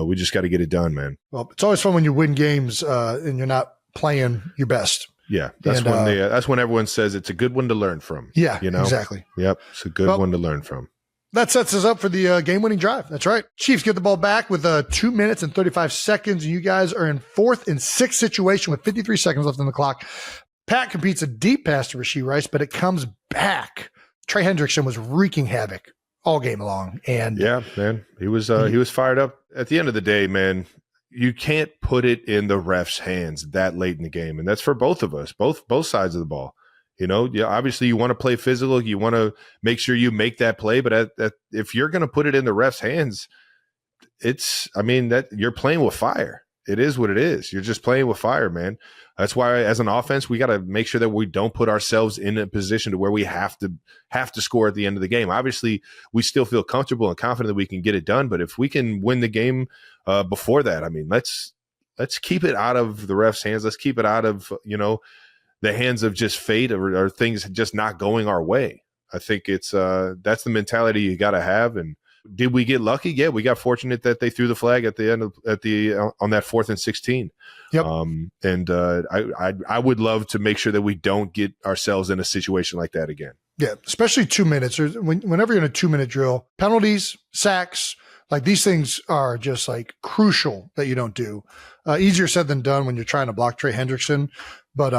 We just got to get it done, man. Well, it's always fun when you win games and you're not playing your best. Yeah, that's when everyone says it's a good one to learn from. Yeah, you know exactly. Yep, it's a good one to learn from. That sets us up for the game-winning drive. That's right. Chiefs get the ball back with 2 minutes and 35 seconds, and you guys are in 4th and 6 situation with 53 seconds left on the clock. Pat competes a deep pass to Rashee Rice, but it comes back. Trey Hendrickson was wreaking havoc all game long, and yeah, man, he was fired up. At the end of the day, man, you can't put it in the ref's hands that late in the game, and that's for both of us, both sides of the ball. You know, yeah, obviously you want to play physical, you want to make sure you make that play, but if you're going to put it in the ref's hands, that you're playing with fire. It is what it is. You're just playing with fire, man. That's why, as an offense, we got to make sure that we don't put ourselves in a position to where we have to score at the end of the game. Obviously, we still feel comfortable and confident that we can get it done. But if we can win the game before that, I mean, let's keep it out of the ref's hands. Let's keep it out of the hands of just fate or things just not going our way. I think it's that's the mentality you got to have. And did we get lucky? Yeah, we got fortunate that they threw the flag at the end on that 4th and 16. Yep. I would love to make sure that we don't get ourselves in a situation like that again. yeah, especially 2 minutes. Whenever you're in a 2-minute drill, penalties, sacks, like these things are just like crucial that you don't do. Easier said than done when you're trying to block Trey Hendrickson. But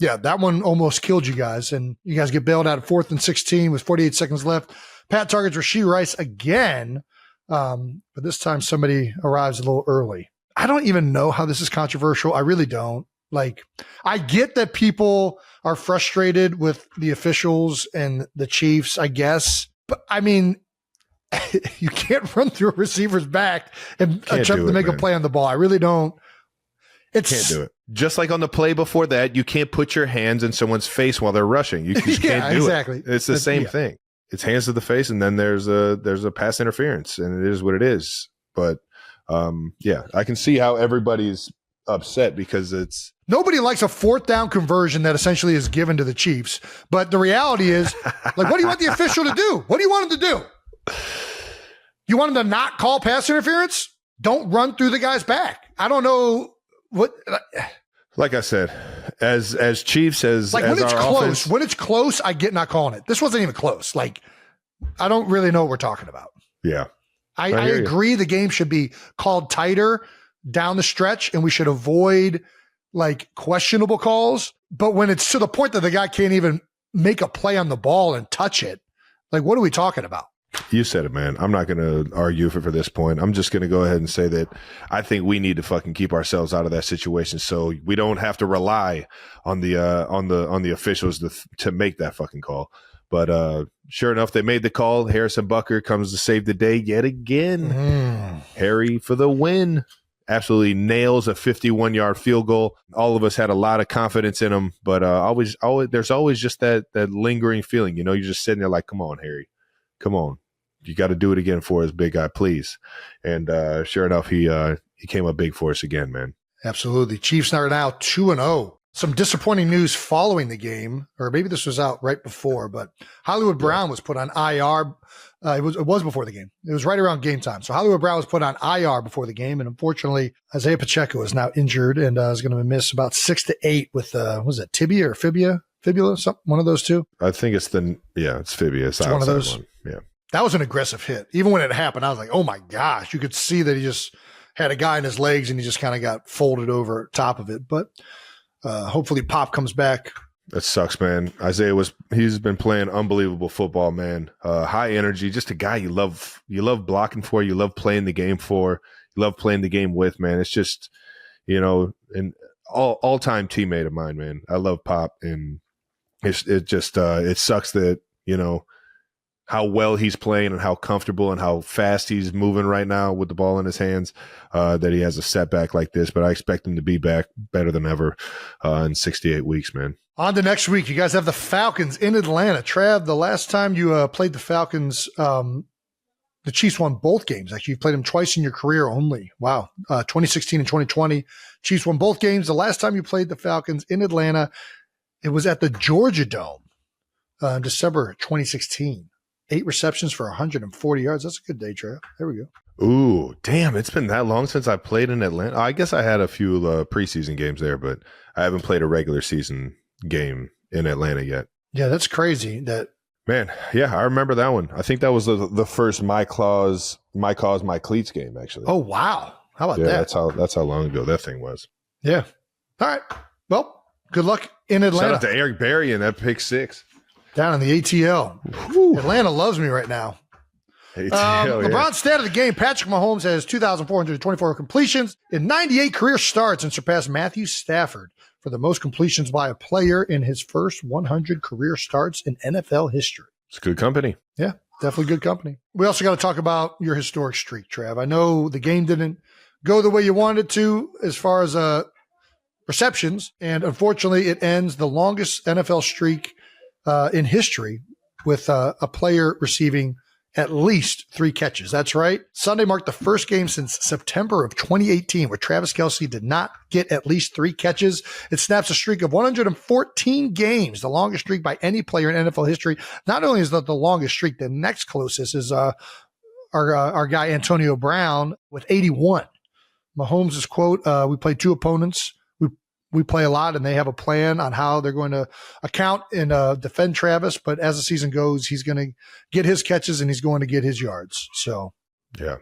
yeah, that one almost killed you guys, and you guys get bailed out at 4th and 16 with 48 seconds left. Pat targets Rashee Rice again, but this time somebody arrives a little early. I don't even know how this is controversial. I really don't. Like, I get that people are frustrated with the officials and the Chiefs, I guess. But, I mean, you can't run through a receiver's back and attempt to make a play on the ball. I really don't. Can't do it. Just like on the play before that, you can't put your hands in someone's face while they're rushing. You just can't do exactly. it. It's the same thing. It's hands to the face, and then there's a pass interference, and it is what it is. But yeah, I can see how everybody's upset because it's nobody likes a 4th down conversion that essentially is given to the Chiefs. But the reality is, like, what do you want the official to do? What do you want him to do? You want him to not call pass interference? Don't run through the guy's back. I don't know what. Like I said, as Chiefs, as when it's our close, offense, when it's close, I get not calling it. This wasn't even close. Like, I don't really know what we're talking about. Yeah, I agree. The game should be called tighter down the stretch, and we should avoid like questionable calls. But when it's to the point that the guy can't even make a play on the ball and touch it, like, what are we talking about? You said it, man. I'm not going to argue for this point. I'm just going to go ahead and say that I think we need to fucking keep ourselves out of that situation so we don't have to rely on the officials to make that fucking call. But sure enough, they made the call. Harrison Butker comes to save the day yet again. Harry for the win. Absolutely nails a 51-yard field goal. All of us had a lot of confidence in him, but always there's always just that lingering feeling. You know, you're just sitting there like, come on, Harry. Come on. You got to do it again for us, big guy, please. And sure enough, he came up big for us again, man. Absolutely. Chiefs are now 2-0. Some disappointing news following the game, or maybe this was out right before, but Hollywood Brown was put on IR. It was before the game. It was right around game time. So Hollywood Brown was put on IR before the game, and unfortunately, Isaiah Pacheco is now injured and is going to miss about 6 to 8 with was it tibia or fibula, one of those two. I think it's it's fibia. It's one of those. One. Yeah, that was an aggressive hit. Even when it happened, I was like, oh my gosh! You could see that he just had a guy in his legs and he just kind of got folded over top of it. But hopefully, Pop comes back. That sucks, man. He's been playing unbelievable football, man. High energy, just a guy you love blocking for, you love playing the game for, you love playing the game with, man. It's just, an all-time teammate of mine, man. I love Pop, and it sucks that, how well he's playing and how comfortable and how fast he's moving right now with the ball in his hands, that he has a setback like this, but I expect him to be back better than ever in 68 weeks, man. On to next week. You guys have the Falcons in Atlanta. Trav, the last time you played the Falcons, did The Chiefs won both games. Actually, you've played them twice in your career only. Wow. 2016 and 2020. Chiefs won both games. The last time you played the Falcons in Atlanta, it was at the Georgia Dome in December 2016. 8 receptions for 140 yards. That's a good day, Trev. There we go. Ooh, damn. It's been that long since I played in Atlanta. I guess I had a few preseason games there, but I haven't played a regular season game in Atlanta yet. Yeah, that's crazy. Man, yeah, I remember that one. I think that was the first My Cause, My Cleats game, actually. Oh, wow. How about that? That's how long ago that thing was. Yeah. All right. Well, good luck in Atlanta. Shout out to Eric Berry and that pick 6. Down in the ATL. Whew. Atlanta loves me right now. LeBron's stat of the game. Patrick Mahomes has 2,424 completions in 98 career starts and surpassed Matthew Stafford for the most completions by a player in his first 100 career starts in NFL history. It's good company. Yeah, definitely good company. We also got to talk about your historic streak, Trav. I know the game didn't go the way you wanted it to as far as receptions, and unfortunately it ends the longest NFL streak in history with a player receiving at least 3 catches. That's right. Sunday marked the first game since September of 2018 where Travis Kelce did not get at least 3 catches. It snaps a streak of 114 games, the longest streak by any player in NFL history. Not only is that the longest streak, the next closest is our guy Antonio Brown with 81. Mahomes' quote, we played 2 opponents. We play a lot, and they have a plan on how they're going to account and defend Travis. But as the season goes, he's going to get his catches and he's going to get his yards. So, yeah.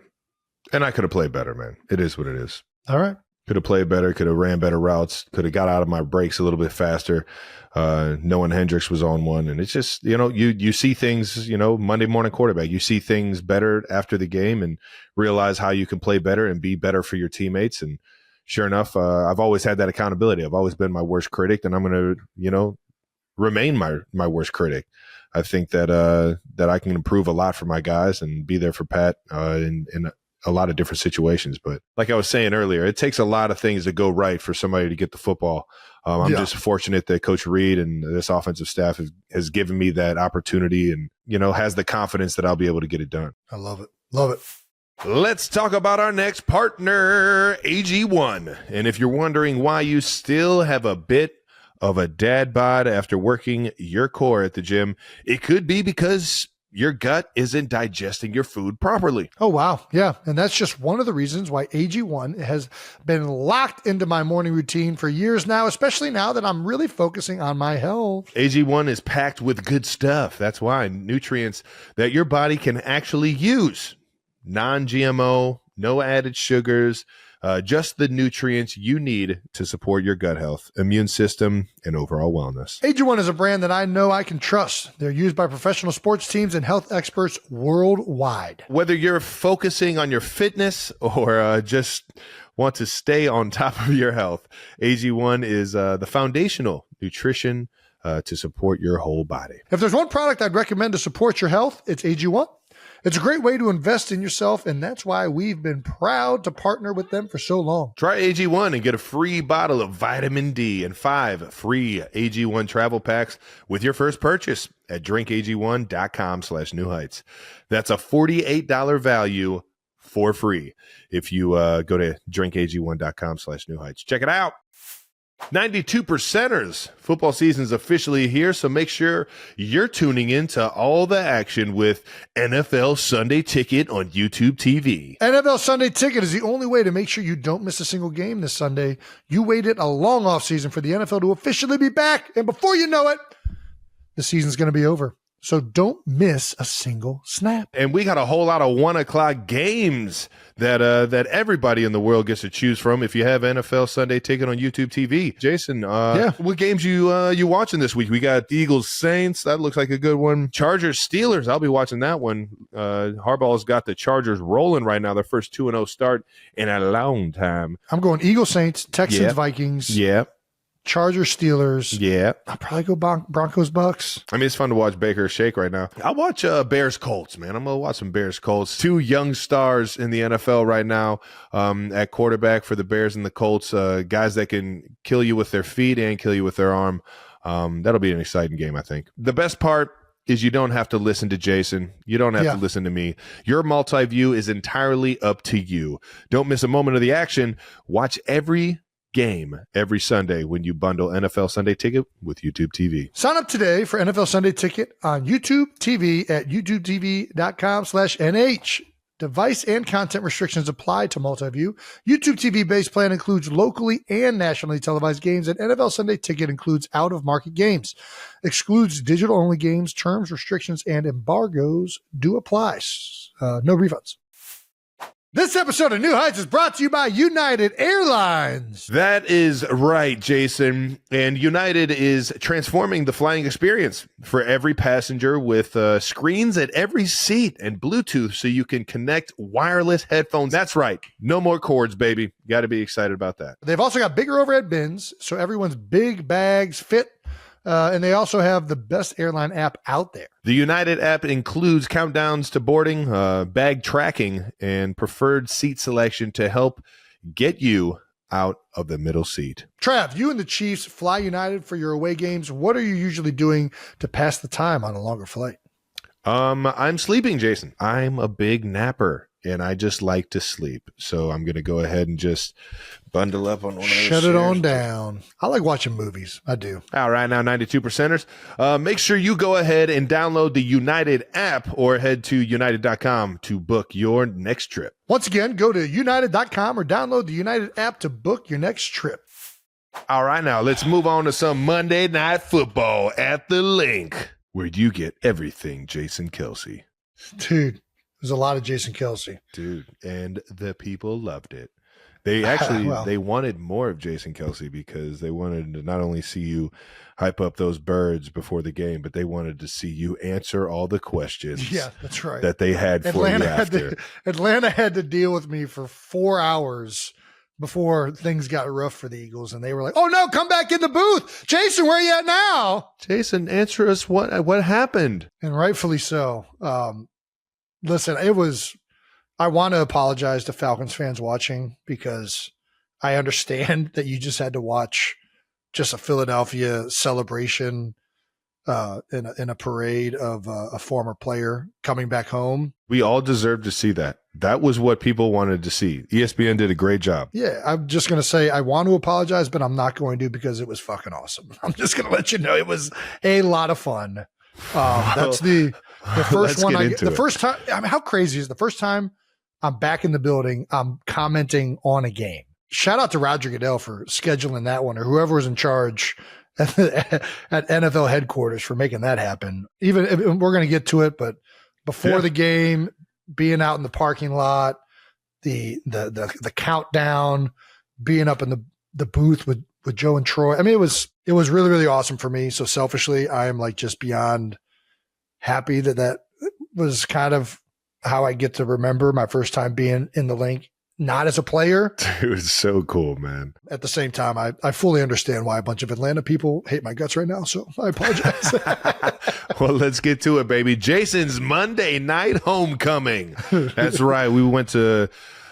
And I could have played better, man. It is what it is. All right. Could have played better. Could have ran better routes. Could have got out of my breaks a little bit faster. Knowing Hendricks was on one. And it's just, you see things, Monday morning quarterback. You see things better after the game and realize how you can play better and be better for your teammates. And sure enough, I've always had that accountability. I've always been my worst critic, and I'm going to, remain my worst critic. I think that I can improve a lot for my guys and be there for Pat in a lot of different situations. But like I was saying earlier, it takes a lot of things to go right for somebody to get the football. I'm just fortunate that Coach Reed and this offensive staff has given me that opportunity and, has the confidence that I'll be able to get it done. I love it. Love it. Let's talk about our next partner, AG1. And if you're wondering why you still have a bit of a dad bod after working your core at the gym, it could be because your gut isn't digesting your food properly. Oh, wow. Yeah. And that's just one of the reasons why AG1 has been locked into my morning routine for years now, especially now that I'm really focusing on my health. AG1 is packed with good stuff. That's why nutrients that your body can actually use. Non-GMO, no added sugars, just the nutrients you need to support your gut health, immune system, and overall wellness. AG1 is a brand that I know I can trust. They're used by professional sports teams and health experts worldwide. Whether you're focusing on your fitness or just want to stay on top of your health, AG1 is the foundational nutrition to support your whole body. If there's one product I'd recommend to support your health, it's AG1. It's a great way to invest in yourself, and that's why we've been proud to partner with them for so long. Try AG1 and get a free bottle of vitamin D and 5 free AG1 travel packs with your first purchase at drinkag1.com/newheights. That's a $48 value for free if you go to drinkag1.com/newheights. Check it out. 92%ers. Football season's officially here, so make sure you're tuning in to all the action with NFL Sunday Ticket on YouTube TV. NFL Sunday Ticket is the only way to make sure you don't miss a single game this Sunday. You waited a long offseason for the NFL to officially be back, and before you know it, the season's going to be over. So don't miss a single snap. And we got a whole lot of 1 o'clock games that everybody in the world gets to choose from if you have NFL Sunday Ticket on YouTube TV. Jason, what games you watching this week? We got Eagles Saints. That looks like a good one. Chargers Steelers. I'll be watching that one. Harbaugh's got the Chargers rolling right now. Their first 2-0 start in a long time. I'm going Eagles Saints, Texans Vikings. Yeah. Chargers, Steelers. Yeah. I'll probably go Broncos, Bucks. I mean, it's fun to watch Baker shake right now. I'll watch Bears, Colts, man. I'm going to watch some Bears, Colts. 2 young stars in the NFL right now at quarterback for the Bears and the Colts. Guys that can kill you with their feet and kill you with their arm. That'll be an exciting game, I think. The best part is you don't have to listen to Jason. You don't have to listen to me. Your multi-view is entirely up to you. Don't miss a moment of the action. Watch every game every Sunday when you bundle NFL Sunday Ticket with YouTube TV. Sign up today for NFL Sunday Ticket on YouTube TV at youtubetv.com/NH. Device and content restrictions apply to multi-view. YouTube TV base plan includes locally and nationally televised games, and NFL Sunday Ticket includes out-of-market games. Excludes digital-only games. Terms, restrictions, and embargoes do apply. No refunds. This episode of New Heights is brought to you by United Airlines. That is right, Jason. And United is transforming the flying experience for every passenger with screens at every seat and Bluetooth so you can connect wireless headphones. That's right. No more cords, baby. Got to be excited about that. They've also got bigger overhead bins, so everyone's big bags fit. And they also have the best airline app out there. The United app includes countdowns to boarding, bag tracking, and preferred seat selection to help get you out of the middle seat. Trav, you and the Chiefs fly United for your away games. What are you usually doing to pass the time on a longer flight? I'm sleeping, Jason. I'm a big napper, and I just like to sleep. So I'm going to go ahead and just bundle up on one of those Shut it on chairs. down. I like watching movies. I do. All right, now 92%ers. Make sure you go ahead and download the United app or head to united.com to book your next trip. Once again, go to united.com or download the United app to book your next trip. All right, now let's move on to some Monday Night Football at the Link, where you get everything Jason Kelce. Dude, there's a lot of Jason Kelce. Dude, and the people loved it. They actually they wanted more of Jason Kelce because they wanted to not only see you hype up those birds before the game, but they wanted to see you answer all the questions. Yeah, that's right. That they had for you after. Atlanta had to deal with me for 4 hours before things got rough for the Eagles, and they were like, "Oh no, come back in the booth, Jason. Where are you at now?" Jason, answer us what happened. And rightfully so. Listen, I want to apologize to Falcons fans watching because I understand that you just had to watch just a Philadelphia celebration in a parade of a former player coming back home. We all deserve to see that. That was what people wanted to see. ESPN did a great job. Yeah, I'm just going to say I want to apologize, but I'm not going to because it was fucking awesome. I'm just going to let you know it was a lot of fun. That's the first one. The first time. I mean, how crazy is the first time I'm back in the building? I'm commenting on a game. Shout out to Roger Goodell for scheduling that one, or whoever was in charge at NFL headquarters for making that happen. Even if we're going to get to it, but before the game, being out in the parking lot, the countdown, being up in the booth with Joe and Troy. I mean, it was really, really awesome for me. So selfishly, I am like just beyond happy that was kind of how I get to remember my first time being in the link, not as a player. It was so cool, man. At the same time, I fully understand why a bunch of Atlanta people hate my guts right now. So I apologize. Well, let's get to it, baby. Jason's Monday night homecoming. That's right. We went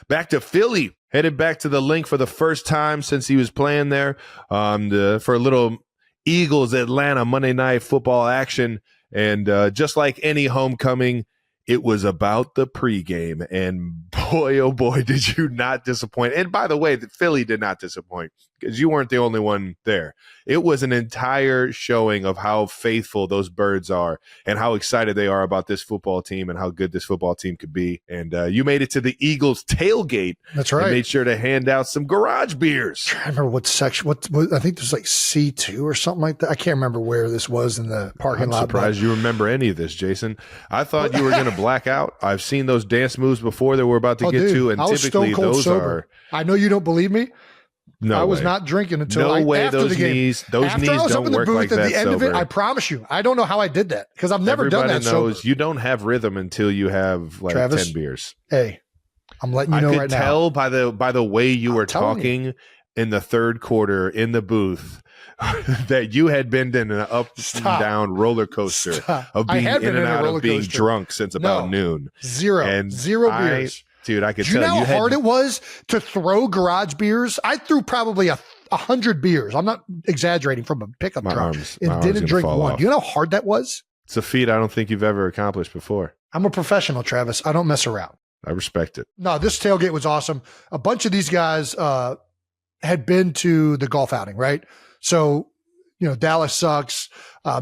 back to Philly, headed back to the link for the first time since he was playing there for a little Eagles Atlanta Monday night football action. And just like any homecoming, it was about the pregame, and boy, oh boy, did you not disappoint. And by the way, the Philly did not disappoint because you weren't the only one there. It was an entire showing of how faithful those birds are and how excited they are about this football team and how good this football team could be. And you made it to the Eagles tailgate. That's right. And made sure to hand out some garage beers. I remember what section, what I think there's like C2 or something like that. I can't remember where this was in the parking lot. I'm surprised you remember any of this, Jason. I thought you were going to black out. I've seen those dance moves before that we're about to get to, and typically those sober. I know you don't believe me. No, I was not drinking until after those the game. Knees don't work like that sober. I promise you, I don't know how I did that because I've never done that. Everybody knows sober. you don't have rhythm until you have like Travis, 10 beers. Hey, I'm letting you know right now. I could tell by the way you were talking in the third quarter in the booth that you had been in an up and down roller coaster of being in and out of being drunk since about noon. Zero beers. Dude, I could tell you. Do you know how hard it was to throw garage beers? I threw probably 100 beers. I'm not exaggerating from a pickup truck and didn't drink one. You know how hard that was? It's a feat I don't think you've ever accomplished before. I'm a professional, Travis. I don't mess around. I respect it. No, this tailgate was awesome. A bunch of these guys had been to the golf outing, right? So, Dallas Sucks,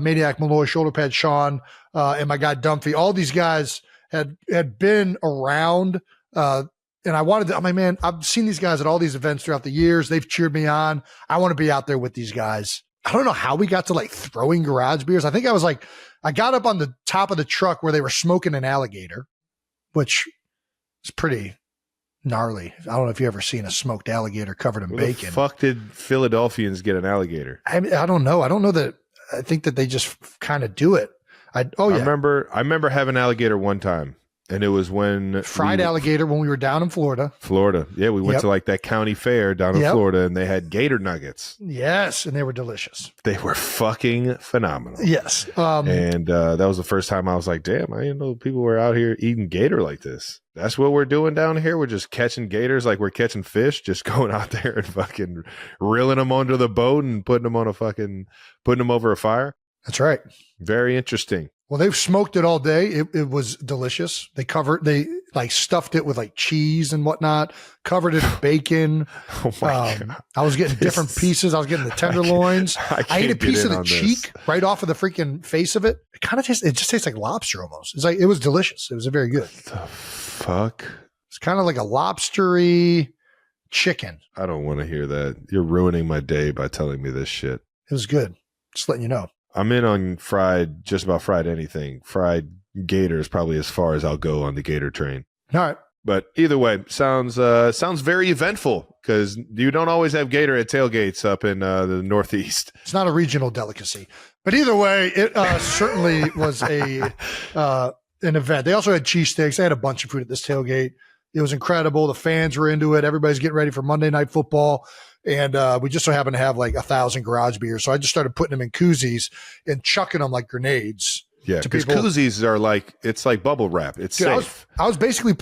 Maniac Malloy, Shoulder Pad Sean, and my guy Dumphy. All these guys had been around, and I wanted to. I'm like, man, I've seen these guys at all these events throughout the years. They've cheered me on. I want to be out there with these guys. I don't know how we got to like throwing garage beers. I think I got up on the top of the truck where they were smoking an alligator, which is pretty gnarly. I don't know if you ever seen a smoked alligator covered in Where bacon. the fuck did Philadelphians get an alligator? I don't know. I don't know that. I think that they just kind of do it. I remember having alligator one time, and it was when fried alligator when we were down in Florida. Yeah, we went to like that county fair down in Florida, and they had gator nuggets. Yes, and they were delicious. They were fucking phenomenal. Yes, and that was the first time I was like, damn, I didn't know people were out here eating gator like this. That's what we're doing down here. We're just catching gators like we're catching fish, just going out there and fucking reeling them onto the boat and putting them over a fire. That's right. Very interesting. Well, they've smoked it all day. It was delicious. They stuffed it with like cheese and whatnot, covered it in bacon. Oh my God. I was getting different pieces. I was getting the tenderloins. I ate a piece of the cheek right off of the freaking face of it. It just tastes like lobster almost. It was delicious. It was very good. What the fuck? It's kind of like a lobstery chicken. I don't want to hear that. You're ruining my day by telling me this shit. It was good. Just letting you know. I'm in on just about fried anything. Fried gator is probably as far as I'll go on the gator train. All right. But either way, sounds very eventful because you don't always have gator at tailgates up in the Northeast. It's not a regional delicacy. But either way, it certainly was an event. They also had cheesesteaks. They had a bunch of food at this tailgate. It was incredible. The fans were into it. Everybody's getting ready for Monday Night Football. And we just so happened to have like 1,000 garage beers. So I just started putting them in koozies and chucking them like grenades. Yeah, because koozies are it's like bubble wrap. It's safe. I was basically,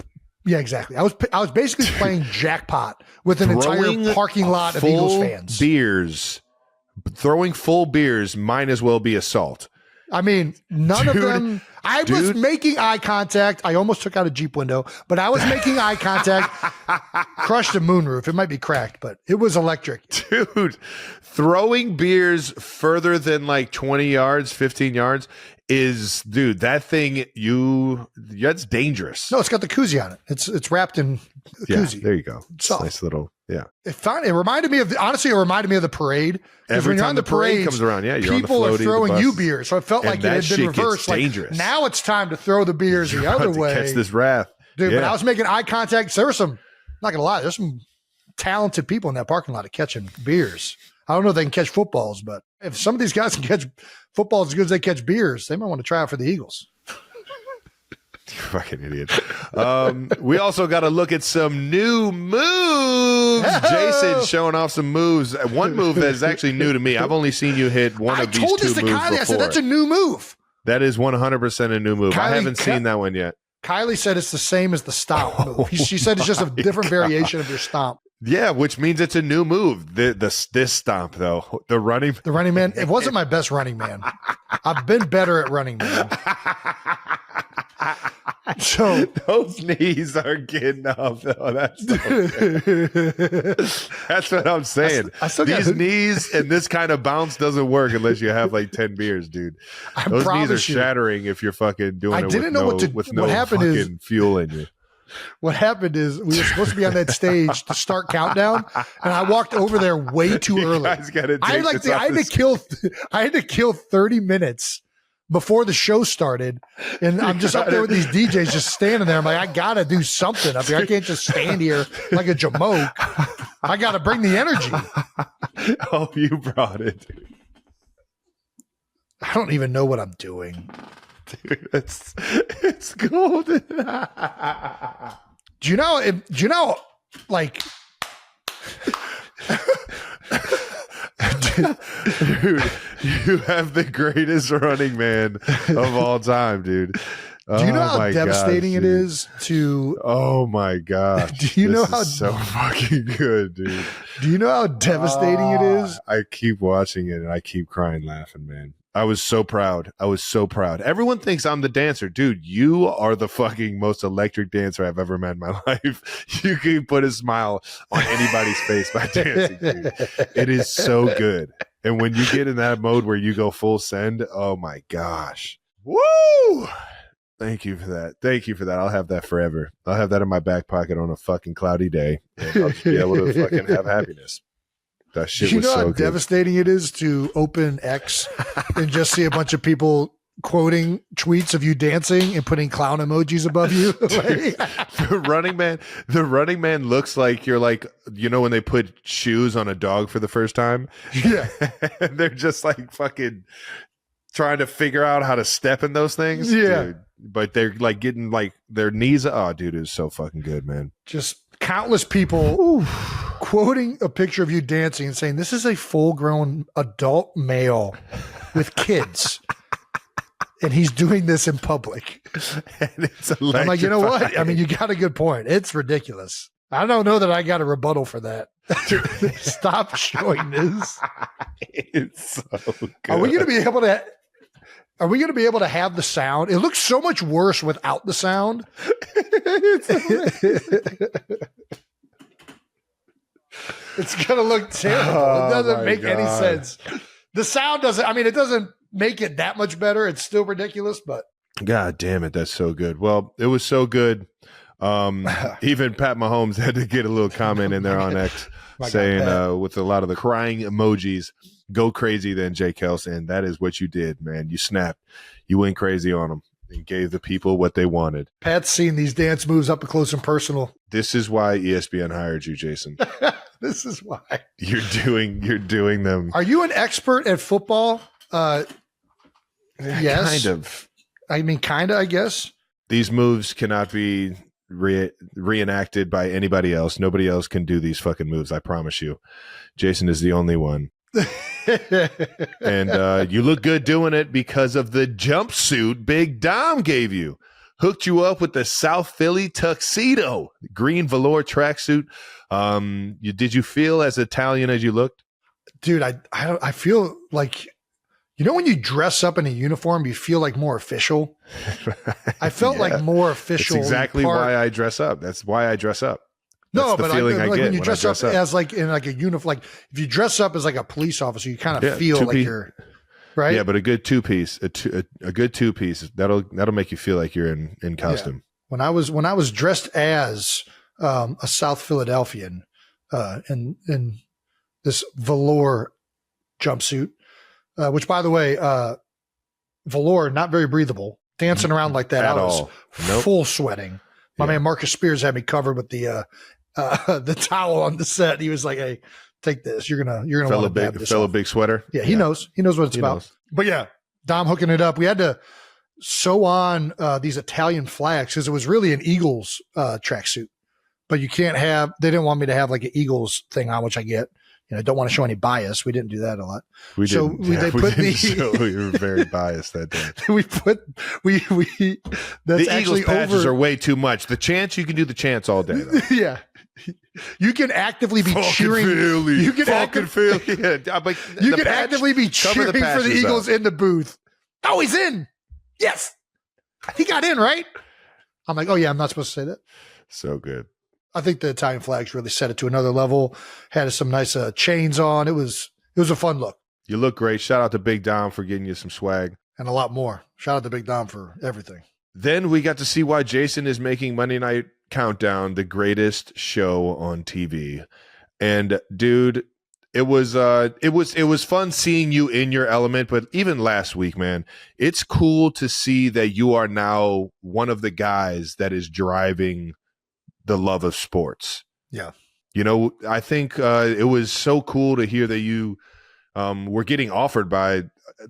yeah, exactly. I was basically playing jackpot with an entire parking lot of Eagles fans. Throwing full beers might as well be assault. I mean, none of them. I was making eye contact. I almost took out a Jeep window, but I was making eye contact. Crushed a moonroof. It might be cracked, but it was electric. Dude, throwing beers further than like 20 yards, 15 yards is, dude, that thing, that's dangerous. No, it's got the koozie on it. It's wrapped in the koozie. There you go. It's nice little, yeah. It reminded me of the parade. Because when you're on the parade comes around, you're people on the floaty, are throwing you beers. So it felt like it had been reversed. Like, dangerous. Now it's time to throw the beers the other way. Catch this wrath. Dude, but I was making eye contact. There were some, not going to lie, there's some talented people in that parking lot catching beers. I don't know if they can catch footballs, but if some of these guys can catch footballs as good as they catch beers, they might want to try out for the Eagles. You fucking idiot. We also got to look at some new moves. Jason showing off some moves. One move that is actually new to me. I've only seen you hit one of these two moves before. I said, that's a new move. That is 100% a new move. I haven't seen that one yet. Kylie said it's the same as the stomp move. She said it's just a different variation of your stomp. Yeah, which means it's a new move. This stomp though, the running man. It wasn't my best running man. I've been better at running man. So those knees are getting up though. That's what I'm saying. These knees and this kind of bounce doesn't work unless you have like 10 beers, dude. Those knees are shattering if you're fucking doing it with no fucking fuel in you. What happened is we were supposed to be on that stage to start countdown, and I walked over there way too early. I had to kill 30 minutes before the show started, and I'm just up there with these DJs just standing there. I'm like, I gotta do something up here. I can't just stand here like a jamoke. I gotta bring the energy. Oh, you brought it. I don't even know what I'm doing. Dude, it's golden. Do you know, like, dude, you have the greatest running man of all time, dude. Do you know how devastating it is to? Oh my gosh! Do you know how so fucking good, dude? Do you know how devastating it is? I keep watching it and I keep crying, laughing, man. I was so proud. Everyone thinks I'm the dancer. Dude, you are the fucking most electric dancer I've ever met in my life. You can put a smile on anybody's face by dancing, dude. It is so good. And when you get in that mode where you go full send, oh my gosh. Woo! Thank you for that. I'll have that forever. I'll have that in my back pocket on a fucking cloudy day. And I'll just be able to fucking have happiness. That shit was so good. You know how devastating it is to open X and just see a bunch of people quoting tweets of you dancing and putting clown emojis above you? Dude, the running man looks like you're like, you know, when they put shoes on a dog for the first time? Yeah. And they're just like fucking trying to figure out how to step in those things. Yeah. Dude. But they're like getting like their knees. Oh, dude, it was so fucking good, man. Just countless people quoting a picture of you dancing and saying, this is a full-grown adult male with kids. And he's doing this in public. And it's I'm like, you know what? electrifying. I mean, you got a good point. It's ridiculous. I don't know that I got a rebuttal for that. Stop showing this. It's so good. Are we going to be able to have the sound? It looks so much worse without the sound. It's going to look terrible. Oh, it doesn't my make any God. sense. The sound doesn't, I mean, it doesn't make it that much better. It's still ridiculous, but God damn it, that's so good. Well, it was so good. Even Pat Mahomes had to get a little comment in there on X My God, saying Pat. with a lot of the crying emojis, go crazy then, Jay Kelce. And that is what you did, man. You snapped. You went crazy on them and gave the people what they wanted. Pat's seen these dance moves up close and personal. This is why ESPN hired you, Jason. This is why. You're doing them. Are you an expert at football? Yes. Kind of. I mean, kind of, I guess. These moves cannot be reenacted by anybody else. Nobody else can do these fucking moves. I promise you. Jason is the only one. And you look good doing it because of the jumpsuit Big Dom gave you. Hooked you up with the South Philly tuxedo, green velour tracksuit. Did you feel as Italian as you looked? Dude, I feel like, you know, when you dress up in a uniform, you feel like more official. I felt Yeah. like more official. That's exactly why I dress up. That's why I dress up. No, That's the but feeling I like get when you when I dress up, dress up. as like in like a uniform, like if you dress up as like a police officer, you kind of Yeah, feel like two-piece. you're right. Yeah, but a good two-piece, a good two-piece, that'll make you feel like you're in costume. When I was dressed as a South Philadelphian in this velour jumpsuit, which by the way, velour not very breathable. Dancing around like that, At I was all. Nope. full sweating. My man Marcus Spears had me covered with the towel on the set. He was like, "Hey, take this. You're gonna Fellow want to dab big, this fellow off." big sweater. Yeah, he knows. He knows what it's He about. knows. But yeah, Dom hooking it up. We had to sew on these Italian flags because it was really an Eagles tracksuit. But you can't have. They didn't want me to have like an Eagles thing on, which I get. You know, I don't want to show any bias. We didn't do that a lot. We So didn't. they put didn't the- show we were very biased that day. we that's The actually Eagles patches over. are way too much. The chants, you can do the chants all day. Though. Yeah, you can actively be cheering. Philly. You can Fucking Philly. Yeah, but You the can patch- actively be cover cheering for the patches Eagles up. in the booth. Oh, he's in. Yes. He got in, right? I'm like, oh, yeah, I'm not supposed to say that. So good. I think the Italian flags really set it to another level. Had some nice chains on. It was a fun look You look great. Shout out to Big Dom for getting you some swag. and a lot more. Shout out to Big Dom for everything. Then we got to see why Jason is making Monday Night Countdown the greatest show on TV. And dude, it was fun seeing you in your element, but even last week, man, it's cool to see that you are now one of the guys that is driving the love of sports. Yeah. You know, I think it was so cool to hear that you were getting offered by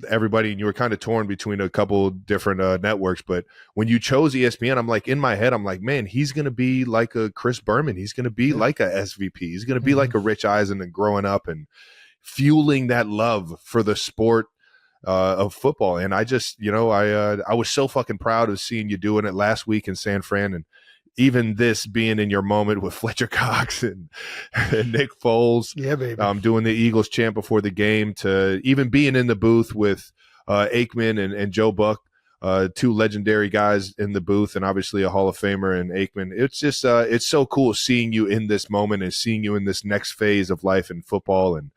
everybody and you were kind of torn between a couple different networks. But when you chose ESPN, I'm like, in my head, I'm like, man, he's going to be like a Chris Berman. He's going to be like a SVP. He's going to be like a Rich Eisen and growing up and fueling that love for the sport of football. And I just, you know, I was so fucking proud of seeing you doing it last week in San Fran, and even this being in your moment with Fletcher Cox and Nick Foles, Yeah, baby. doing the Eagles chant before the game, to even being in the booth with Aikman and Joe Buck, two legendary guys in the booth, and obviously a Hall of Famer in Aikman. It's just it's so cool seeing you in this moment and seeing you in this next phase of life in football. And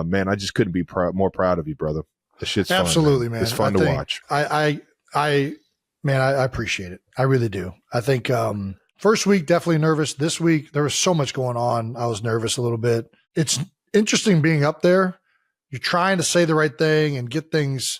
man, I just couldn't be more proud of you, brother. The shit's absolutely, fun, man. It's fun to watch. I appreciate it. I really do. I think first week definitely nervous. This week there was so much going on. I was nervous a little bit. It's interesting being up there. You're trying to say the right thing and get things,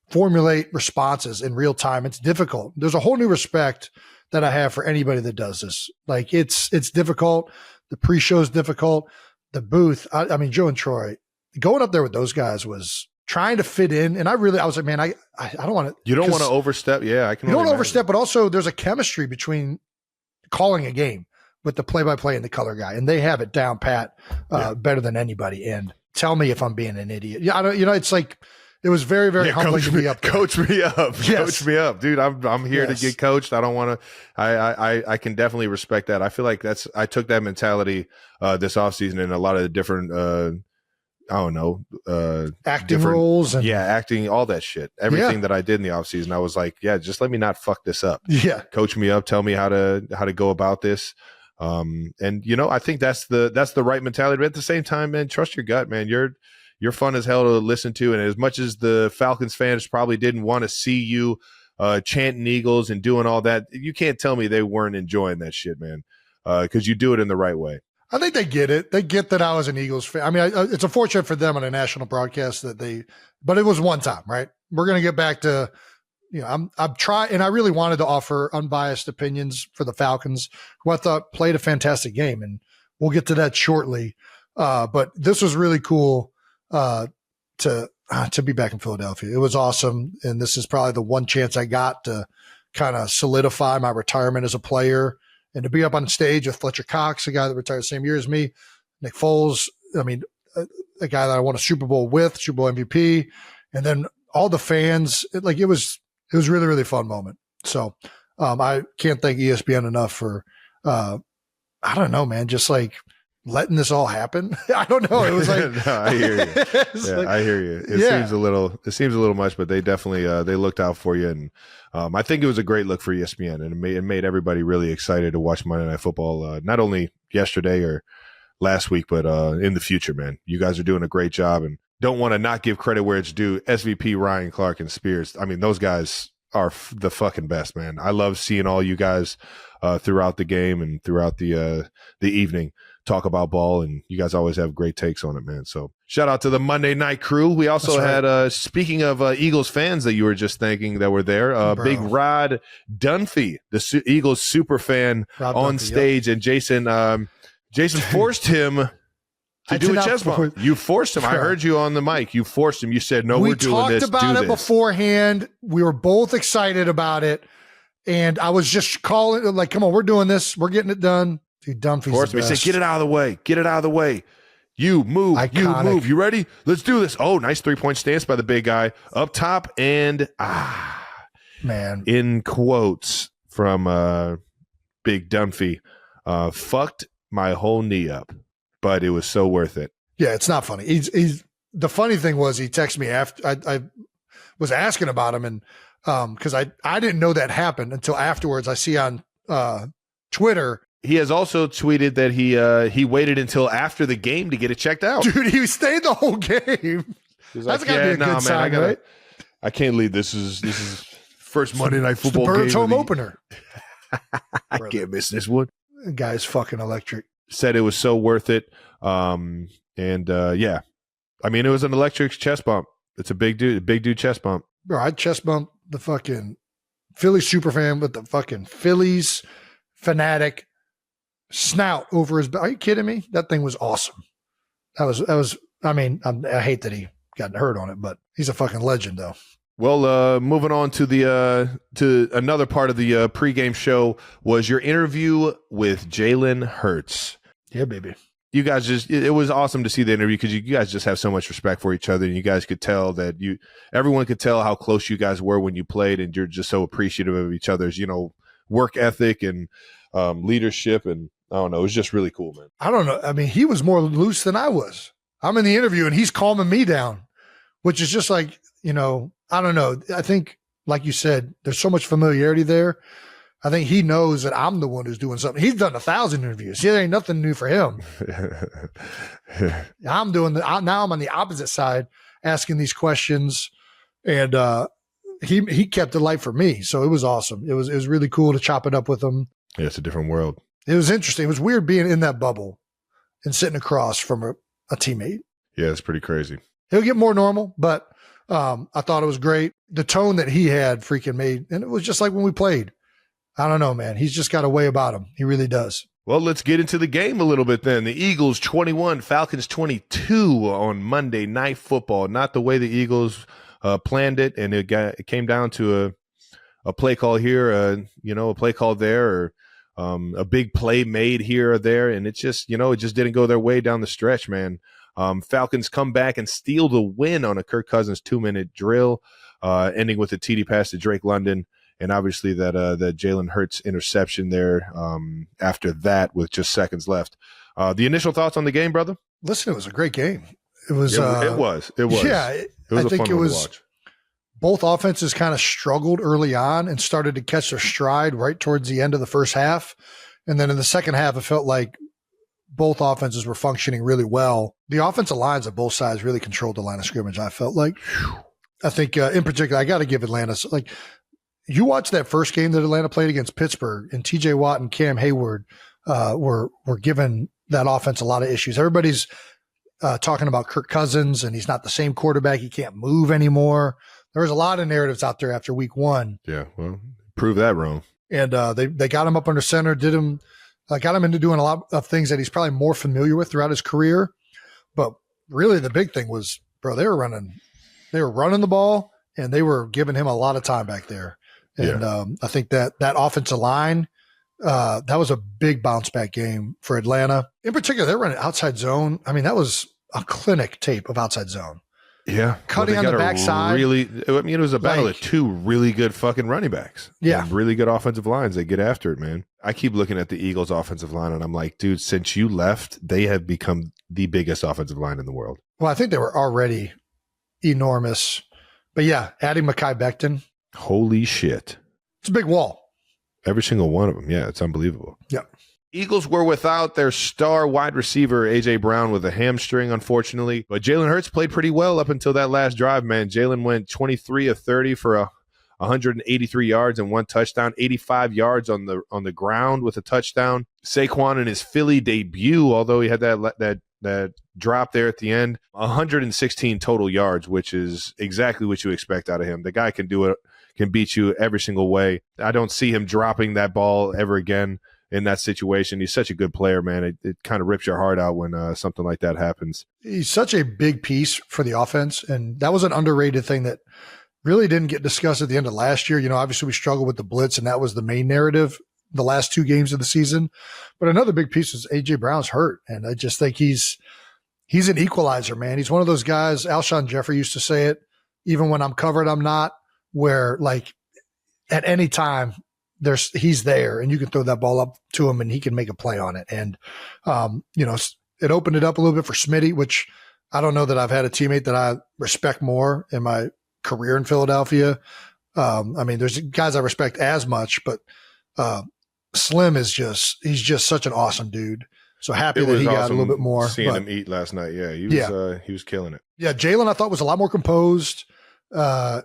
formulate responses in real time. It's difficult. There's a whole new respect that I have for anybody that does this. Like it's difficult. The pre-show is difficult. The booth, I mean, Joe and Troy, going up there with those guys was trying to fit in. And I was like, man, I don't want to. You don't want to overstep. Yeah, I can. You don't overstep, but also there's a chemistry between calling a game with the play-by-play and the color guy. And they have it down pat better than anybody. And tell me if I'm being an idiot. Yeah, I don't, it's like, it was very, very humbling to be up there. Coach me up. Yes. Coach me up. Dude, I'm here to get coached. I don't want to I can definitely respect that. I feel like I took that mentality this offseason in a lot of the different acting roles and acting, all that shit. Everything that I did in the offseason, I was like, just let me not fuck this up. Yeah. Coach me up, tell me how to go about this. And I think that's the right mentality. But at the same time, man, trust your gut, man. You're fun as hell to listen to. And as much as the Falcons fans probably didn't want to see you chanting Eagles and doing all that, you can't tell me they weren't enjoying that shit, man, because you do it in the right way. I think they get it. They get that I was an Eagles fan. I mean, it's unfortunate for them on a national broadcast but it was one time, right? We're going to get back to, I'm trying, and I really wanted to offer unbiased opinions for the Falcons, who I thought played a fantastic game. And we'll get to that shortly. But this was really cool. To be back in Philadelphia. It was awesome. And this is probably the one chance I got to kind of solidify my retirement as a player and to be up on stage with Fletcher Cox, a guy that retired the same year as me, Nick Foles. I mean, a guy that I won a Super Bowl with, Super Bowl MVP, and then all the fans. It was really, really fun moment. So I can't thank ESPN enough for, I don't know, man, just like letting this all happen. I don't know. It was like, no, I hear you. I hear you. It seems a little much, but they definitely, they looked out for you. And I think it was a great look for ESPN, and it made everybody really excited to watch Monday Night Football. Not only yesterday or last week, but in the future, man. You guys are doing a great job, and don't want to not give credit where it's due. SVP, Ryan Clark, and Spears. I mean, those guys are the fucking best, man. I love seeing all you guys throughout the game and throughout the evening talk about ball, and you guys always have great takes on it, man. So shout out to the Monday Night crew. We also had, speaking of Eagles fans that you were just thanking that were there, Big Rod Dunphy, the Eagles super fan on stage, and Jason forced him to do a chest bump. You forced him. I heard you on the mic. You forced him. You said, no, we're doing this. We talked about it beforehand. We were both excited about it. And I was just calling, like, come on, we're doing this. We're getting it done. Dude, Dunphy's forced me. He said, get it out of the way. Get it out of the way. You move. Iconic. You move. You ready? Let's do this. Oh, nice 3-point stance by the big guy up top. And, man, in quotes from Big Dunphy, fucked my whole knee up, but it was so worth it. Yeah, it's not funny. He's the funny thing was he texted me after I was asking about him, and because I didn't know that happened until afterwards. I see on Twitter. He has also tweeted that he waited until after the game to get it checked out. Dude, he stayed the whole game. That's gotta be a good sign, right? I can't leave. This is first Monday Night Football game. Birds home opener. I can't miss this one. The guy's fucking electric. Said it was so worth it. Yeah, I mean, it was an electric chest bump. It's a big dude chest bump. Bro, I chest bumped the fucking Philly superfan with the fucking Phillies fanatic snout over his. Are you kidding me? That thing was awesome. That was. I mean, I hate that he got hurt on it, but he's a fucking legend, though. Well, moving on to the to another part of the pregame show was your interview with Jalen Hurts. Yeah, baby. You guys it was awesome to see the interview because you guys just have so much respect for each other, and you guys could tell that everyone could tell how close you guys were when you played, and you're just so appreciative of each other's, work ethic and leadership, and I don't know, it was just really cool, man. I don't know. I mean, he was more loose than I was. I'm in the interview and he's calming me down. which is just like, I don't know. I think, like you said, there's so much familiarity there. I think he knows that I'm the one who's doing something. He's done 1,000 interviews. There ain't nothing new for him. now I'm on the opposite side asking these questions, and he kept it light for me. So it was awesome. It was really cool to chop it up with him. Yeah, it's a different world. It was interesting. It was weird being in that bubble and sitting across from a teammate. Yeah, it's pretty crazy. He'll get more normal, but I thought it was great. The tone that he had freaking made, and it was just like when we played. I don't know, man. He's just got a way about him. He really does. Well, let's get into the game a little bit then. The Eagles 21, Falcons 22 on Monday Night Football. Not the way the Eagles planned it, and it came down to a play call here, a play call there, or a big play made here or there, and it just didn't go their way down the stretch, man. Falcons come back and steal the win on a Kirk Cousins 2-minute drill, ending with a TD pass to Drake London, and obviously that Jalen Hurts interception there after that with just seconds left. The initial thoughts on the game, brother? Listen, it was a great game. It was. It was. Yeah, it was I a think fun it one was. to watch. Both offenses kind of struggled early on and started to catch their stride right towards the end of the first half. And then in the second half, it felt like both offenses were functioning really well. The offensive lines of both sides really controlled the line of scrimmage, I felt like. I think in particular, I got to give Atlanta, like, you watch that first game that Atlanta played against Pittsburgh, and TJ Watt and Cam Hayward were giving that offense a lot of issues. Everybody's talking about Kirk Cousins, and he's not the same quarterback. He can't move anymore. There was a lot of narratives out there after week one. Yeah, well, prove that wrong. And they got him up under center, got him into doing a lot of things that he's probably more familiar with throughout his career. But really the big thing was, bro, they were running the ball, and they were giving him a lot of time back there. And I think that offensive line, that was a big bounce back game for Atlanta. In particular, they're running outside zone. I mean, that was a clinic tape of outside zone. Yeah. Cutting on the backside. It was a battle of two really good fucking running backs. Yeah. And really good offensive lines. They get after it, man. I keep looking at the Eagles offensive line, and I'm like, dude, since you left, they have become the biggest offensive line in the world. Well, I think they were already enormous. But yeah, adding Mekhi Becton. Holy shit. It's a big wall. Every single one of them. Yeah, it's unbelievable. Yeah. Eagles were without their star wide receiver, A.J. Brown, with a hamstring, unfortunately. But Jalen Hurts played pretty well up until that last drive, man. Jalen went 23 of 30 for 183 yards and 1 touchdown, 85 yards on the ground with a touchdown. Saquon in his Philly debut, although he had that drop there at the end, 116 total yards, which is exactly what you expect out of him. The guy can do it, can beat you every single way. I don't see him dropping that ball ever again in that situation. He's such a good player, man. It kind of rips your heart out when something like that happens. He's such a big piece for the offense, and that was an underrated thing that really didn't get discussed at the end of last year. Obviously we struggled with the blitz, and that was the main narrative the last 2 games of the season. But another big piece is A.J. Brown's hurt, and I just think he's an equalizer, man. He's one of those guys, Alshon Jeffrey used to say it, even when I'm covered, I'm not, where like at any time he's there and you can throw that ball up to him and he can make a play on it. And, it opened it up a little bit for Smitty, which I don't know that I've had a teammate that I respect more in my career in Philadelphia. There's guys I respect as much, but Slim he's just such an awesome dude. So happy that he got a little bit more. Seeing him eat last night. Yeah. He was killing it. Yeah. Jalen, I thought, was a lot more composed. I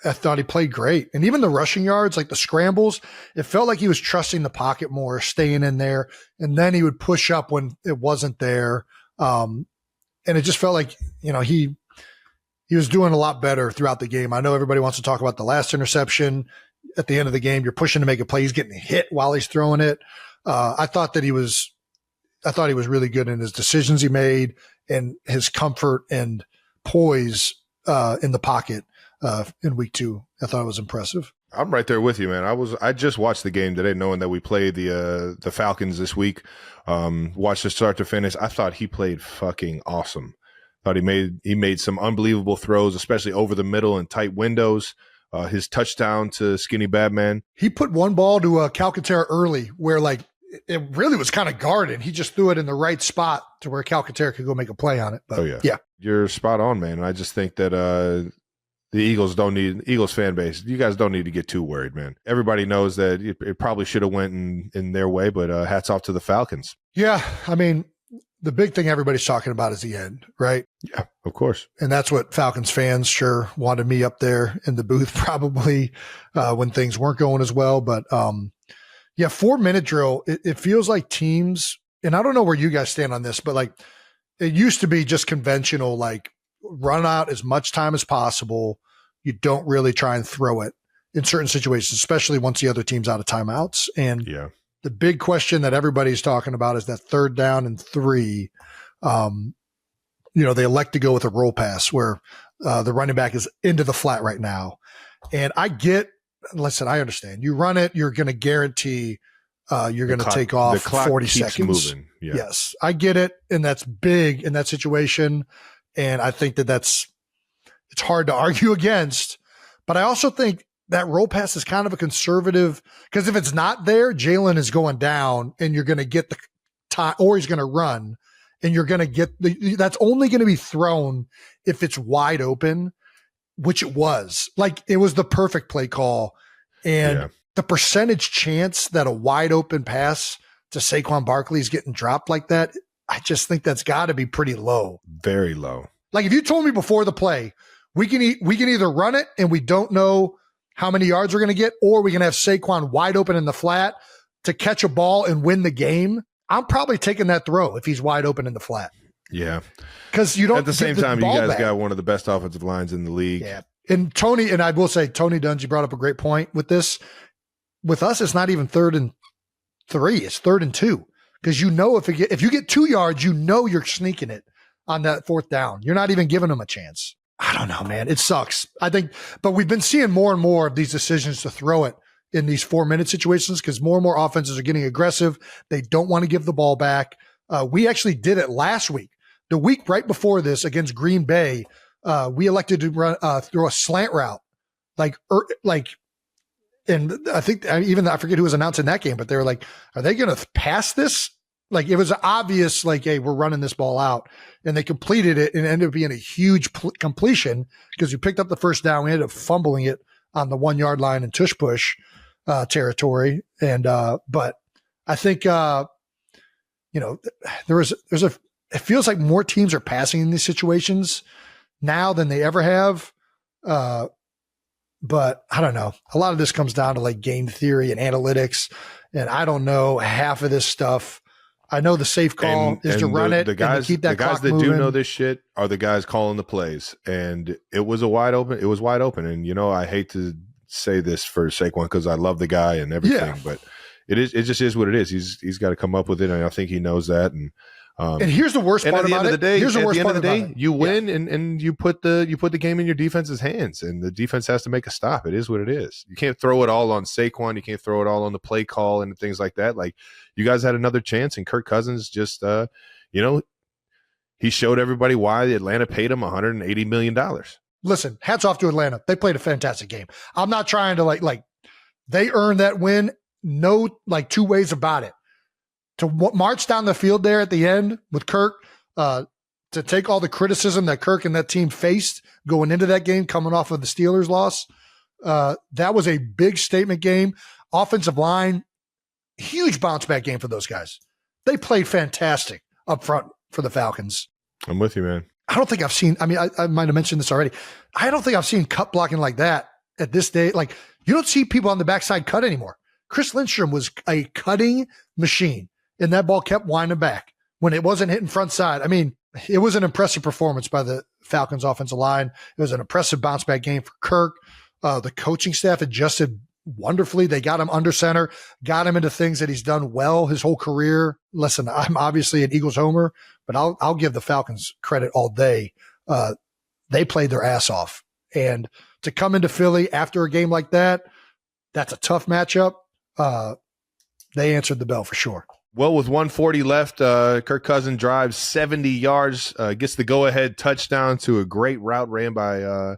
thought he played great. And even the rushing yards, like the scrambles, it felt like he was trusting the pocket more, staying in there. And then he would push up when it wasn't there. And it just felt like, he was doing a lot better throughout the game. I know everybody wants to talk about the last interception at the end of the game. You're pushing to make a play. He's getting hit while he's throwing it. I thought he was really good in his decisions he made and his comfort and poise in the pocket in week 2. I thought it was impressive. I'm right there with you, man. I just watched the game today, knowing that we played the Falcons this week. Watched it start to finish. I thought he played fucking awesome. Thought he made some unbelievable throws, especially over the middle and tight windows. His touchdown to Skinny Batman. He put one ball to Calcaterra early, where like it really was kind of guarded. He just threw it in the right spot to where Calcaterra could go make a play on it. But, yeah. You're spot on, man. I just think that the Eagles fan base, you guys don't need to get too worried, man. Everybody knows that it probably should have went in their way, but hats off to the Falcons. Yeah, I mean, the big thing everybody's talking about is the end, right? Yeah, of course. And that's what Falcons fans sure wanted me up there in the booth probably when things weren't going as well. But, 4-minute drill, it feels like teams, and I don't know where you guys stand on this, but like it used to be just conventional, like run out as much time as possible. You don't really try and throw it in certain situations, especially once the other team's out of timeouts. And the big question that everybody's talking about is that 3rd down and 3. They elect to go with a roll pass where the running back is into the flat right now. And I understand. You run it, you're going to guarantee you're going to take off 40 seconds. Moving. Yeah. Yes, I get it. And that's big in that situation. And I think it's hard to argue against. But I also think that roll pass is kind of a conservative, because if it's not there, Jalen is going down and you're going to get the time, or he's going to run and you're going to get that's only going to be thrown if it's wide open, which it was. Like, it was the perfect play call. And the percentage chance that a wide open pass to Saquon Barkley is getting dropped like that, I just think that's got to be pretty low. Very low. Like, if you told me before the play, we can either run it and we don't know how many yards we're going to get, or we can have Saquon wide open in the flat to catch a ball and win the game, I'm probably taking that throw if he's wide open in the flat. Yeah. Because you don't. At the same time, you guys got one of the best offensive lines in the league. Yeah. And I will say, Tony Dungy brought up a great point with this. With us, it's not even 3rd and 3, it's 3rd and 2. Because if you get 2 yards, you're sneaking it on that 4th down. You're not even giving them a chance. I don't know, man. It sucks. I think, but we've been seeing more and more of these decisions to throw it in these 4-minute situations because more and more offenses are getting aggressive. They don't want to give the ball back. We actually did it last week. The week right before this against Green Bay, we elected to throw a slant route, and I think I forget who was announcing that game, but they were like, "Are they going to pass this?" Like, it was obvious, like, "Hey, we're running this ball out," and they completed it, and it ended up being a huge completion because we picked up the 1st down. We ended up fumbling it on the 1-yard line in tush push territory, and but I think it feels like more teams are passing in these situations now than they ever have. But I don't know. A lot of this comes down to like game theory and analytics. And I don't know half of this stuff. I know the safe call is to run it and keep that clock moving. The guys that do know this shit are the guys calling the plays. And it was wide open. And, I hate to say this for Saquon because I love the guy and everything, but it just is what it is. He's got to come up with it. And I think he knows that. And here's the worst part about it. Here's the worst part about it. You win and you put the game in your defense's hands, and the defense has to make a stop. It is what it is. You can't throw it all on Saquon. You can't throw it all on the play call and things like that. Like, you guys had another chance, and Kirk Cousins just, he showed everybody why Atlanta paid him $180 million. Listen, hats off to Atlanta. They played a fantastic game. I'm not trying to like they earned that win. No, two ways about it. To march down the field there at the end with Kirk, to take all the criticism that Kirk and that team faced going into that game, coming off of the Steelers loss, that was a big statement game. Offensive line, huge bounce back game for those guys. They played fantastic up front for the Falcons. I'm with you, man. I don't think I've seen, I might have mentioned this already. I don't think I've seen cut blocking like that at this day. Like, you don't see people on the backside cut anymore. Chris Lindstrom was a cutting machine. And that ball kept winding back when it wasn't hitting front side. I mean, it was an impressive performance by the Falcons offensive line. It was an impressive bounce back game for Kirk. The coaching staff adjusted wonderfully. They got him under center, got him into things that he's done well his whole career. Listen, I'm obviously an Eagles homer, but I'll give the Falcons credit all day. They played their ass off. And to come into Philly after a game like that, that's a tough matchup. They answered the bell for sure. Well, with 1:40 left, Kirk Cousins drives 70 yards, gets the go-ahead touchdown to a great route ran by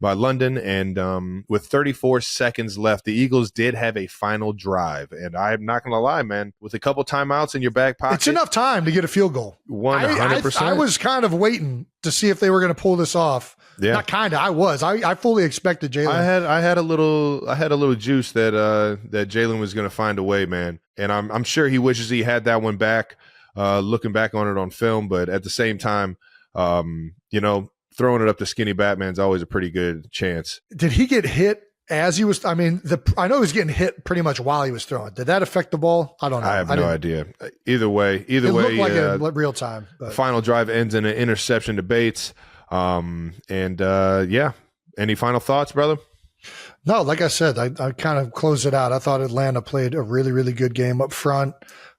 by London. And with 34 seconds left, the Eagles did have a final drive. And I'm not going to lie, man, with a couple timeouts in your back pocket. It's enough time to get a field goal. 100%. I was kind of waiting to see if they were going to pull this off. Yeah. Not kind of. I was. I fully expected Jalen. I had a little juice that Jalen was going to find a way, man. And I'm sure he wishes he had that one back, looking back on it on film. But at the same time, throwing it up to Skinny Batman's always a pretty good chance. Did he get hit as he was? I mean, I know he was getting hit pretty much while he was throwing. Did that affect the ball? I don't know. I have no idea. Either way, it looked like a real time. The final drive ends in an interception to Bates. Any final thoughts, brother? No, like I said, I kind of closed it out. I thought Atlanta played a really, really good game up front.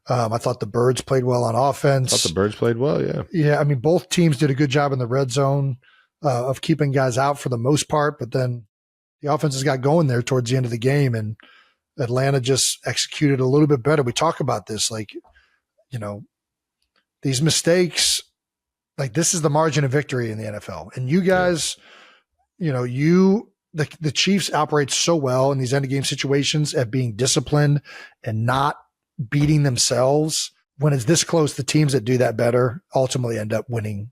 I thought the Birds played well on offense. I thought the Birds played well, yeah. Yeah, I mean, both teams did a good job in the red zone of keeping guys out for the most part, but then the offenses got going there towards the end of the game, and Atlanta just executed a little bit better. We talk about this, these mistakes, this is the margin of victory in the NFL. And you guys, the Chiefs operate so well in these end of game situations at being disciplined and not beating themselves. When it's this close, the teams that do that better ultimately end up winning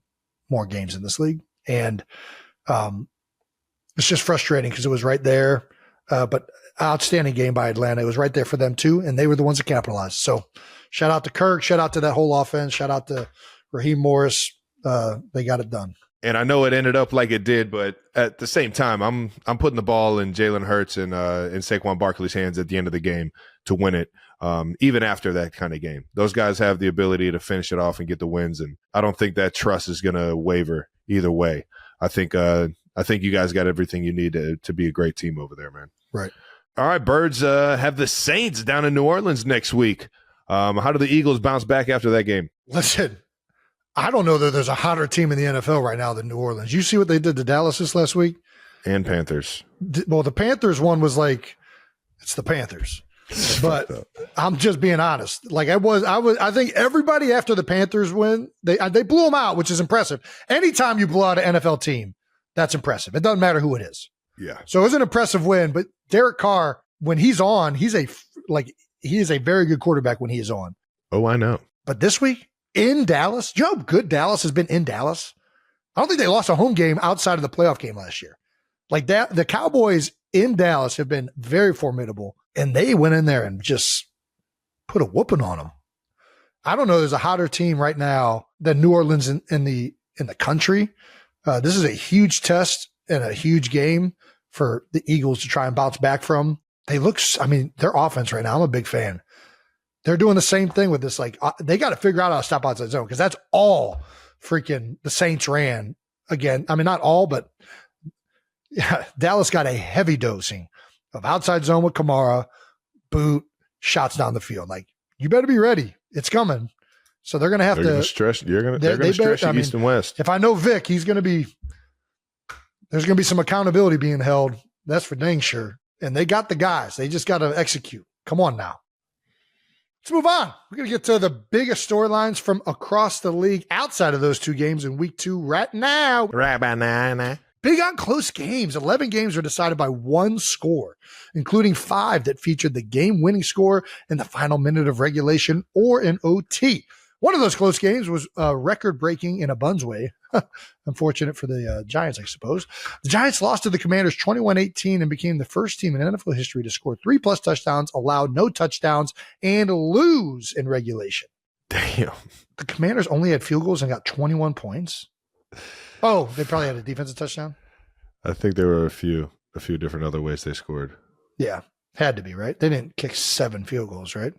more games in this league. And it's just frustrating because it was right there. But outstanding game by Atlanta. It was right there for them too, and they were the ones that capitalized. So shout out to Kirk, shout out to that whole offense, shout out to Raheem Morris. They got it done. And I know it ended up like it did, but at the same time, I'm putting the ball in Jalen Hurts and Saquon Barkley's hands at the end of the game to win it. Even after that kind of game, those guys have the ability to finish it off and get the wins, and I don't think that trust is going to waver either way. I think you guys got everything you need to be a great team over there, man. Right. All right, Birds have the Saints down in New Orleans next week. How do the Eagles bounce back after that game? Listen, I don't know that there's a hotter team in the NFL right now than New Orleans. You see what they did to Dallas this last week? And Panthers. Well, the Panthers one was it's the Panthers. But I'm just being honest. I think everybody after the Panthers win, they blew them out, which is impressive. Anytime you blow out an NFL team, that's impressive. It doesn't matter who it is. Yeah. So it was an impressive win, but Derek Carr, when he's on, he is a very good quarterback when he is on. Oh, I know. But this week in Dallas, you know how good Dallas has been in Dallas? I don't think they lost a home game outside of the playoff game last year. The Cowboys in Dallas have been very formidable, and they went in there and just put a whooping on them. I don't know. There's a hotter team right now than New Orleans in the country. This is a huge test and a huge game for the Eagles to try and bounce back from. Their offense right now, I'm a big fan. They're doing the same thing with this. They got to figure out how to stop outside zone because that's all freaking the Saints ran again. I mean, not all, but yeah, Dallas got a heavy dosing of outside zone with Kamara, boot, shots down the field. You better be ready. It's coming. So they're going to have to stress. They're going to stress you east and west. If I know Vic, there's going to be some accountability being held. That's for dang sure. And they got the guys. They just got to execute. Come on now. Let's move on. We're going to get to the biggest storylines from across the league outside of those two games in week 2 right now. Right by now. Big on close games. 11 games were decided by one score, including 5 that featured the game-winning score in the final minute of regulation or in OT. One of those close games was record-breaking in a Buns way. Unfortunate for the Giants, I suppose. The Giants lost to the Commanders 21-18 and became the first team in NFL history to score 3+ touchdowns, allow no touchdowns, and lose in regulation. Damn. The Commanders only had field goals and got 21 points. Oh, they probably had a defensive touchdown? I think there were a few different other ways they scored. Yeah, had to be, right? They didn't kick 7 field goals, right?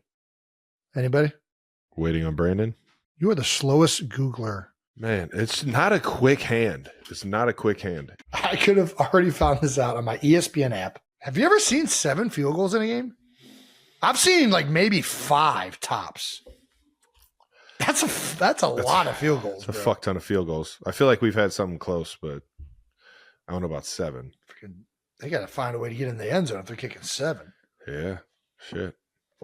Anybody? Waiting on Brandon? You are the slowest Googler. Man, it's not a quick hand. It's not a quick hand. I could have already found this out on my ESPN app. Have you ever seen 7 field goals in a game? I've seen maybe 5 tops. That's a lot of field goals. It's a fuck ton of field goals. I feel like we've had something close, but I don't know about 7. They got to find a way to get in the end zone if they're kicking 7. Yeah, shit.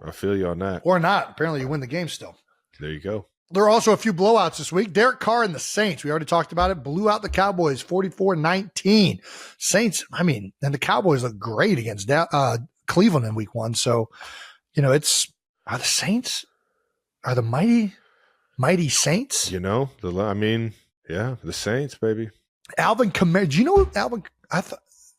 I feel you on that. Or not. Apparently you win the game still. There you go. There are also a few blowouts this week. Derek Carr and the Saints, we already talked about it, blew out the Cowboys 44-19. Saints, I mean, and the Cowboys look great against Cleveland in week 1. So, are the Saints, are the mighty Saints? The Saints, baby. Alvin Kamara, do you know Alvin?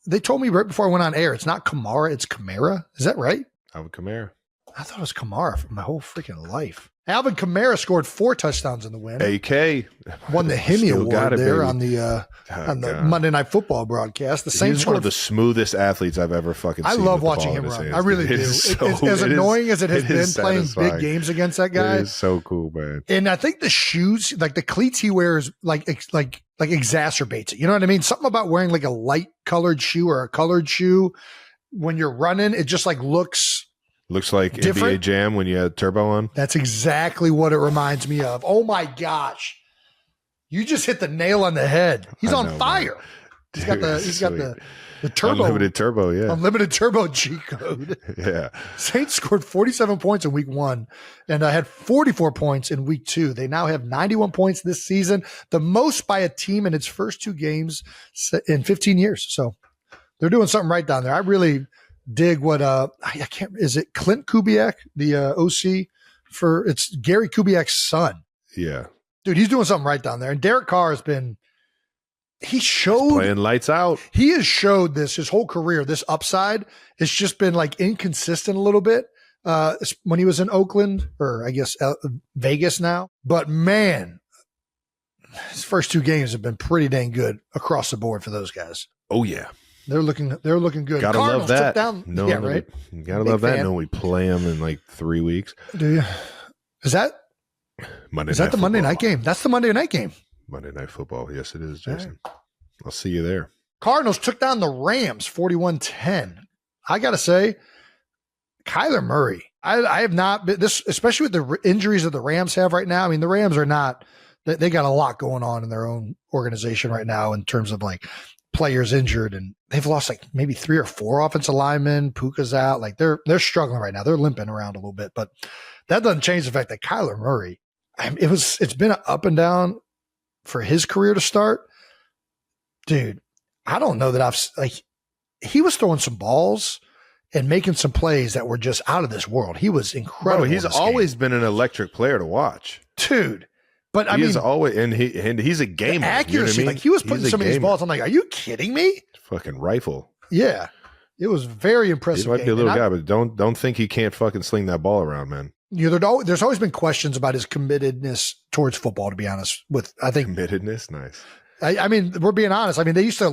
They told me right before I went on air, it's not Kamara, it's Kamara. Is that right? Alvin Kamara. I thought it was Kamara for my whole freaking life. Alvin Kamara scored 4 touchdowns in the win. AK won the Hemi Still Award got it, there baby. on the Monday Night Football broadcast. The Saints He's one of the smoothest athletes I've ever fucking seen. I love with the watching ball him in his run. hands, I really dude. do. As annoying as it has been playing satisfying. big games against that guy. It is so cool, man. And I think the shoes, like the cleats he wears, like exacerbates it. You know what I mean? Something about wearing like a light colored shoe or a colored shoe when you're running, it just like looks like different. NBA Jam when you had turbo on. That's exactly what it reminds me of. Oh my gosh. You just hit the nail on the head. He's on fire. Man. He's got the turbo. Unlimited turbo, yeah. Unlimited turbo G code. Yeah. Saints scored 47 points in week 1 and had 44 points in week 2. They now have 91 points this season, the most by a team in its first 2 games in 15 years. So they're doing something right down there. I really dig what is it Clint Kubiak, the OC it's Gary Kubiak's son. Yeah. Dude, he's doing something right down there. And Derek Carr he's playing lights out. He has showed his whole career, this upside. It's just been like inconsistent a little bit when he was in Oakland, or I guess Vegas now. But man, his first 2 games have been pretty dang good across the board for those guys. Oh yeah. They're looking good. Gotta Cardinals love that. Right? You gotta Big love that. fan. No, we play them in like 3 weeks. Do you? Is that the Monday night game? That's the Monday night game. Monday Night Football. Yes, it is, Jason. Right. I'll see you there. Cardinals took down the Rams 41-10. I got to say, Kyler Murray, I have not been this, especially with the injuries that the Rams have right now. I mean, the Rams are not, they got a lot going on in their own organization right now in terms of like players injured, and they've lost like maybe 3 or 4 offensive linemen. Puka's out. Like they're struggling right now. They're limping around a little bit, but that doesn't change the fact that Kyler Murray, it's been an up and down for his career to start. Dude, I don't know that he was throwing some balls and making some plays that were just out of this world. He was incredible. He's always been an electric player to watch. Dude. But I mean, always, and he's a gamer. Accuracy, you know what I mean? like he was putting some of these balls. I'm like, are you kidding me? Fucking rifle. Yeah. It was very impressive. He might be a little guy, but don't think he can't fucking sling that ball around, man. There's always been questions about his committedness towards football, to be honest. I think committedness, nice. I mean, we're being honest. I mean, they used to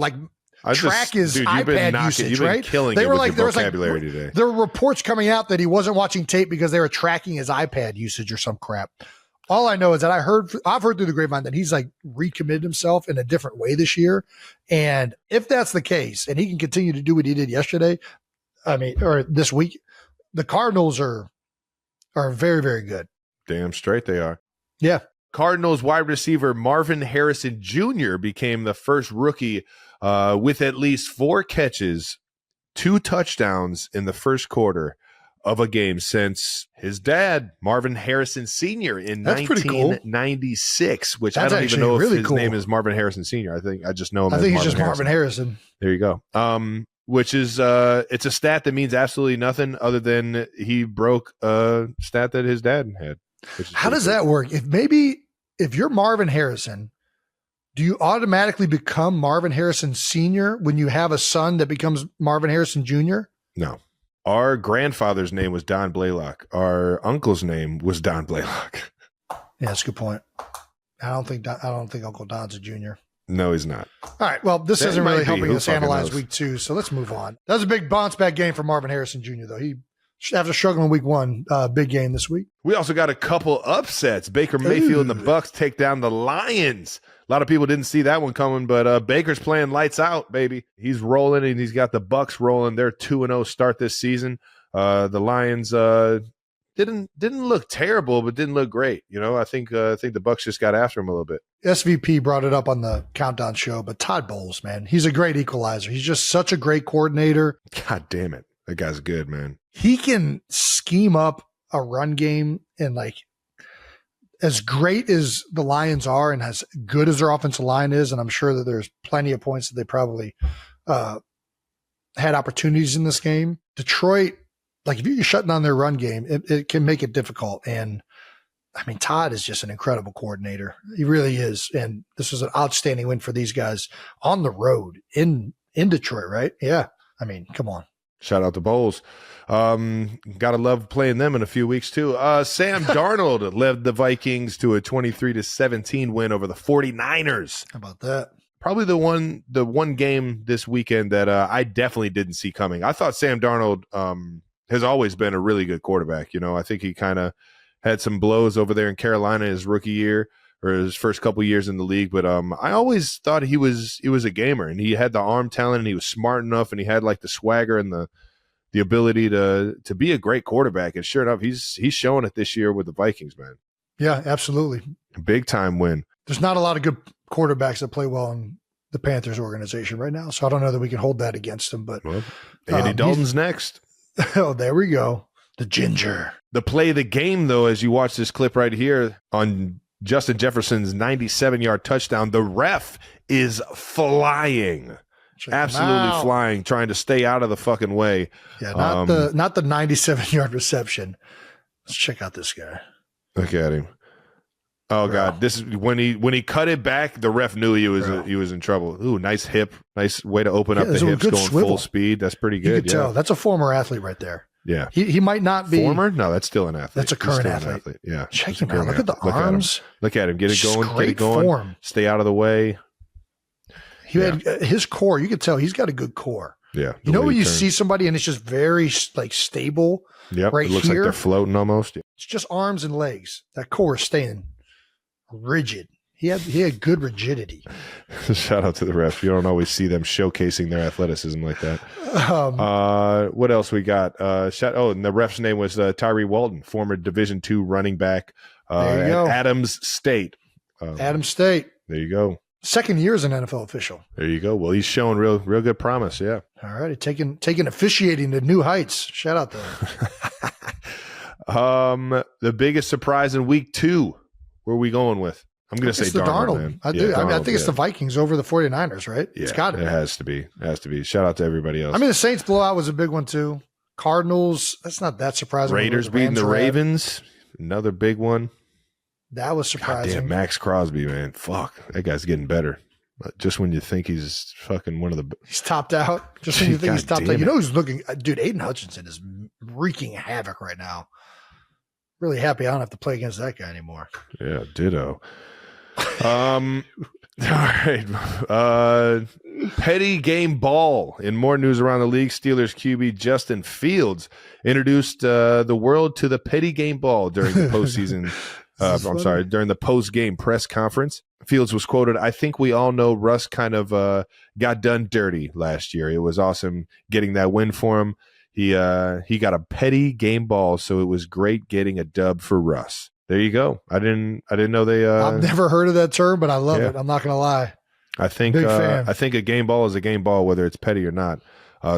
track his iPad usage, you've been right? Killing they it were with like, your vocabulary today. There were reports coming out that he wasn't watching tape because they were tracking his iPad usage or some crap. All I know is that I've heard through the grapevine that he's like recommitted himself in a different way this year. And if that's the case, and he can continue to do what he did yesterday, or this week, the Cardinals are very, very good. Damn straight they are. Yeah. Cardinals wide receiver Marvin Harrison Jr. became the first rookie with at least 4 catches, 2 touchdowns in the first quarter of a game since his dad, Marvin Harrison Sr. in 1996, which That's I don't even know if his cool. name is Marvin Harrison Sr. I just know him as he's Marvin just Harrison. Marvin Harrison. There you go. Which is it's a stat that means absolutely nothing other than he broke a stat that his dad had. How does that work? If you're Marvin Harrison, do you automatically become Marvin Harrison Sr. when you have a son that becomes Marvin Harrison Jr.? No. Our grandfather's name was Don Blaylock. Our uncle's name was Don Blaylock. Yeah, that's a good point. I don't think Uncle Don's a junior. No, he's not. All right. Well, this isn't really helping us analyze knows? week 2, so let's move on. That was a big bounce back game for Marvin Harrison Jr., though. He, after struggling week 1, big game this week. We also got a couple upsets. Baker Mayfield and the Bucs take down the Lions. A lot of people didn't see that one coming, but Baker's playing lights out, baby. He's rolling, and he's got the Bucs rolling. They're 2-0 start this season. The Lions didn't look terrible, but didn't look great. You know, I think the Bucs just got after him a little bit. SVP brought it up on the countdown show, but Todd Bowles, man, he's a great equalizer. He's just such a great coordinator. God damn it. That guy's good, man. He can scheme up a run game and as great as the Lions are and as good as their offensive line is, and I'm sure that there's plenty of points that they probably had opportunities in this game, Detroit, like if you're shutting down their run game, it can make it difficult. And I mean, Todd is just an incredible coordinator. He really is. And this was an outstanding win for these guys on the road in Detroit, right? Yeah. I mean, come on. Shout out to Bowles. Gotta love playing them in a few weeks too. Sam Darnold led the Vikings to a 23-17 win over the 49ers. How about that? Probably the one game this weekend that I definitely didn't see coming. I thought Sam Darnold has always been a really good quarterback. You know, I think he kind of had some blows over there in Carolina his rookie year or his first couple years in the league. But I always thought he was a gamer, and he had the arm talent, and he was smart enough, and he had like the swagger and the ability to be a great quarterback. And sure enough, he's showing it this year with the Vikings, man. Yeah, absolutely. Big time win. There's not a lot of good quarterbacks that play well in the Panthers organization right now. So I don't know that we can hold that against them, but well, Andy Dalton's next. Oh, there we go. The ginger. The play of the game, though, as you watch this clip right here on Justin Jefferson's 97-yard touchdown, the ref is flying. Absolutely flying, trying to stay out of the fucking way. Yeah, not the 97-yard reception. Let's check out this guy. Look at him. Oh God! This is when he cut it back. The ref knew he was in trouble. Ooh, nice hip, nice way to open up the hips, going full speed. That's pretty good. You can tell that's a former athlete right there. Yeah, he might not be former. No, that's still an athlete. That's a current athlete. Yeah, check him out. Look at the arms. Look at him. Get it going. Great get it going. Form. Stay out of the way. He had his core. You could tell he's got a good core. Yeah, you know when you see somebody and it's just very like stable. Yep, right it looks here, like they're floating almost. It's just arms and legs. That core is staying rigid. He had good rigidity. Shout out to the ref. You don't always see them showcasing their athleticism like that. What else we got? And the ref's name was Tyree Walton, former Division II running back at Adams State. Adams State. There you go. Second year as an NFL official. There you go. Well, he's showing real good promise. Yeah. All right, taking officiating to new heights. Shout out there. The biggest surprise in week 2. Where are we going with? I'm going to say Darnold. Man. I do. I think it's the Vikings over the 49ers, right? Yeah, it's got to be. It has to be. It has to be. Shout out to everybody else. I mean, the Saints blowout was a big one too. Cardinals, that's not that surprising. Raiders beating the Ravens, another big one. That was surprising. God damn, Max Crosby, man. Fuck, that guy's getting better. Just when you think he's fucking one of the... He's topped out. Just when you think he's topped out. You know who's looking... Dude, Aiden Hutchinson is wreaking havoc right now. Really happy I don't have to play against that guy anymore. Yeah, ditto. All right. Petty game ball. In more news around the league, Steelers QB Justin Fields introduced the world to the petty game ball during the postseason. During the post-game press conference. Fields was quoted, "I think we all know Russ kind of got done dirty last year. It was awesome getting that win for him. He got a petty game ball, so it was great getting a dub for Russ." There you go. I didn't know they. I've never heard of that term, but I love it. I'm not going to lie. I think a game ball is a game ball, whether it's petty or not.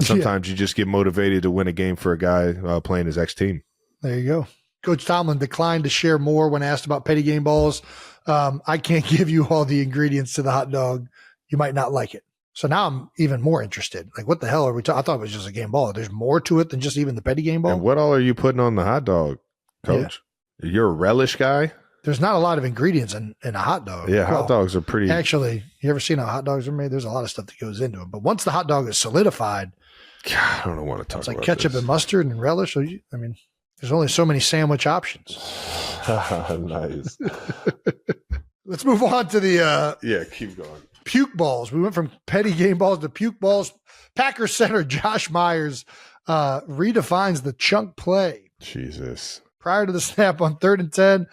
Sometimes you just get motivated to win a game for a guy playing his ex team. There you go. Coach Tomlin declined to share more when asked about petty game balls. I can't give you all the ingredients to the hot dog. You might not like it. So now I'm even more interested. Like, what the hell are we talking? I thought it was just a game ball. There's more to it than just even the petty game ball. And what all are you putting on the hot dog, Coach? Yeah. You're a relish guy? There's not a lot of ingredients in a hot dog. Yeah, hot dogs are pretty. Actually, you ever seen how hot dogs are made? There's a lot of stuff that goes into them. But once the hot dog is solidified, God, I don't want to talk about it. It's like ketchup and mustard and relish. So there's only so many sandwich options. Nice. Let's move on to the keep going. Puke balls. We went from petty game balls to puke balls. Packers center Josh Myers redefines the chunk play. Jesus. Prior to the snap on 3rd and 10,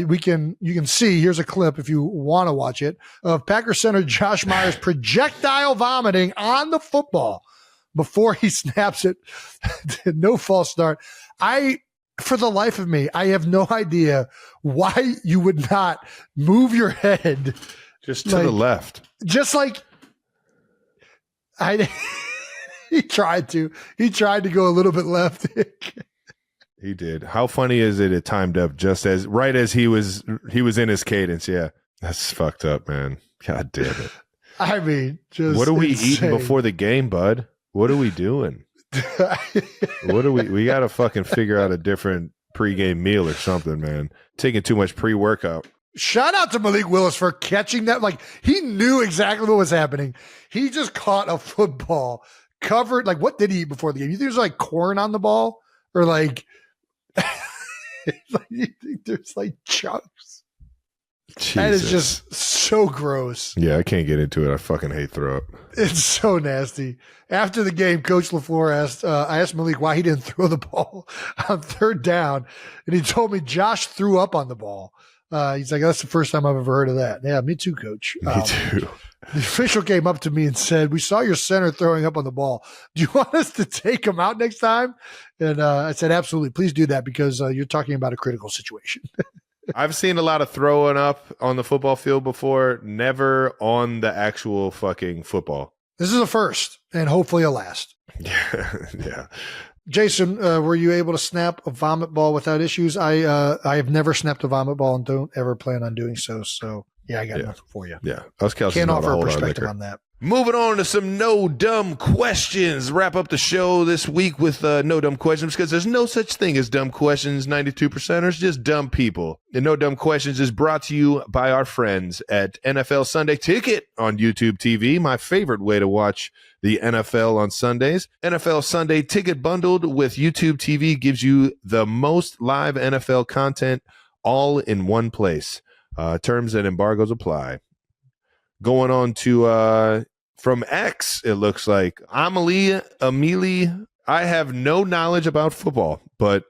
you can see, here's a clip if you want to watch it, of Packers center Josh Myers projectile vomiting on the football before he snaps it. No false start. For the life of me, I have no idea why you would not move your head just to the left. Just like he tried to go a little bit left. He did. How funny is it? It timed up just as right as he was in his cadence. Yeah, that's fucked up, man. God damn it. I mean, just what are we insane. eating before the game, bud? What are we doing? What are we got to fucking figure out a different pregame meal or something, man. Taking too much pre-workout. Shout out to Malik Willis for catching that. Like, he knew exactly what was happening. He just caught a football covered. Like, what did he eat before the game? You think there's like corn on the ball? Or like, you think there's like chunks? Jesus. That is just so gross. Yeah, I can't get into it. I fucking hate throw up. It's so nasty. After the game, Coach LaFleur asked, I asked Malik why he didn't throw the ball on third down. And he told me Josh threw up on the ball. He's like, that's the first time I've ever heard of that. Yeah, me too, Coach. Me too. The official came up to me and said, we saw your center throwing up on the ball. Do you want us to take him out next time? And I said, absolutely. Please do that because you're talking about a critical situation. I've seen a lot of throwing up on the football field before, never on the actual fucking football. This is a first and hopefully a last. Yeah. Jason, were you able to snap a vomit ball without issues? I have never snapped a vomit ball and don't ever plan on doing so. So, yeah, I got nothing for you. Yeah. Us Kelce's Can't not offer a hold our perspective liquor. on that. Moving on to some no dumb questions. Wrap up the show this week with no dumb questions because there's no such thing as dumb questions. 92%ers, just dumb people. And no dumb questions is brought to you by our friends at NFL Sunday Ticket on YouTube TV, my favorite way to watch the NFL on Sundays. NFL Sunday Ticket bundled with YouTube TV gives you the most live NFL content all in one place. Terms and embargoes apply. Going on to from X, it looks like Amelie, I have no knowledge about football, but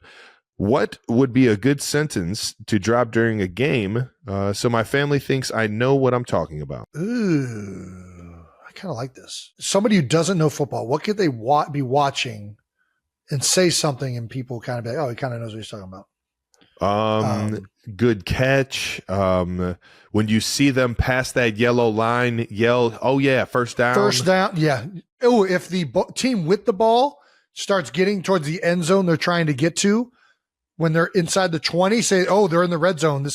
what would be a good sentence to drop during a game so my family thinks I know what I'm talking about? Ooh, I kind of like this. Somebody who doesn't know football, what could they be watching and say something and people kind of be like, oh, he kind of knows what he's talking about. Good catch. When you see them pass that yellow line, yell, oh yeah, first down. First down, yeah. Oh, if the team with the ball starts getting towards the end zone they're trying to get to, when they're inside the 20, say, oh, they're in the red zone.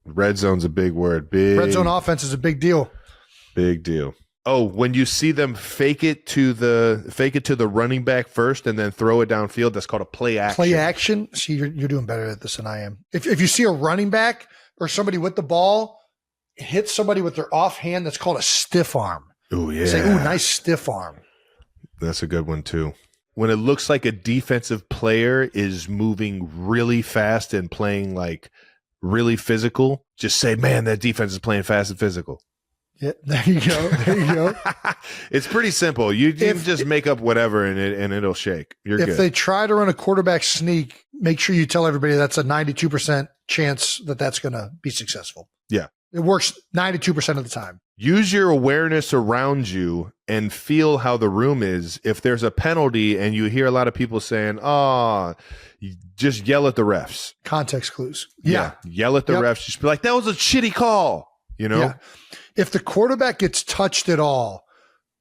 Red zone's a big word. Big red zone offense is a big deal. Big deal. Oh, when you see them fake it to the running back first and then throw it downfield, that's called a play action. Play action. See, you're doing better at this than I am. If you see a running back or somebody with the ball hit somebody with their offhand, that's called a stiff arm. Oh yeah. Say, ooh, nice stiff arm. That's a good one too. When it looks like a defensive player is moving really fast and playing like really physical, just say, man, that defense is playing fast and physical. Yeah, there you go. There you go. It's pretty simple. You can just make up whatever and it'll shake. You're good. If they try to run a quarterback sneak, make sure you tell everybody that's a 92% chance that's going to be successful. Yeah. It works 92% of the time. Use your awareness around you and feel how the room is. If there's a penalty and you hear a lot of people saying, just yell at the refs. Context clues. Yeah. Yell at the refs. Just be like, that was a shitty call. You know? Yeah. If the quarterback gets touched at all,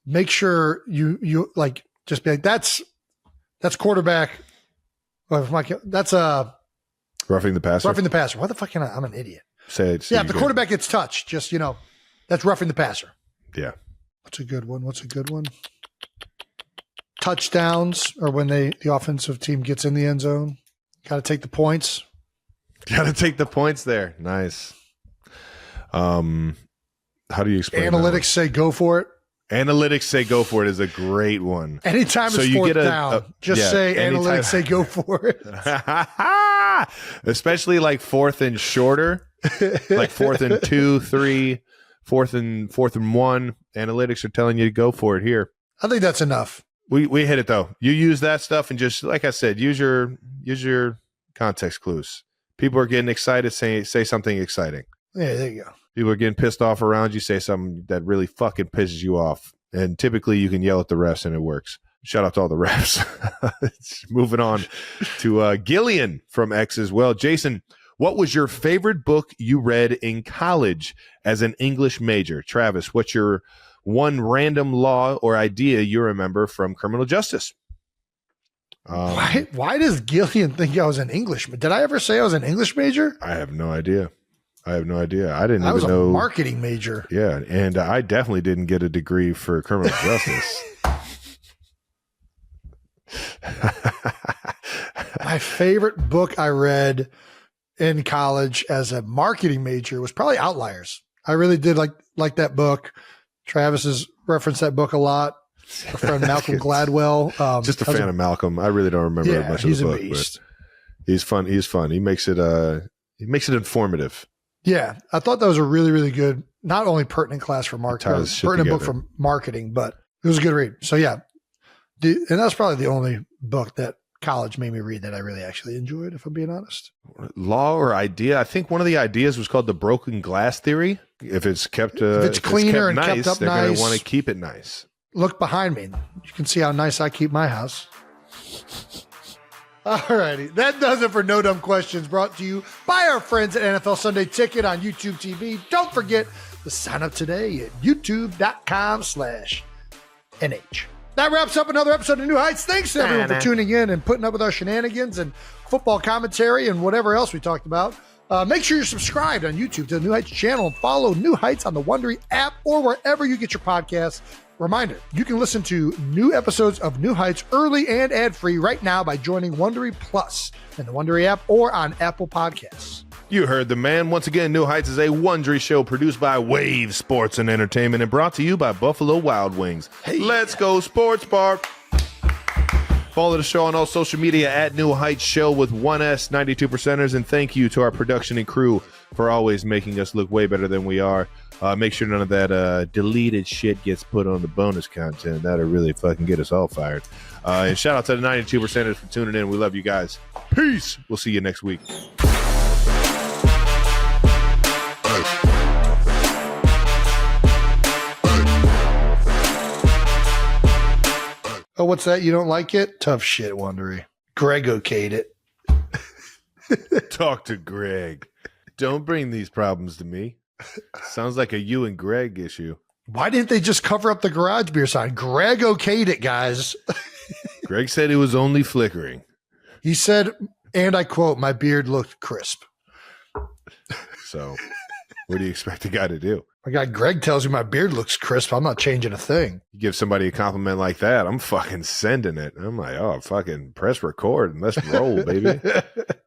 make sure you like just be like, that's quarterback. That's roughing the passer. Roughing the passer. Why the fuck can I'm an idiot. Say it. Yeah, if the quarterback gets touched, just that's roughing the passer. Yeah. What's a good one? Touchdowns or when the offensive team gets in the end zone. Got to take the points. Got to take the points there. Nice. How do you explain analytics say go for it? Analytics say go for it is a great one. Anytime it's fourth down, say analytics say go for it. Especially like fourth and shorter, like 4th and 2, 3, 4th and 1. Analytics are telling you to go for it here. I think that's enough. We hit it though. You use that stuff and just like I said, use your context clues. People are getting excited. Say something exciting. Yeah, there you go. People are getting pissed off around you. Say something that really fucking pisses you off. And typically you can yell at the refs and it works. Shout out to all the refs. Moving on to Gillian from X as well. Jason, what was your favorite book you read in college as an English major? Travis, what's your one random law or idea you remember from criminal justice? Why does Gillian think I was an English? Did I ever say I was an English major? I have no idea. I didn't I was even know. a marketing major. Yeah, and I definitely didn't get a degree for criminal justice. My favorite book I read in college as a marketing major was probably Outliers. I really did like that book. Travis has referenced that book a lot. Our friend Malcolm Gladwell. Just a fan of Malcolm. I really don't remember that much of the book, beast. But he's fun. He's fun. He makes it informative. Yeah, I thought that was a really, really good, not only pertinent class for marketing, pertinent book for marketing, but it was a good read. So yeah, and that's probably the only book that college made me read that I really actually enjoyed, if I'm being honest. Law or idea? I think one of the ideas was called the broken glass theory. If it's kept, if it's cleaner and nice, kept up they're nice, going to want to keep it nice. Look behind me. You can see how nice I keep my house. All righty. That does it for No Dumb Questions, brought to you by our friends at NFL Sunday Ticket on YouTube TV. Don't forget to sign up today at youtube.com/NH. That wraps up another episode of New Heights. Thanks to everyone for tuning in and putting up with our shenanigans and football commentary and whatever else we talked about. Make sure you're subscribed on YouTube to the New Heights channel and follow New Heights on the Wondery app or wherever you get your podcasts. Reminder, you can listen to new episodes of New Heights early and ad-free right now by joining Wondery Plus in the Wondery app or on Apple Podcasts. You heard the man. Once again, New Heights is a Wondery show produced by Wave Sports and Entertainment and brought to you by Buffalo Wild Wings. Hey, let's go Sports Bar. Follow the show on all social media at New Heights Show with 1S 92%ers. And thank you to our production and crew for always making us look way better than we are. Make sure none of that deleted shit gets put on the bonus content. That'll really fucking get us all fired. And shout out to the 92%ers for tuning in. We love you guys. Peace. We'll see you next week. Oh, what's that? You don't like it? Tough shit, Wondery. Greg okayed it. Talk to Greg. Don't bring these problems to me. Sounds like a you and Greg issue. Why didn't they just cover up the garage beer sign? Greg okayed it, guys. Greg said it was only flickering. He said, and I quote, "My beard looked crisp." So what do you expect a guy to do? My guy Greg tells me my beard looks crisp. I'm not changing a thing. You give somebody a compliment like that, I'm fucking sending it. I'm like, oh, fucking press record and let's roll, baby.